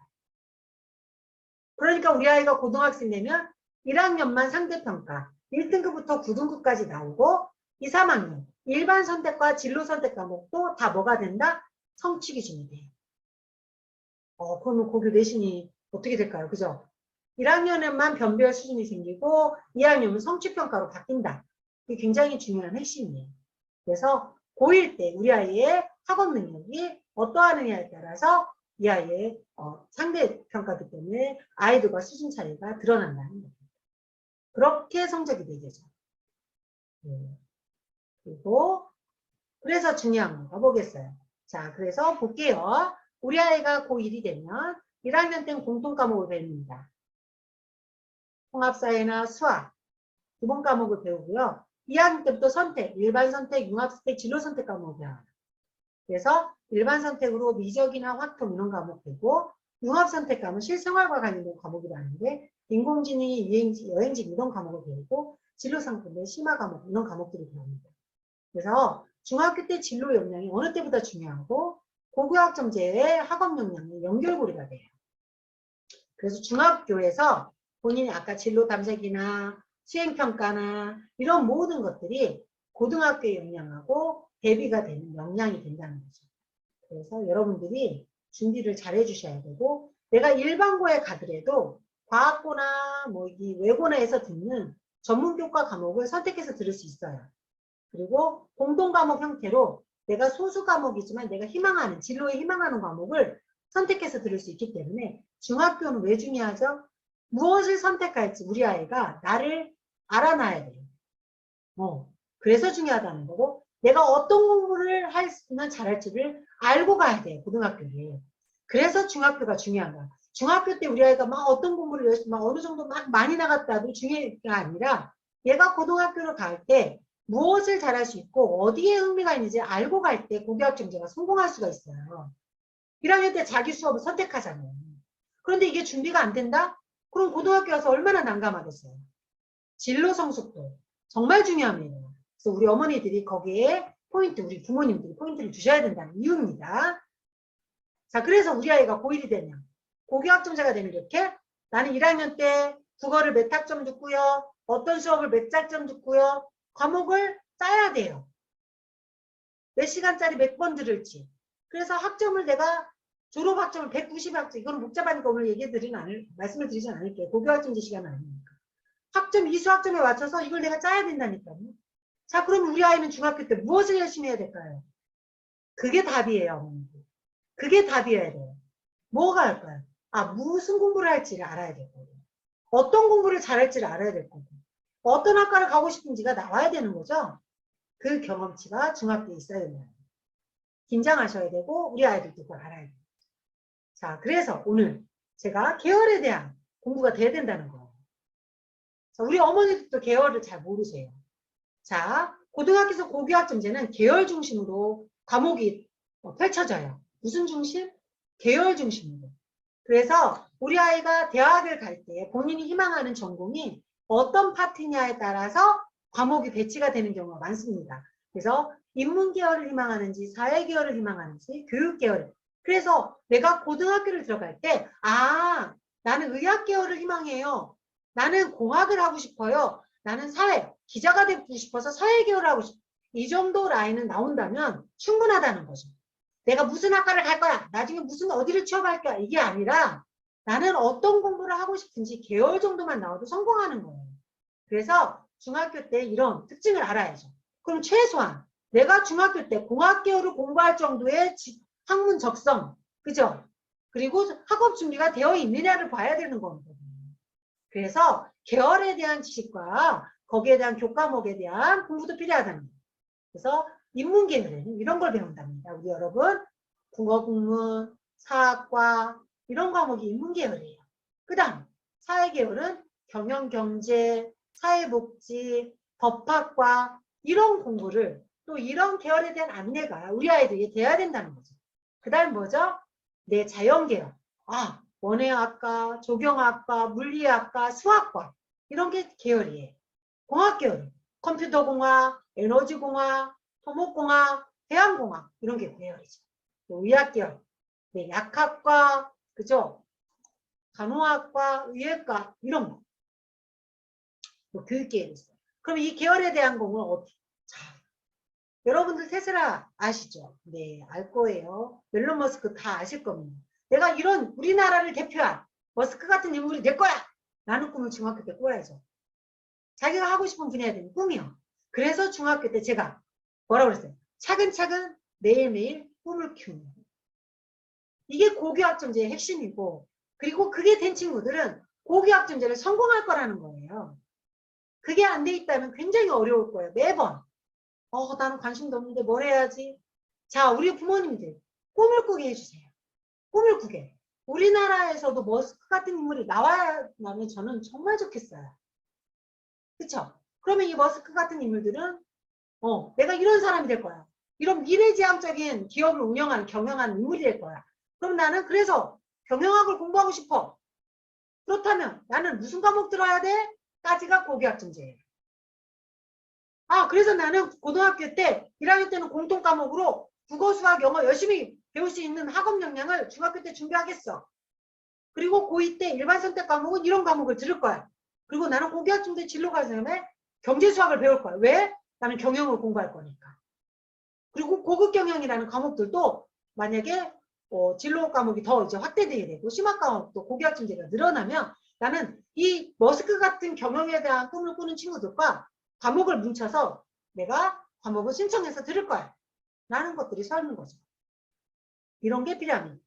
A: 그러니까 우리 아이가 고등학생 되면 1학년만 상대평가 1등급부터 9등급까지 나오고 2, 3학년 일반 선택과 진로 선택 과목도 다 뭐가 된다? 성취 기준이 돼요. 그러면 고교 내신이 어떻게 될까요? 그죠? 1학년에만 변별 수준이 생기고 2학년은 성취평가로 바뀐다. 이게 굉장히 중요한 핵심이에요. 그래서 고1 때 우리 아이의 학업 능력이 어떠하느냐에 따라서 이 아이의 상대 평가기 때문에 아이들과 수준 차이가 드러난다는 겁니다. 그렇게 성적이 되죠. 그리고 그래서 중요한 거 가보겠어요. 자, 그래서 볼게요. 우리 아이가 고1이 되면 1학년 때는 공통과목을 배웁니다. 통합사회나 수학, 기본 과목을 배우고요. 2학년 때부터 선택, 일반 선택, 융합 선택, 진로 선택 과목을 배워요. 그래서 일반 선택으로 미적이나 확통 이런 과목 배우고 융합 선택 과목은 실생활과 관련된 과목이라는데 인공지능이 유행지, 여행지 이런 과목을 배우고 진로 상품의 심화 과목 이런 과목들을 배웁니다. 그래서 중학교 때 진로 역량이 어느 때보다 중요하고 고교학점제의 학업 역량이 연결고리가 돼요. 그래서 중학교에서 본인이 아까 진로 탐색이나 수행평가나 이런 모든 것들이 고등학교의 역량하고 대비가 되는 역량이 된다는 거죠. 그래서 여러분들이 준비를 잘 해주셔야 되고 내가 일반고에 가더라도 과학고나 뭐 이 외고나에서 듣는 전문교과 과목을 선택해서 들을 수 있어요. 그리고 공동과목 형태로 내가 소수 과목이지만 내가 희망하는 진로에 희망하는 과목을 선택해서 들을 수 있기 때문에 중학교는 왜 중요하죠? 무엇을 선택할지 우리 아이가 나를 알아놔야 돼요. 그래서 중요하다는 거고 내가 어떤 공부를 하면 잘할지를 알고 가야 돼요. 고등학교에. 그래서 중학교가 중요한 거야. 중학교 때 우리 아이가 막 어떤 공부를 열심히 막 어느 정도 막 많이 나갔다도 중요한 게 아니라 얘가 고등학교로 갈 때 무엇을 잘할 수 있고 어디에 흥미가 있는지 알고 갈 때 고교학점제가 성공할 수가 있어요. 1학년 때 자기 수업을 선택하잖아요. 그런데 이게 준비가 안 된다? 그럼 고등학교 가서 얼마나 난감하겠어요. 진로 성숙도 정말 중요합니다. 그래서 우리 어머니들이 거기에 포인트, 우리 부모님들이 포인트를 주셔야 된다는 이유입니다. 자, 그래서 우리 아이가 고1이 되면 고교학점제가 되면 이렇게 나는 1학년 때 국어를 몇 학점 듣고요. 어떤 수업을 몇 학점 듣고요. 과목을 짜야 돼요. 몇 시간짜리 몇 번 들을지. 그래서 학점을 내가 졸업학점을 190학점 이건 복잡하니까 오늘 말씀을 드리진 않을게요. 고교학점제 시간은 아니니까. 학점 이수학점에 맞춰서 이걸 내가 짜야 된다니까요. 자, 그럼 우리 아이는 중학교 때 무엇을 열심히 해야 될까요? 그게 답이에요, 어머니들. 그게 답이어야 돼요. 뭐가 할까요? 무슨 공부를 할지를 알아야 될 거고, 어떤 공부를 잘할지를 알아야 될 거고, 어떤 학과를 가고 싶은지가 나와야 되는 거죠. 그 경험치가 중학교에 있어야 된다. 긴장하셔야 되고, 우리 아이들도 그걸 알아야 돼요. 자, 그래서 오늘 제가 계열에 대한 공부가 돼야 된다는 거예요. 자, 우리 어머니들도 계열을 잘 모르세요. 자, 고등학교에서 고교학점제는 계열 중심으로 과목이 펼쳐져요. 무슨 중심? 계열 중심으로. 그래서 우리 아이가 대학을 갈 때 본인이 희망하는 전공이 어떤 파트냐에 따라서 과목이 배치가 되는 경우가 많습니다. 그래서 인문계열을 희망하는지 사회계열을 희망하는지 교육계열. 그래서 내가 고등학교를 들어갈 때 나는 의학계열을 희망해요. 나는 공학을 하고 싶어요. 나는 기자가 되고 싶어서 사회계열을 하고 싶어요. 이 정도 라인은 나온다면 충분하다는 거죠. 내가 무슨 학과를 갈 거야. 나중에 어디를 취업할 거야. 이게 아니라 나는 어떤 공부를 하고 싶은지 계열 정도만 나와도 성공하는 거예요. 그래서 중학교 때 이런 특징을 알아야죠. 그럼 최소한 내가 중학교 때 공학계열을 공부할 정도의 학문 적성, 그죠? 그리고 학업 준비가 되어 있느냐를 봐야 되는 거거든요. 그래서 계열에 대한 지식과 거기에 대한 교과목에 대한 공부도 필요하다는 거예요. 그래서 인문계열에는 이런 걸 배운답니다. 우리 여러분 국어국문, 사학과 이런 과목이 인문계열이에요. 그 다음 사회계열은 경영경제, 사회복지, 법학과 이런 공부를 또 이런 계열에 대한 안내가 우리 아이들이 돼야 된다는 거죠. 그 다음 뭐죠? 내 자연계열. 원예학과, 조경학과, 물리학과, 수학과 이런 게 계열이에요. 공학계열, 컴퓨터공학, 에너지공학, 토목공학, 해양공학 이런 게 계열이죠. 의학계열, 약학과, 그죠? 간호학과, 의예과 이런 거. 교육계열이 있어요. 그럼 이 계열에 대한 공부는 어떻게? 여러분들 테슬라 아시죠? 네, 알 거예요. 앨런 머스크 다 아실 겁니다. 내가 이런 우리나라를 대표한 머스크 같은 인물이 될 거야. 나는 꿈을 중학교 때 꿔야죠. 자기가 하고 싶은 분야에 대한 꿈이요. 그래서 중학교 때 제가 뭐라고 그랬어요? 차근차근 매일매일 꿈을 키우는 거. 이게 고교학점제의 핵심이고, 그리고 그게 된 친구들은 고교학점제를 성공할 거라는 거예요. 그게 안 돼 있다면 굉장히 어려울 거예요. 매번. 나는 관심도 없는데 뭘 해야지? 자, 우리 부모님들 꿈을 꾸게 해주세요. 꿈을 꾸게. 우리나라에서도 머스크 같은 인물이 나와야면 저는 정말 좋겠어요. 그쵸? 그러면 이 머스크 같은 인물들은 내가 이런 사람이 될 거야. 이런 미래지향적인 기업을 운영하는 경영하는 인물이 될 거야. 그럼 나는 그래서 경영학을 공부하고 싶어. 그렇다면 나는 무슨 과목 들어야 돼? 까지가 고교학점제예요. 그래서 나는 고등학교 때 1학년 때는 공통 과목으로 국어, 수학, 영어 열심히 배울 수 있는 학업 역량을 중학교 때 준비하겠어. 그리고 고2 때 일반 선택 과목은 이런 과목을 들을 거야. 그리고 나는 고교학점제 진로 과정에 경제 수학을 배울 거야. 왜? 나는 경영을 공부할 거니까. 그리고 고급 경영이라는 과목들도 만약에 진로 과목이 더 이제 확대되게 되고 심화 과목도 고교학점제가 늘어나면 나는 이 머스크 같은 경영에 대한 꿈을 꾸는 친구들과 과목을 뭉쳐서 내가 과목을 신청해서 들을 거야. 라는 것들이 서 있는 거죠. 이런 게 필요합니다.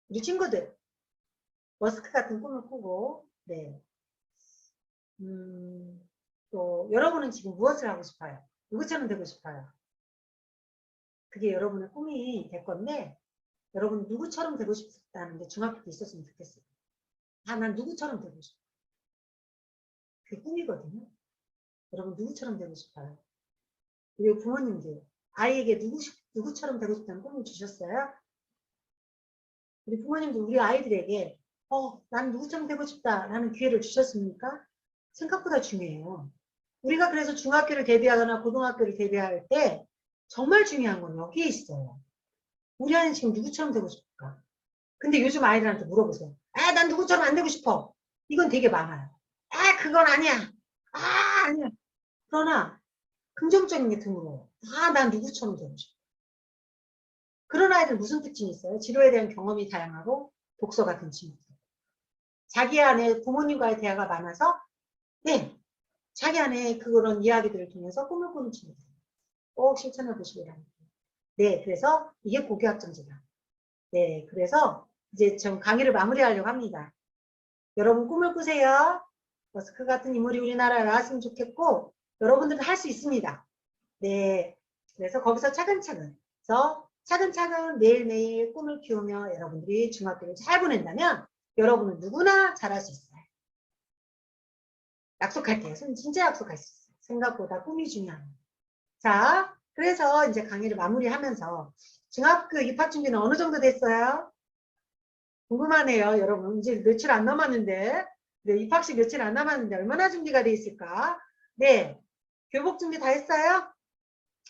A: 우리 친구들 머스크 같은 꿈을 꾸고 네. 또 여러분은 지금 무엇을 하고 싶어요? 누구처럼 되고 싶어요? 그게 여러분의 꿈이 될 건데 여러분 누구처럼 되고 싶다는 게 중학교 때 있었으면 좋겠어요. 난 누구처럼 되고 싶어. 그게 꿈이거든요. 여러분 누구처럼 되고 싶어요? 우리 부모님들 아이에게 누구처럼 되고 싶다는 꿈을 주셨어요? 우리 부모님도 우리 아이들에게 난 누구처럼 되고 싶다라는 기회를 주셨습니까? 생각보다 중요해요. 우리가 그래서 중학교를 대비하거나 고등학교를 대비할 때 정말 중요한 건 여기에 있어요. 우리 아이는 지금 누구처럼 되고 싶을까? 근데 요즘 아이들한테 물어보세요. 난 누구처럼 안 되고 싶어. 이건 되게 많아요. 그건 아니야. 아니야. 그러나 긍정적인 게 드물어요. 난 누구처럼 되고 싶어. 그런 아이들 무슨 특징이 있어요? 지도에 대한 경험이 다양하고 독서 같은 친구들. 자기 안에 부모님과의 대화가 많아서 네, 자기 안에 그런 이야기들을 통해서 꿈을 꾸는 친구들. 꼭 실천해 보시기 바랍니다. 네, 그래서 이게 고교학점제다. 네, 그래서 이제 좀 강의를 마무리하려고 합니다. 여러분 꿈을 꾸세요. 머스크 같은 인물이 우리나라에 나왔으면 좋겠고 여러분들은 할 수 있습니다. 네, 그래서 거기서 차근차근 그래서 차근차근 매일매일 꿈을 키우며 여러분들이 중학교를 잘 보낸다면 여러분은 누구나 잘할 수 있어요. 약속할게요. 진짜 약속할 수 있어요. 생각보다 꿈이 중요합니다. 자, 그래서 이제 강의를 마무리하면서 중학교 입학 준비는 어느 정도 됐어요? 궁금하네요, 여러분. 이제 며칠 안 남았는데, 네, 입학식 며칠 안 남았는데 얼마나 준비가 돼 있을까? 네, 교복 준비 다 했어요?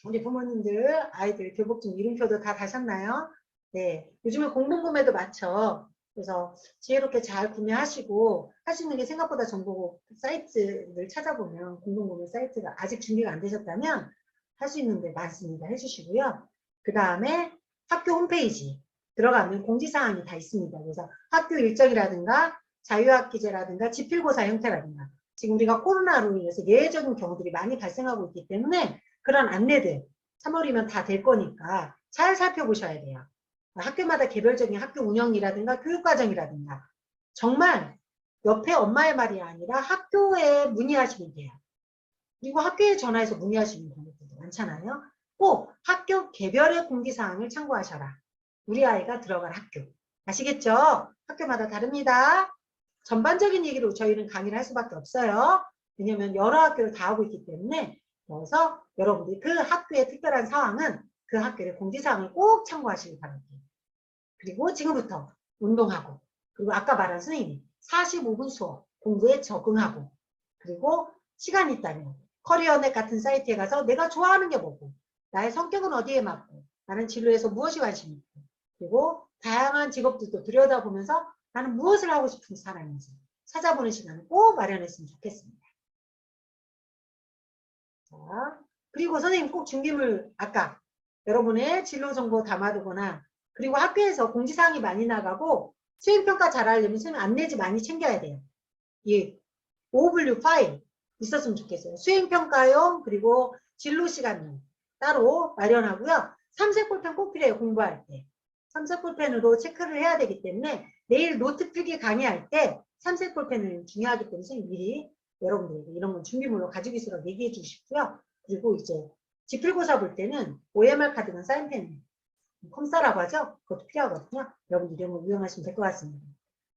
A: 우리 부모님들, 아이들 교복 준비 이름표도 다 다셨나요? 네, 요즘에 공동구매도 많죠. 그래서 지혜롭게 잘 구매하시고 할 수 있는 게 생각보다 정보 사이트를 찾아보면 공동구매 사이트가 아직 준비가 안 되셨다면 할 수 있는 게 많습니다. 해주시고요. 그 다음에 학교 홈페이지 들어가면 공지사항이 다 있습니다. 그래서 학교 일정이라든가 자유학기제라든가 지필고사 형태라든가 지금 우리가 코로나로 인해서 예외적인 경우들이 많이 발생하고 있기 때문에 그런 안내들 3월이면 다 될 거니까 잘 살펴보셔야 돼요. 학교마다 개별적인 학교 운영이라든가 교육과정이라든가 정말 옆에 엄마의 말이 아니라 학교에 문의하시면 돼요. 그리고 학교에 전화해서 문의하시는 경우도 많잖아요. 꼭 학교 개별의 공지사항을 참고하셔라. 우리 아이가 들어갈 학교. 아시겠죠? 학교마다 다릅니다. 전반적인 얘기로 저희는 강의를 할 수밖에 없어요. 왜냐하면 여러 학교를 다 하고 있기 때문에 그래서 여러분들이 그 학교의 특별한 상황은 그 학교의 공지사항을 꼭 참고하시기 바랍니다. 그리고 지금부터 운동하고 그리고 아까 말한 선생님이 45분 수업 공부에 적응하고 그리고 시간이 있다면 커리어넷 같은 사이트에 가서 내가 좋아하는 게 뭐고 나의 성격은 어디에 맞고 나는 진로에서 무엇이 관심이 있고 그리고 다양한 직업들도 들여다보면서 나는 무엇을 하고 싶은 사람인지 찾아보는 시간을 꼭 마련했으면 좋겠습니다. 자, 그리고 선생님 꼭 준비물 아까 여러분의 진로 정보 담아두거나 그리고 학교에서 공지사항이 많이 나가고 수행평가 잘하려면 선생님 안내지 많이 챙겨야 돼요. 이 오블류 파일 있었으면 좋겠어요. 수행평가용 그리고 진로시간용 따로 마련하고요. 삼색 볼펜 꼭 필요해요. 공부할 때. 삼색 볼펜으로 체크를 해야 되기 때문에 내일 노트 필기 강의할 때 삼색 볼펜은 중요하기 때문에 선생님 미리 여러분들에게 이런 건 준비물로 가지고 있으라고 얘기해 주시고요. 그리고 이제 지필고사 볼 때는 OMR 카드나 사인펜 컴사라고 하죠. 그것도 필요하거든요. 여러분들 이런 거 이용하시면 될 것 같습니다.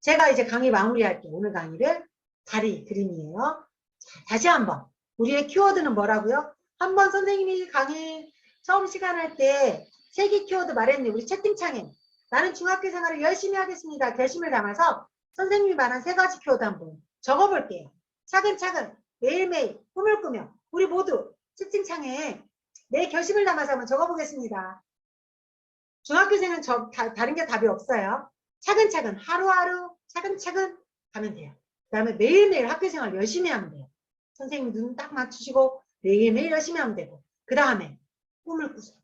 A: 제가 이제 강의 마무리할게요. 오늘 강의를 다리 그림이에요. 자, 다시 한번 우리의 키워드는 뭐라고요? 한번 선생님이 강의 처음 시간할 때 세 개 키워드 말했는데 우리 채팅창에 나는 중학교 생활을 열심히 하겠습니다. 결심을 담아서 선생님이 말한 세 가지 키워드 한번 적어볼게요. 차근차근 매일매일 꿈을 꾸며 우리 모두 채팅창에 내 결심을 담아서 한번 적어보겠습니다. 중학교생은 다른 게 답이 없어요. 차근차근 하루하루 차근차근 가면 돼요. 그 다음에 매일매일 학교생활 열심히 하면 돼요. 선생님 눈 딱 맞추시고 매일매일 열심히 하면 되고 그 다음에 꿈을 꾸세요.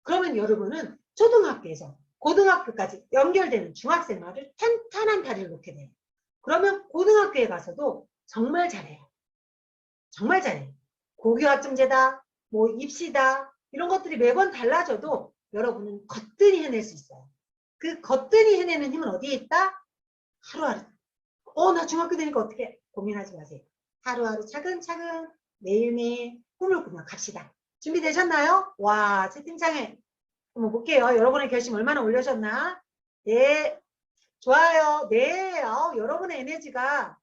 A: 그러면 여러분은 초등학교에서 고등학교까지 연결되는 중학생활을 탄탄한 다리를 놓게 돼요. 그러면 고등학교에 가서도 정말 잘해요. 정말 잘해요. 고교학점제다, 뭐 입시다 이런 것들이 매번 달라져도 여러분은 거뜬히 해낼 수 있어요. 그 거뜬히 해내는 힘은 어디에 있다? 하루하루. 나 중학교 되니까 어떻게 고민하지 마세요. 하루하루 차근차근 매일매일 꿈을 꾸며 갑시다. 준비되셨나요? 와, 채팅창에 한번 볼게요. 여러분의 결심 얼마나 올려셨나? 네, 좋아요. 네, 여러분의 에너지가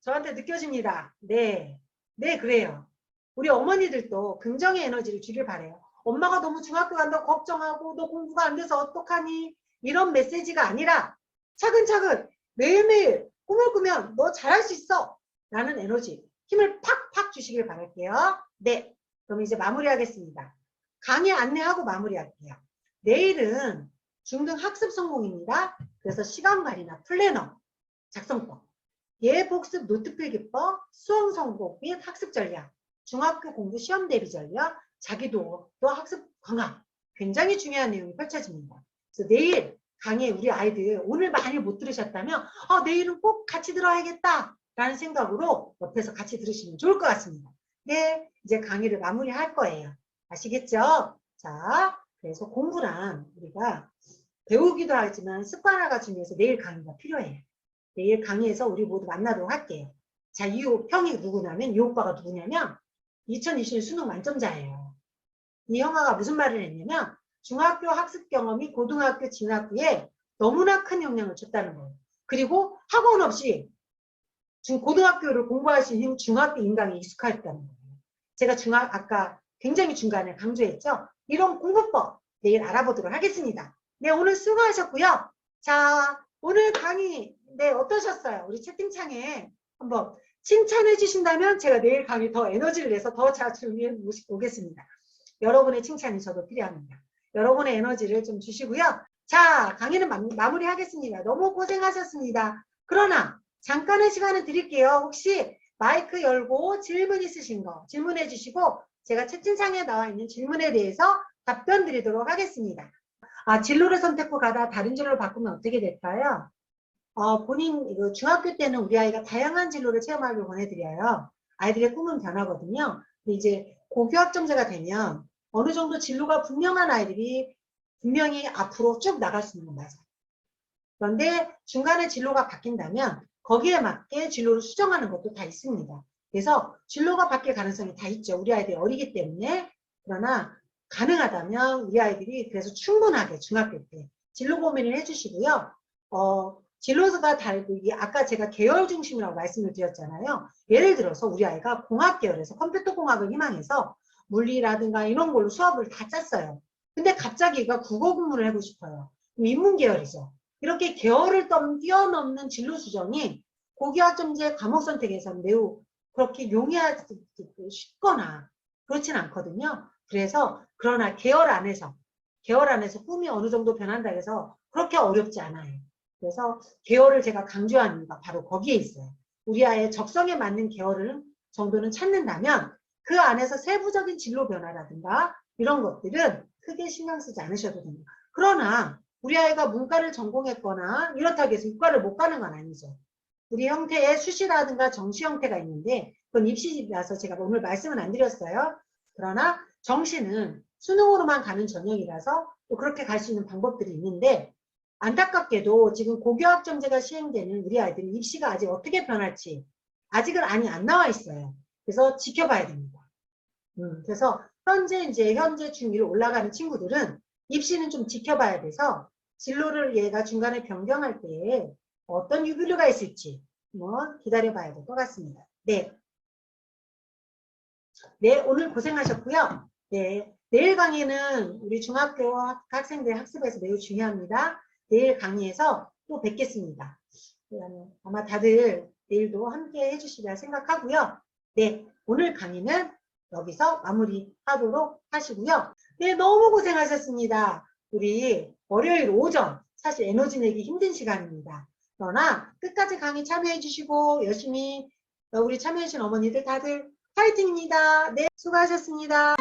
A: 저한테 느껴집니다. 네, 네, 그래요. 우리 어머니들도 긍정의 에너지를 주길 바래요. 엄마가 너무 중학교 간다고 걱정하고 너 공부가 안 돼서 어떡하니? 이런 메시지가 아니라 차근차근 매일매일 꿈을 꾸면 너 잘할 수 있어. 라는 에너지, 힘을 팍팍 주시길 바랄게요. 네, 그럼 이제 마무리하겠습니다. 강의 안내하고 마무리할게요. 내일은 중등 학습 성공입니다. 그래서 시간관리나 플래너, 작성법, 예복습 노트필기법, 수험 성공 및 학습 전략, 중학교 공부 시험 대비 전략, 자기도 학습 강화 굉장히 중요한 내용이 펼쳐집니다. 그래서 내일 강의 우리 아이들 오늘 많이 못 들으셨다면 내일은 꼭 같이 들어야겠다 라는 생각으로 옆에서 같이 들으시면 좋을 것 같습니다. 네, 이제 강의를 마무리할 거예요. 아시겠죠? 자, 그래서 공부란 우리가 배우기도 하지만 습관화가 중요해서 내일 강의가 필요해요. 내일 강의에서 우리 모두 만나도록 할게요. 자, 이 형이 누구냐면 이 오빠가 누구냐면 2020년 수능 만점자예요. 이 형아가 무슨 말을 했냐면 중학교 학습 경험이 고등학교 진학기에 너무나 큰 영향을 줬다는 거예요. 그리고 학원 없이 고등학교를 공부할 수 있는 중학교 인강에 익숙하였다는 거예요. 제가 아까 굉장히 중간에 강조했죠. 이런 공부법 내일 알아보도록 하겠습니다. 네, 오늘 수고하셨고요. 자, 오늘 강의 네 어떠셨어요? 우리 채팅창에 한번 칭찬해 주신다면 제가 내일 강의 더 에너지를 내서 더 자주 오겠습니다. 여러분의 칭찬이 저도 필요합니다. 여러분의 에너지를 좀 주시고요. 자, 강의는 마무리하겠습니다. 너무 고생하셨습니다. 그러나 잠깐의 시간을 드릴게요. 혹시 마이크 열고 질문 있으신 거 질문해 주시고 제가 채팅창에 나와 있는 질문에 대해서 답변 드리도록 하겠습니다. 진로를 선택후 가다 다른 진로를 바꾸면 어떻게 될까요? 본인 중학교 때는 우리 아이가 다양한 진로를 체험하길 권해드려요. 아이들의 꿈은 변하거든요. 근데 이제 고교학점제가 되면 어느 정도 진로가 분명한 아이들이 분명히 앞으로 쭉 나갈 수 있는 건 맞아요. 그런데 중간에 진로가 바뀐다면 거기에 맞게 진로를 수정하는 것도 다 있습니다. 그래서 진로가 바뀔 가능성이 다 있죠. 우리 아이들이 어리기 때문에. 그러나 가능하다면 우리 아이들이 그래서 충분하게 중학교 때 진로 고민을 해주시고요. 진로가 다르고 이게 아까 제가 계열 중심이라고 말씀을 드렸잖아요. 예를 들어서 우리 아이가 공학 계열에서 컴퓨터 공학을 희망해서 물리라든가 이런 걸로 수업을 다 짰어요. 근데 갑자기 얘가 국어 공부를 하고 싶어요. 인문 계열이죠. 이렇게 계열을 뛰어넘는 진로 수정이 고교학점제 과목 선택에서는 매우 그렇게 용이하지 쉽거나 그렇진 않거든요. 그래서 그러나 계열 안에서 꿈이 어느 정도 변한다 해서 그렇게 어렵지 않아요. 그래서 계열을 제가 강조하는 이유가 바로 거기에 있어요. 우리 아이의 적성에 맞는 계열을 정도는 찾는다면 그 안에서 세부적인 진로 변화라든가 이런 것들은 크게 신경 쓰지 않으셔도 됩니다. 그러나 우리 아이가 문과를 전공했거나 이렇다고 해서 이과를 못 가는 건 아니죠. 우리 형태의 수시라든가 정시 형태가 있는데 그건 입시라서 제가 오늘 말씀은 안 드렸어요. 그러나 정시는 수능으로만 가는 전형이라서 또 그렇게 갈 수 있는 방법들이 있는데 안타깝게도 지금 고교학점제가 시행되는 우리 아이들이 입시가 아직 어떻게 변할지 아직은 안 나와 있어요. 그래서 지켜봐야 됩니다. 그래서 현재 중1 올라가는 친구들은 입시는 좀 지켜봐야 돼서 진로를 얘가 중간에 변경할 때 어떤 유불류가 있을지 한번 기다려봐야 될 것 같습니다. 네. 네, 오늘 고생하셨고요. 네, 내일 강의는 우리 중학교 학생들 학습에서 매우 중요합니다. 내일 강의에서 또 뵙겠습니다. 아마 다들 내일도 함께 해주시리라 생각하고요. 네, 오늘 강의는 여기서 마무리하도록 하시고요. 네, 너무 고생하셨습니다. 우리 월요일 오전 사실 에너지 내기 힘든 시간입니다. 그러나 끝까지 강의 참여해 주시고 열심히 우리 참여해 주신 어머니들 다들 파이팅입니다. 네, 수고하셨습니다.